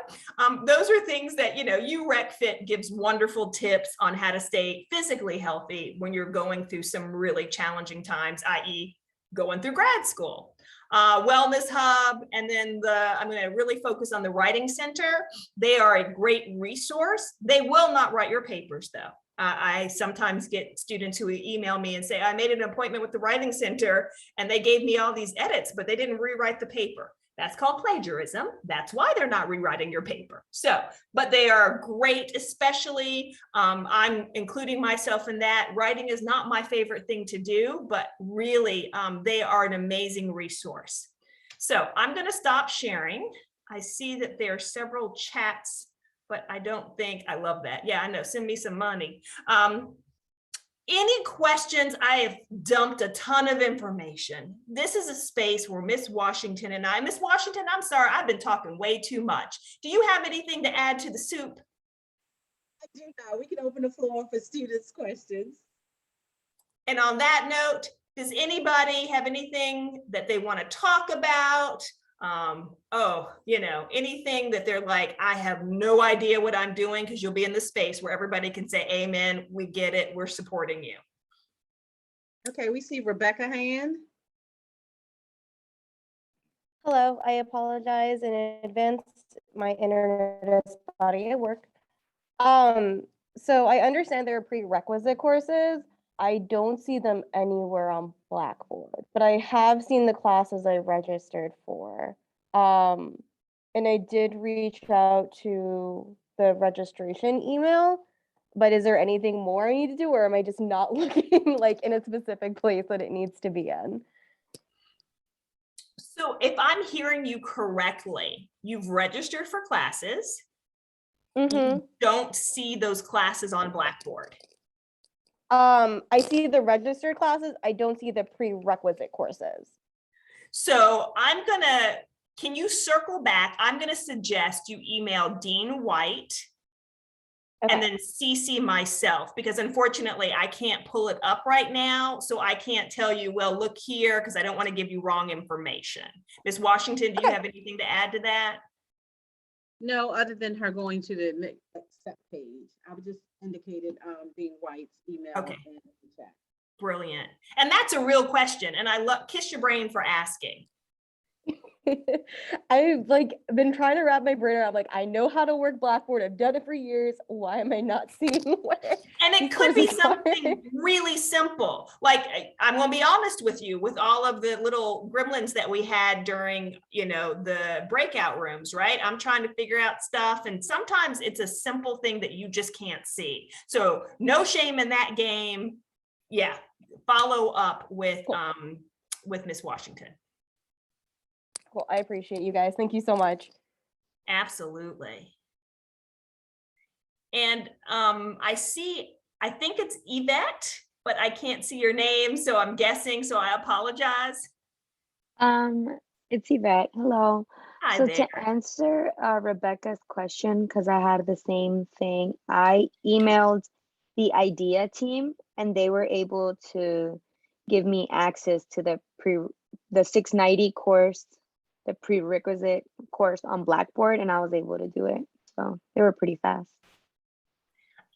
those are things that, you know, UREC Fit gives wonderful tips on how to stay physically healthy when you're going through some really challenging times, i.e. going through grad school. Wellness Hub, and then I'm going to really focus on the Writing Center. They are a great resource. They will not write your papers though. I sometimes get students who email me and say, I made an appointment with the Writing Center and they gave me all these edits, but they didn't rewrite the paper. That's called plagiarism. That's why they're not rewriting your paper. So, but they are great, especially, I'm including myself in that. Writing is not my favorite thing to do, but really they are an amazing resource. So I'm gonna stop sharing. I see that there are several chats, but I don't think, I love that. Yeah, I know, send me some money. Any questions? I have dumped a ton of information. This is a space where Miss Washington and Miss Washington, I'm sorry, I've been talking way too much. Do you have anything to add to the soup? I do not. We can open the floor for students' questions. And on that note, does anybody have anything that they want to talk about? You know, anything that they're like, I have no idea what I'm doing, because you'll be in the space where everybody can say, amen, we get it, we're supporting you. Okay, we see Rebecca hand. Hello, I apologize in advance. My internet is spotty at work. So I understand there are prerequisite courses. I don't see them anywhere on Blackboard, but I have seen the classes I registered for. And I did reach out to the registration email, but is there anything more I need to do, or am I just not looking like in a specific place that it needs to be in? So if I'm hearing you correctly, you've registered for classes. You don't see those classes on Blackboard. I see the registered classes. I don't see the prerequisite courses. So can you circle back? I'm gonna suggest you email Dean White and then CC myself, because unfortunately I can't pull it up right now. So I can't tell you, well, look here, because I don't want to give you wrong information. Ms. Washington, do you have anything to add to that? No, other than her going to the accept page. I would just indicated Dean White's email. Okay. In the chat. Brilliant. And that's a real question. And I kiss your brain for asking. I've like been trying to wrap my brain around, like, I know how to work Blackboard. I've done it for years. Why am I not seeing what And it these could be courses are? something really simple. Like, I'm going to be honest with you, with all of the little gremlins that we had during, the breakout rooms, right? I'm trying to figure out stuff. And sometimes it's a simple thing that you just can't see. So no shame in that game. Yeah. Follow up with Miss Washington. Well, I appreciate you guys. Thank you so much. Absolutely. And I think it's Yvette, but I can't see your name, so I'm guessing, so I apologize. It's Yvette. Hello. Hi So there. to answer Rebecca's question, because I had the same thing, I emailed the IDEA team and they were able to give me access to the 690 course, the prerequisite course on Blackboard, and I was able to do it. So they were pretty fast.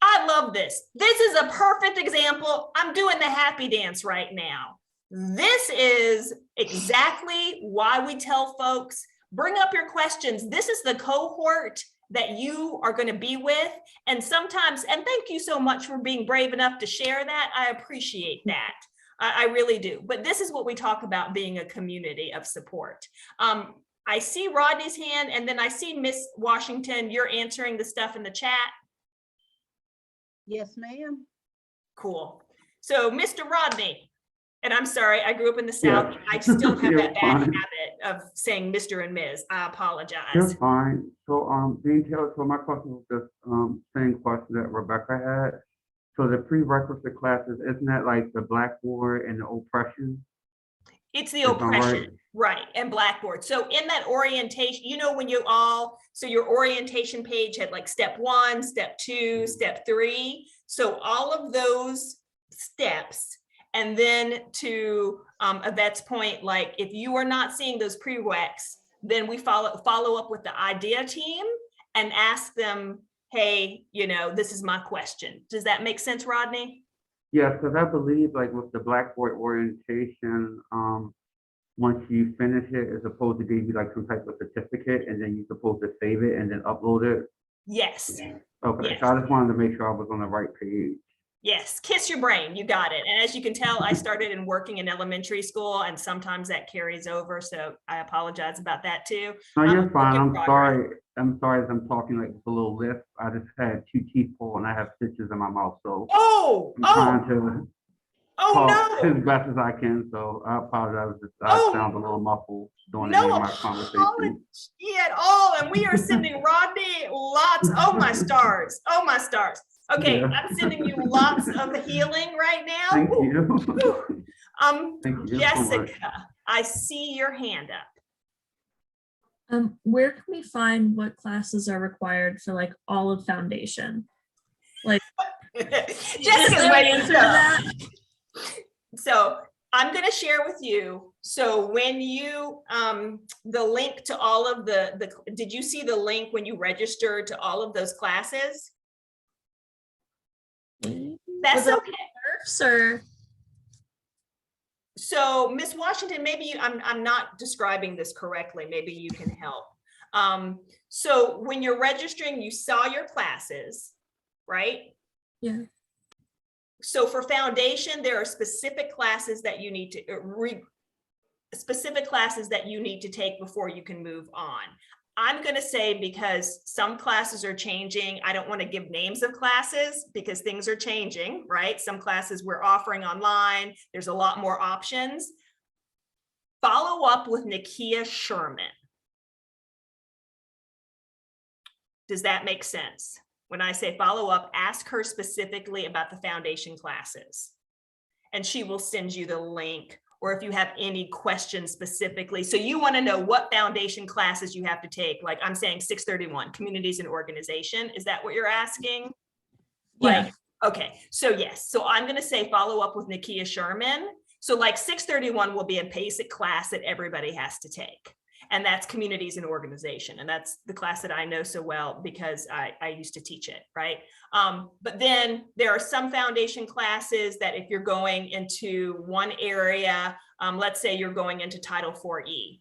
I love this. This is a perfect example. I'm doing the happy dance right now. This is exactly why we tell folks, bring up your questions. This is the cohort that you are going to be with. And sometimes, and thank you so much for being brave enough to share that. I appreciate that. I really do. But this is what we talk about, being a community of support. I see Rodney's hand, and then I see Miss Washington, you're answering the stuff in the chat. Yes, ma'am. Cool. So Mr. Rodney, and I'm sorry, I grew up in the South. I still have that bad habit of saying Mr. and Ms. I apologize. You're fine. So, Danielle, so my question was just same question that Rebecca had. So the prerequisite classes, isn't that like the Blackboard and the oppression? It's the oppression, right, and Blackboard. So in that orientation, when so your orientation page had like step 1, step 2, step 3. So all of those steps, and then to Yvette's point, like if you are not seeing those prereqs, then we follow up with the IDEA team and ask them, hey, this is my question. Does that make sense, Rodney? Yeah, because I believe like with the Blackboard orientation, once you finish it, it's supposed to give you like some type of certificate, and then you're supposed to save it and then upload it. Yes. Okay, Yes. so I just wanted to make sure I was on the right page. Yes, kiss your brain, you got it. And as you can tell, I started in working in elementary school, and sometimes that carries over. So I apologize about that too. No, you're fine. I'm sorry. I'm sorry as I'm talking like with a little lisp. I just had 2 teeth pulled and I have stitches in my mouth. So I'm trying to talk as best as I can. So I apologize if I sound a little muffled during my conversation. At all. And we are sending Rodney lots. Oh my stars. Oh my stars. Okay, yeah. I'm sending you lots of healing right now. Thank you. Thank you Jessica, so I see your hand up. Where can we find what classes are required for like all of foundation? Like Jessica's waiting for that. So I'm going to share with you. So when you the link to all of the did you see the link when you registered to all of those classes? That's okay. Or so Miss Washington, maybe I'm not describing this correctly. Maybe you can help. So when you're registering, you saw your classes, right? Yeah. So for foundation, there are specific classes that you need to take before you can move on. I'm going to say, because some classes are changing, I don't want to give names of classes because things are changing, right? Some classes we're offering online. There's a lot more options. Follow up with Nakia Sherman. Does that make sense? When I say follow up, ask her specifically about the foundation classes, and she will send you the link. Or if you have any questions specifically. So you want to know what foundation classes you have to take. Like I'm saying 631, communities and organization. Is that what you're asking? Yeah. Okay, so yes. So I'm going to say follow up with Nakia Sherman. So like 631 will be a basic class that everybody has to take. And that's communities and organization. And that's the class that I know so well because I used to teach it, right? But then there are some foundation classes that if you're going into one area, let's say you're going into Title IV-E,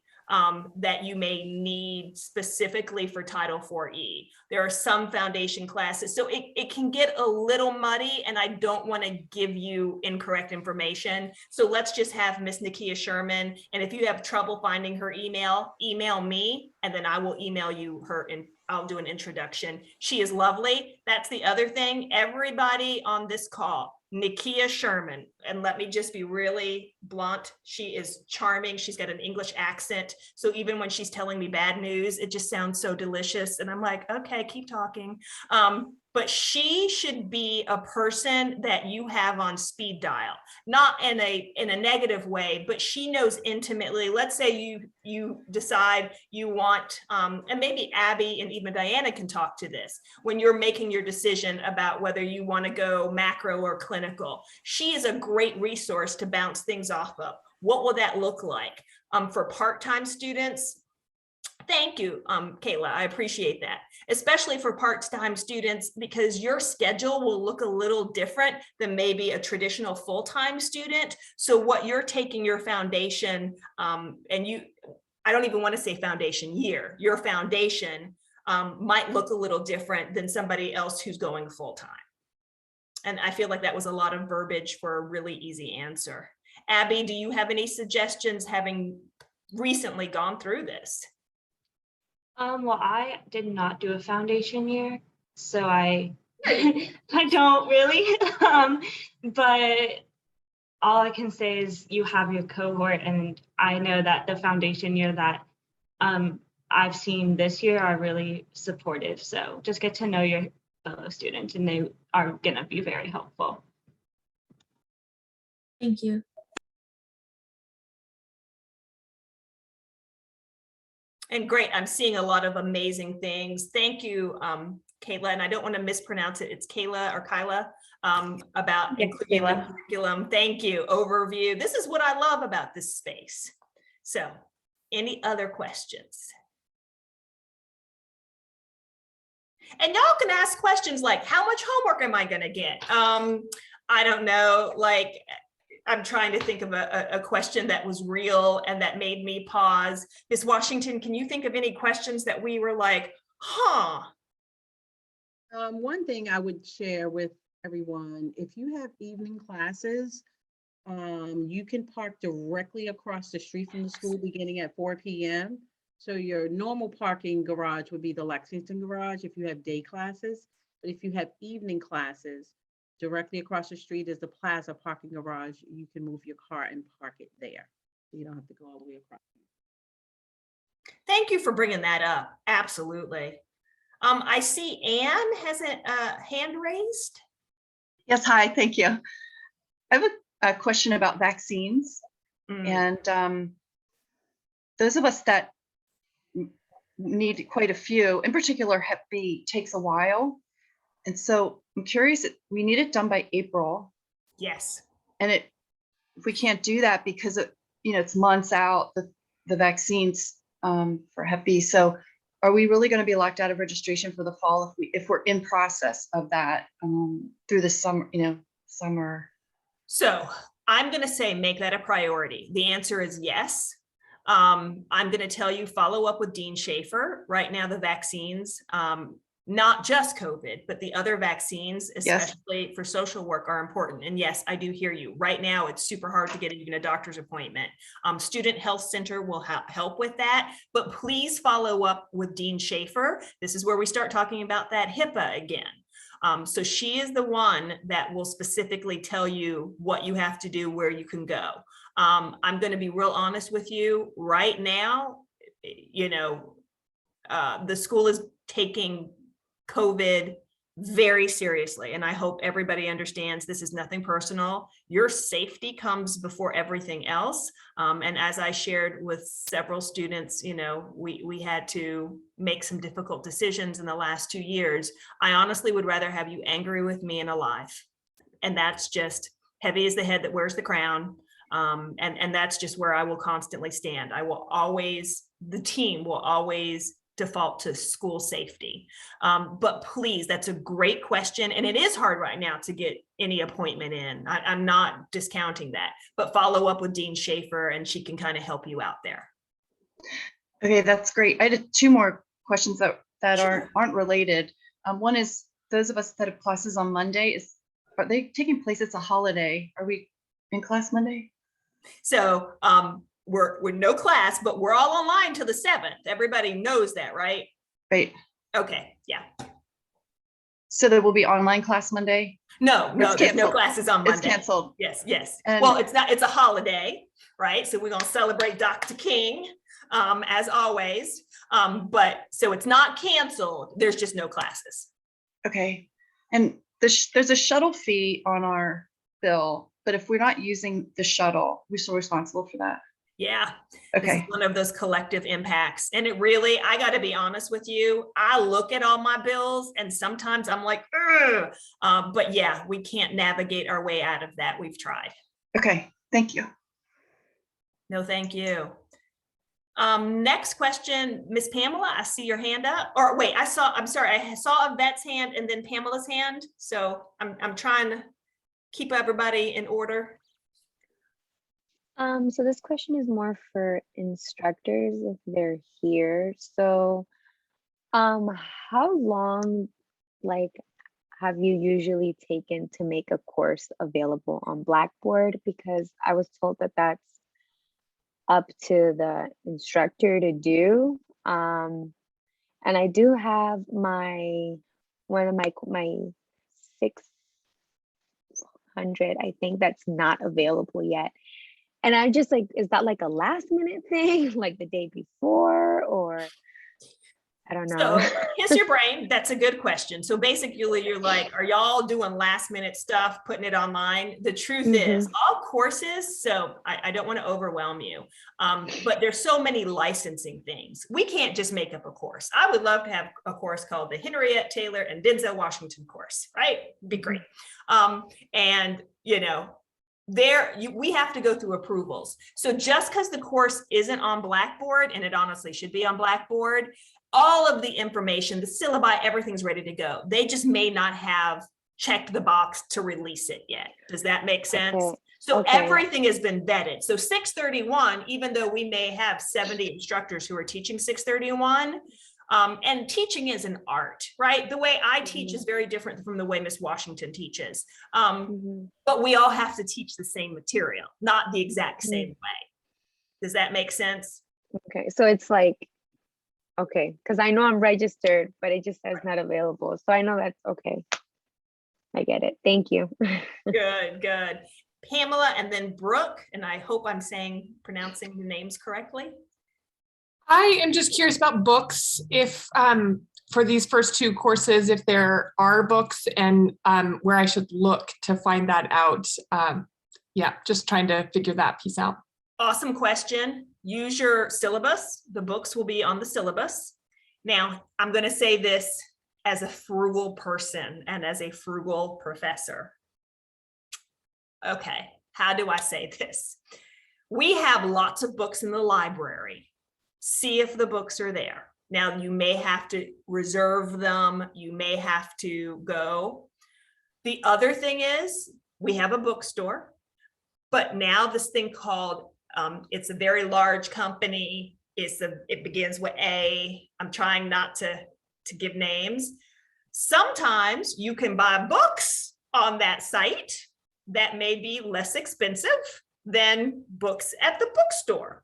that you may need specifically for Title IV-E. There are some foundation classes, so it can get a little muddy, and I don't want to give you incorrect information. So let's just have Miss Nakia Sherman, and if you have trouble finding her email me, and then I will email you her, and I'll do an introduction. She is lovely. That's the other thing. Everybody on this call, Nakia Sherman, and let me just be really blunt, she is charming. She's got an English accent. So even when she's telling me bad news, it just sounds so delicious. And I'm like, okay, keep talking. But she should be a person that you have on speed dial, not in a negative way, but she knows intimately. Let's say you decide you want, and maybe Abby and even Diana can talk to this, when you're making your decision about whether you want to go macro or clinical. She is a great resource to bounce things off of. What will that look like? For part-time students, thank you, Kayla, I appreciate that. Especially for part-time students, because your schedule will look a little different than maybe a traditional full-time student. So what you're taking your foundation, and I don't even want to say foundation year, your foundation might look a little different than somebody else who's going full-time. And I feel like that was a lot of verbiage for a really easy answer. Abby, do you have any suggestions, having recently gone through this? Well, I did not do a foundation year, so I don't really. But all I can say is you have your cohort, and I know that the foundation year that I've seen this year are really supportive. So just get to know your fellow students, and they are going to be very helpful. Thank you. And great, I'm seeing a lot of amazing things. Thank you, Kayla, and I don't want to mispronounce it. It's Kayla or Kyla, about including the curriculum. Thank you, overview. This is what I love about this space. So, any other questions? And y'all can ask questions like, how much homework am I gonna get? I don't know, like, I'm trying to think of a question that was real and that made me pause. Ms. Washington, can you think of any questions that we were like, huh? One thing I would share with everyone, if you have evening classes, you can park directly across the street from the school beginning at 4 p.m. So your normal parking garage would be the Lexington garage if you have day classes. But if you have evening classes, directly across the street is the Plaza parking garage. You can move your car and park it there. You don't have to go all the way across. Thank you for bringing that up. Absolutely. I see Anne has a hand raised. Yes, hi, thank you. I have a question about vaccines. And those of us that need quite a few, in particular Hep B, takes a while. And so I'm curious, we need it done by April. Yes. And if we can't do that because it's months out, the vaccines for Hep B. So are we really going to be locked out of registration for the fall if we're in process of that through the summer? So I'm going to say make that a priority. The answer is yes. I'm going to tell you, follow up with Dean Shaeffer. Right now, the vaccines, not just COVID, but the other vaccines, especially for social work, are important. And yes, I do hear you. Right now, it's super hard to get even a doctor's appointment. Student Health Center will help with that, but please follow up with Dean Shaeffer. This is where we start talking about that HIPAA again. So she is the one that will specifically tell you what you have to do, where you can go. I'm going to be real honest with you. Right now, the school is taking COVID very seriously. And I hope everybody understands this is nothing personal. Your safety comes before everything else. And as I shared with several students, we had to make some difficult decisions in the last 2 years. I honestly would rather have you angry with me and alive. And that's just heavy as the head that wears the crown. And that's just where I will constantly stand. The team will always default to school safety. But please, that's a great question. And it is hard right now to get any appointment in. I'm not discounting that, but follow up with Dean Shaeffer and she can kind of help you out there. Okay, that's great. I had two more questions that Sure. aren't related. One is those of us that have classes on Monday, are they taking place? It's a holiday. Are we in class Monday? So we're no class, but we're all online till the 7th. Everybody knows that, right? Right. Okay, yeah. So there will be online class Monday? No, It's there's no canceled. classes on Monday. It's canceled. Yes. And- Well, it's not, it's a holiday, right? So we're gonna celebrate Dr. King, as always. But so it's not canceled, there's just no classes. Okay. And there's a shuttle fee on our bill, but if we're not using the shuttle, we're still responsible for that. Yeah. This is Okay. one of those collective impacts. And it really, I got to be honest with you, I look at all my bills and sometimes I'm like, ugh. But yeah, we can't navigate our way out of that. We've tried. Okay. Thank you. No, thank you. Next question, Miss Pamela, I see your hand up. Or wait, I'm sorry, I saw Yvette's hand and then Pamela's hand. So I'm trying to keep everybody in order. So this question is more for instructors if they're here. So, how long, like, have you usually taken to make a course available on Blackboard? Because I was told that that's up to the instructor to do. And I do have one of my 600, I think that's not available yet. And I'm just like, is that like a last minute thing, like the day before, or I don't know. So here's your brain. That's a good question. So basically you're like, are y'all doing last minute stuff, putting it online? The truth is all courses, so I don't want to overwhelm you, but there's so many licensing things. We can't just make up a course. I would love to have a course called the Henriette Taylor and Denzel Washington course, right? Be great. And you know, we have to go through approvals. So just because the course isn't on Blackboard, and it honestly should be on Blackboard, all of the information, the syllabi, everything's ready to go. They just may not have checked the box to release it yet. Does that make sense? Okay. So Okay. everything has been vetted. So 631, even though we may have 70 instructors who are teaching 631, and teaching is an art, right? The way I teach is very different from the way Miss Washington teaches. But we all have to teach the same material, not the exact same way. Does that make sense? Okay, so it's like, okay, because I know I'm registered, but it just says not available. So I know that's okay. I get it. Thank you. Good. Pamela and then Brooke, and I hope I'm pronouncing the names correctly. I am just curious about books, if for these first two courses, if there are books and where I should look to find that out. Yeah, just trying to figure that piece out. Awesome question. Use your syllabus. The books will be on the syllabus. Now, I'm going to say this as a frugal person and as a frugal professor. Okay, how do I say this? We have lots of books in the library. See if the books are there. Now, you may have to reserve them. You may have to go. The other thing is we have a bookstore, but now this thing called, it's a very large company. It begins with A. I'm trying not to give names. Sometimes you can buy books on that site that may be less expensive than books at the bookstore.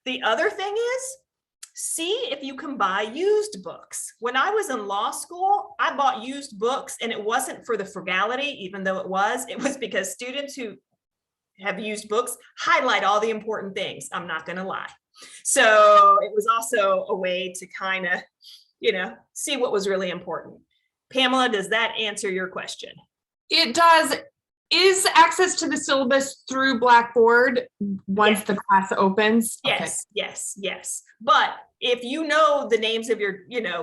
The other thing is, see if you can buy used books. When I was in law school, I bought used books, and it wasn't for the frugality, even though it was because students who have used books highlight all the important things. I'm not going to lie. So it was also a way to kind of, see what was really important. Pamela, does that answer your question? It does. Is access to the syllabus through Blackboard once the class opens? Yes, yes. But if you know the names of your,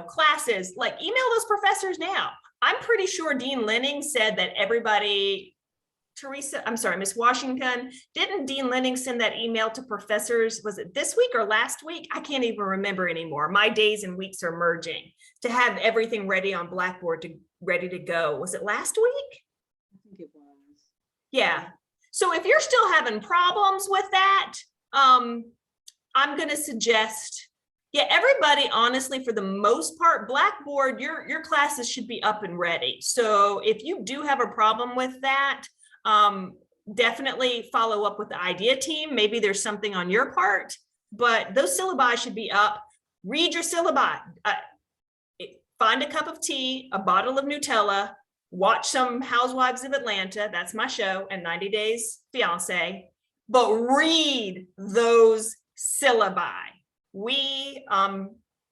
classes, like email those professors now. I'm pretty sure Dean Linning said that everybody, Miss Washington, didn't Dean Linning send that email to professors? Was it this week or last week? I can't even remember anymore. My days and weeks are merging to have everything ready on Blackboard ready to go. Was it last week? I think it was. Yeah. So if you're still having problems with that, I'm going to suggest, yeah, everybody, honestly, for the most part, Blackboard, your classes should be up and ready. So if you do have a problem with that, definitely follow up with the idea team. Maybe there's something on your part, but those syllabi should be up. Read your syllabi. Find a cup of tea, a bottle of Nutella, watch some Housewives of Atlanta, that's my show, and 90 Days Fiance, but read those syllabi.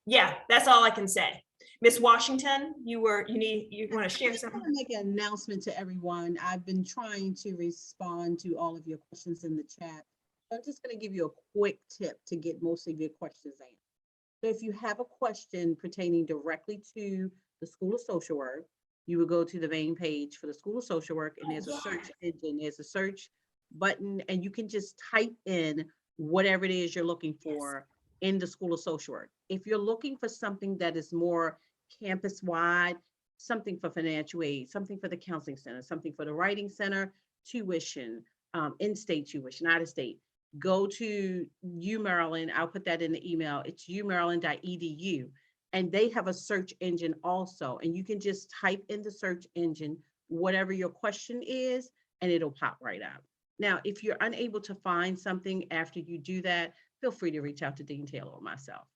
Yeah, that's all I can say. Miss Washington, you want to share something? I want to make an announcement to everyone. I've been trying to respond to all of your questions in the chat. I'm just going to give you a quick tip to get most of your questions answered. So if you have a question pertaining directly to the School of Social Work, you will go to the main page for the School of Social Work, and there's a search engine, there's a search button, and you can just type in whatever it is you're looking for in the School of Social Work. If you're looking for something that is more campus-wide, something for financial aid, something for the counseling center, something for the writing center, tuition, in-state tuition, out-of-state, go to UMaryland. I'll put that in the email. It's umaryland.edu. And they have a search engine also. And you can just type in the search engine whatever your question is, and it'll pop right out. Now, if you're unable to find something after you do that, feel free to reach out to Dean Taylor or myself.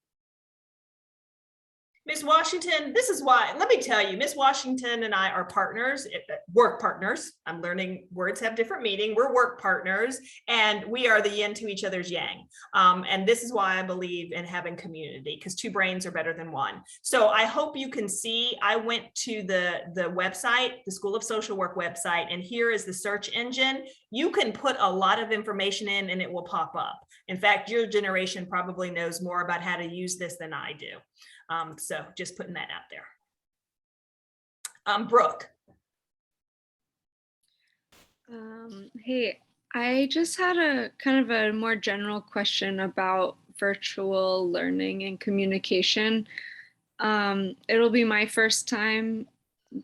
Ms. Washington, this is why, let me tell you, Ms. Washington and I are partners, work partners. I'm learning words have different meaning. We're work partners, and we are the yin to each other's yang. And this is why I believe in having community, because two brains are better than one. So I hope you can see, I went to the website, the School of Social Work website, and here is the search engine. You can put a lot of information in and it will pop up. In fact, your generation probably knows more about how to use this than I do. So just putting that out there. Brooke. Hey, I just had a kind of a more general question about virtual learning and communication. It'll be my first time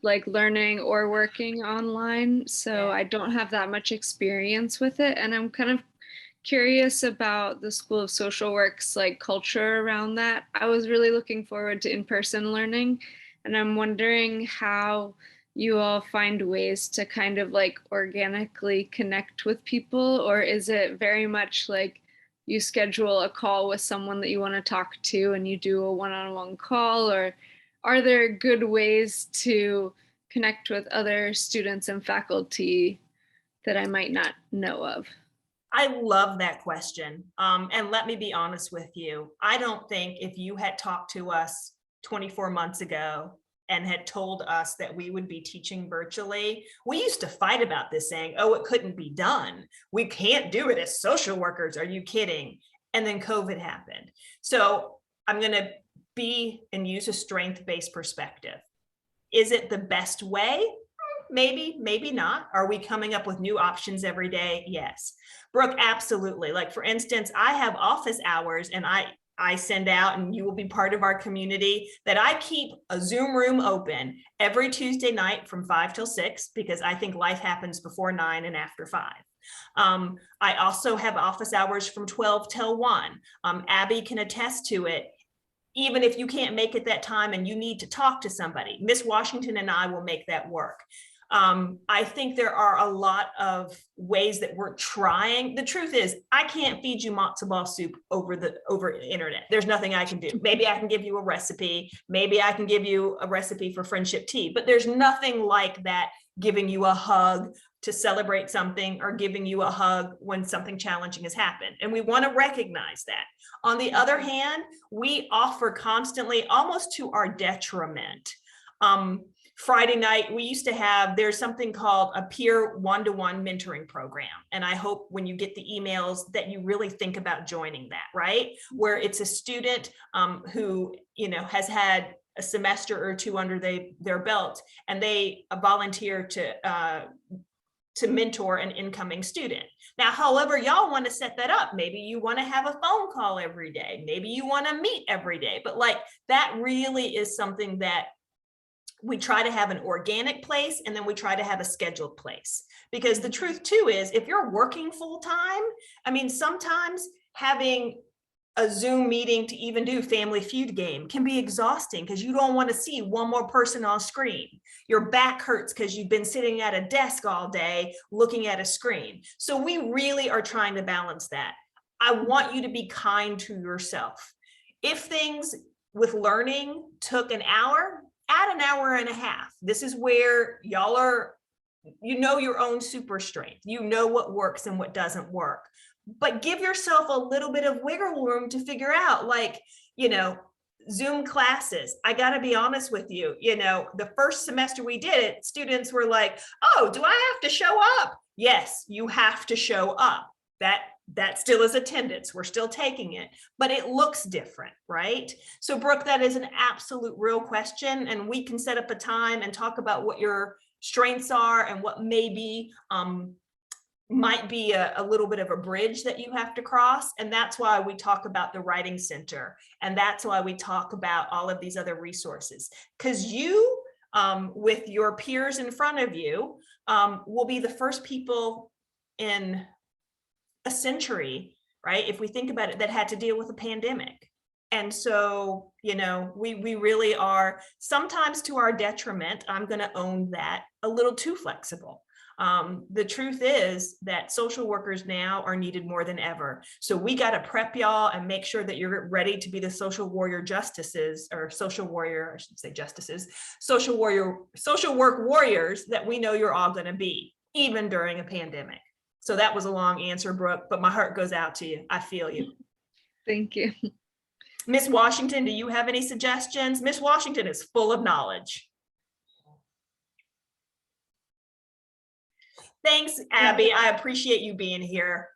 like learning or working online, so I don't have that much experience with it, and I'm kind of curious about the School of Social Work's like culture around that. I was really looking forward to in-person learning, and I'm wondering how you all find ways to kind of like organically connect with people, or is it very much like you schedule a call with someone that you want to talk to and you do a one-on-one call, or are there good ways to connect with other students and faculty that I might not know of? I love that question. And let me be honest with you. I don't think if you had talked to us 24 months ago and had told us that we would be teaching virtually, we used to fight about this saying, oh, it couldn't be done. We can't do it as social workers. Are you kidding? And then COVID happened. So I'm going to use a strength-based perspective. Is it the best way? Maybe, maybe not. Are we coming up with new options every day? Yes. Brooke, absolutely. Like for instance, I have office hours and I send out, and you will be part of our community, that I keep a Zoom room open every Tuesday night from 5 till 6, because I think life happens before 9 and after 5. I also have office hours from 12 till 1. Abby can attest to it. Even if you can't make it that time and you need to talk to somebody, Miss Washington and I will make that work. I think there are a lot of ways that we're trying. The truth is, I can't feed you matzo ball soup over the internet. There's nothing I can do. Maybe I can give you a recipe. Maybe I can give you a recipe for friendship tea, but there's nothing like that giving you a hug to celebrate something, or giving you a hug when something challenging has happened. And we want to recognize that. On the other hand, we offer constantly, almost to our detriment. Friday night, we used to have, there's something called a peer one-to-one mentoring program. And I hope when you get the emails that you really think about joining that, right? Where it's a student who, has had a semester or two under their belt, and they volunteer to mentor an incoming student. Now, however y'all want to set that up, maybe you want to have a phone call every day, maybe you want to meet every day, but like that really is something that we try to have an organic place, and then we try to have a scheduled place. Because the truth too is, if you're working full time, I mean, sometimes having a Zoom meeting to even do Family Feud game can be exhausting because you don't want to see one more person on screen. Your back hurts because you've been sitting at a desk all day looking at a screen. So we really are trying to balance that. I want you to be kind to yourself. If things with learning took an hour, add an hour and a half. This is where y'all are, you know, your own super strength. You know what works and what doesn't work. But give yourself a little bit of wiggle room to figure out, like, you know, Zoom classes. I got to be honest with you, you know, the first semester we did it, students were like, oh, do I have to show up? Yes, you have to show up. That still is attendance. We're still taking it, but it looks different, right? So Brooke, that is an absolute real question. And we can set up a time and talk about what your strengths are and what maybe might be a little bit of a bridge that you have to cross. And that's why we talk about the Writing Center. And that's why we talk about all of these other resources. Because you, with your peers in front of you, will be the first people in a century, right? If we think about it, that had to deal with a pandemic. And so, you know, we really are, sometimes to our detriment, I'm going to own that, a little too flexible. The truth is that social workers now are needed more than ever. So we got to prep y'all and make sure that you're ready to be the social warrior justices, or social warrior, I should say justices, social work warriors that we know you're all going to be, even during a pandemic. So that was a long answer, Brooke, but my heart goes out to you. I feel you. Thank you. Miss Washington, do you have any suggestions? Miss Washington is full of knowledge. Thanks, Abby. I appreciate you being here.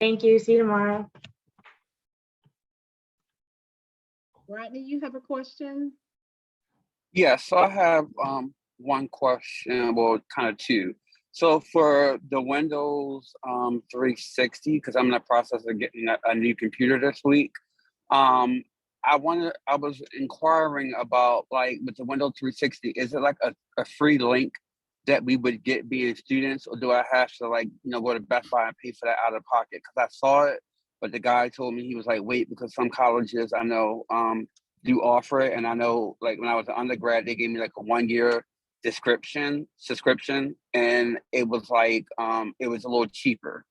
Thank you. See you tomorrow. Rodney, you have a question? Yes, so I have one question, well, kind of two. So for the Windows 360, because I'm in the process of getting a new computer this week, I was inquiring about, like, with the Windows 360, is it like a free link that we would get being students, or do I have to, like, you know, go to Best Buy and pay for that out of pocket? Because I saw it, but the guy told me, he was like, wait, because some colleges I know do offer it, and I know, like, when I was an undergrad, they gave me like a 1-year subscription, and it was like it was a little cheaper.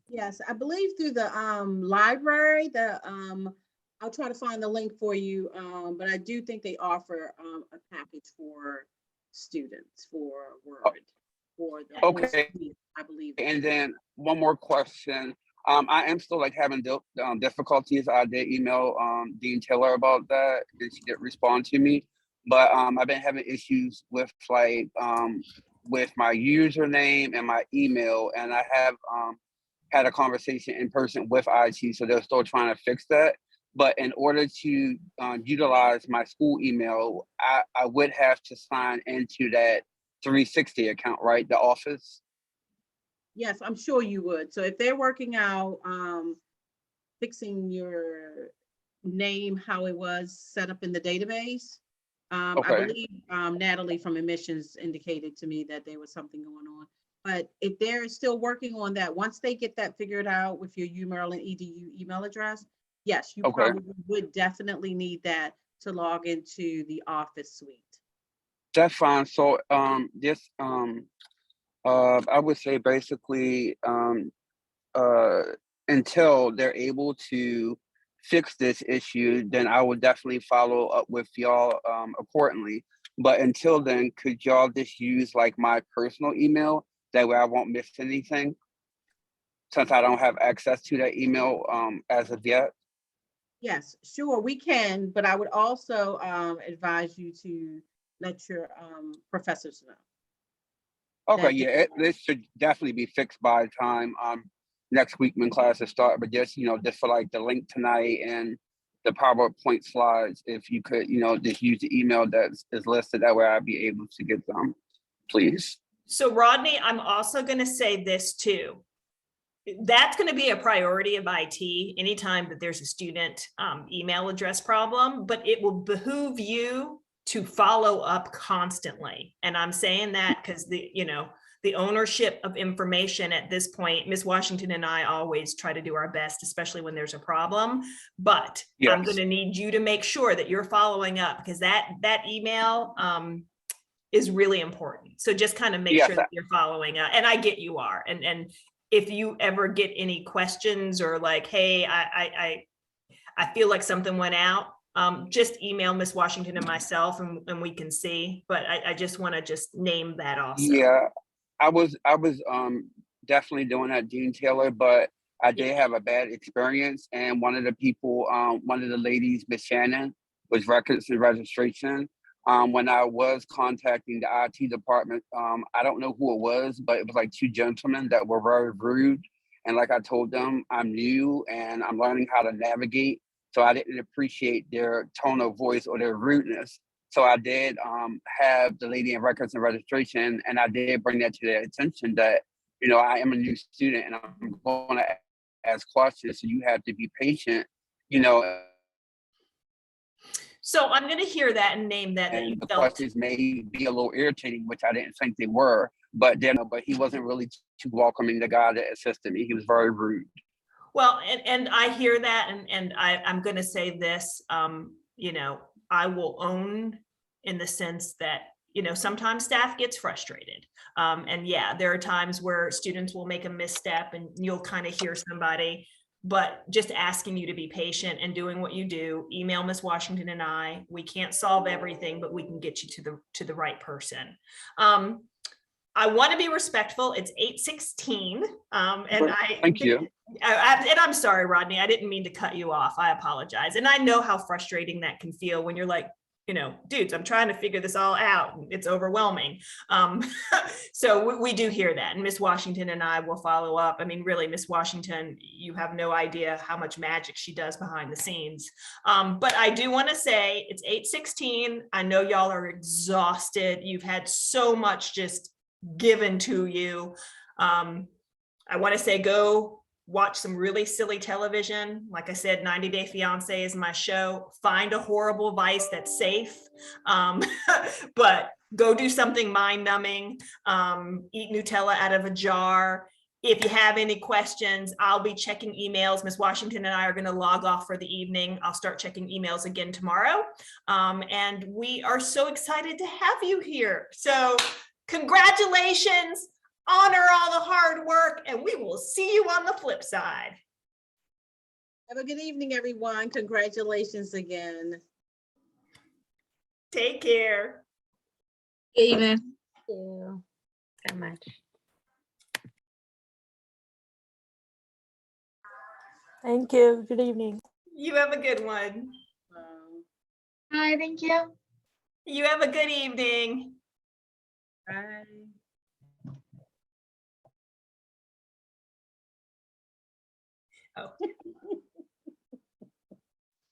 Yes, I believe through the library, I'll try to find the link for you, but I do think they offer a package for students for Word for the whole Okay. suite, I believe. And then one more question. I am still, like, having difficulties. I did email Dean Taylor about that, and she did respond to me. But I've been having issues with, like, with my username and my email, and I have had a conversation in person with IT, so they're still trying to fix that. But in order to utilize my school email, I would have to sign into that 360 account, right? The office. Yes, I'm sure you would. So if they're working out fixing your name, how it was set up in the database, I believe Natalie from admissions indicated to me that there was something going on. But if they're still working on that, once they get that figured out with your UMaryland EDU email address, yes, you probably would definitely need that to log into the Office suite. That's fine. So this I would say basically until they're able to fix this issue, then I will definitely follow up with y'all accordingly. But until then, could y'all just use, like, my personal email? That way I won't miss anything, since I don't have access to that email as of yet. Yes, sure, we can, but I would also advise you to let your professors know. Okay, yeah, this should definitely be fixed by the time next week when classes start. But just, you know, just for, like, the link tonight and the PowerPoint slides, if you could, you know, just use the email that is listed, that way I'd be able to get them, please. So Rodney, I'm also going to say this too. That's going to be a priority of IT anytime that there's a student email address problem, but it will behoove you to follow up constantly. And I'm saying that because the ownership of information at this point. Ms. Washington and I always try to do our best, especially when there's a problem, but I'm Yes. going to need you to make sure that you're following up, because that email is really important. So just kind of make Yes, sure that you're following up, and I get you are. And if you ever get any questions or like, hey, I feel like something went out, just email Miss Washington and myself, and we can see. But I just want to just name that also. Yeah, I was definitely doing that, Dean Taylor, but I did have a bad experience. And one of the people, one of the ladies, Miss Shannon, was records and registration. When I was contacting the IT department, I don't know who it was, but it was like two gentlemen that were very rude. And like I told them, I'm new and I'm learning how to navigate. So I didn't appreciate their tone of voice or their rudeness. So I did have the lady in records and registration, and I did bring that to their attention that, you know, I am a new student and I'm going to ask questions. So you have to be patient, you know. So I'm going to hear that and name that. And you the felt. questions may be a little irritating, which I didn't think they were, but then, but he wasn't really too welcoming, the guy that assisted me. He was very rude. Well, and I hear that, and I'm going to say this, you know, I will own in the sense that, you know, sometimes staff gets frustrated. And yeah, there are times where students will make a misstep and you'll kind of hear somebody, but just asking you to be patient and doing what you do. Email Miss Washington and I. We can't solve everything, but we can get you to the right person. I want to be respectful. It's 8:16, and Thank you. And I'm sorry, Rodney, I didn't mean to cut you off. I apologize. And I know how frustrating that can feel when you're like, you know, dudes, I'm trying to figure this all out. It's overwhelming. So we do hear that. And Miss Washington and I will follow up. I mean, really, Miss Washington, you have no idea how much magic she does behind the scenes. But I do want to say it's 8:16. I know y'all are exhausted. You've had so much just given to you. I want to say go watch some really silly television. Like I said, 90 Day Fiance is my show. Find a horrible vice that's safe. But go do something mind numbing. Eat Nutella out of a jar. If you have any questions, I'll be checking emails. Ms. Washington and I are going to log off for the evening. I'll start checking emails again tomorrow. And we are so excited to have you here. So congratulations. Honor all the hard work, and we will see you on the flip side. Have a good evening, everyone. Congratulations again. Take care. Good evening. Thank you so much. Thank you. Good evening. You have a good one. Hi, thank you. You have a good evening. Bye. Oh.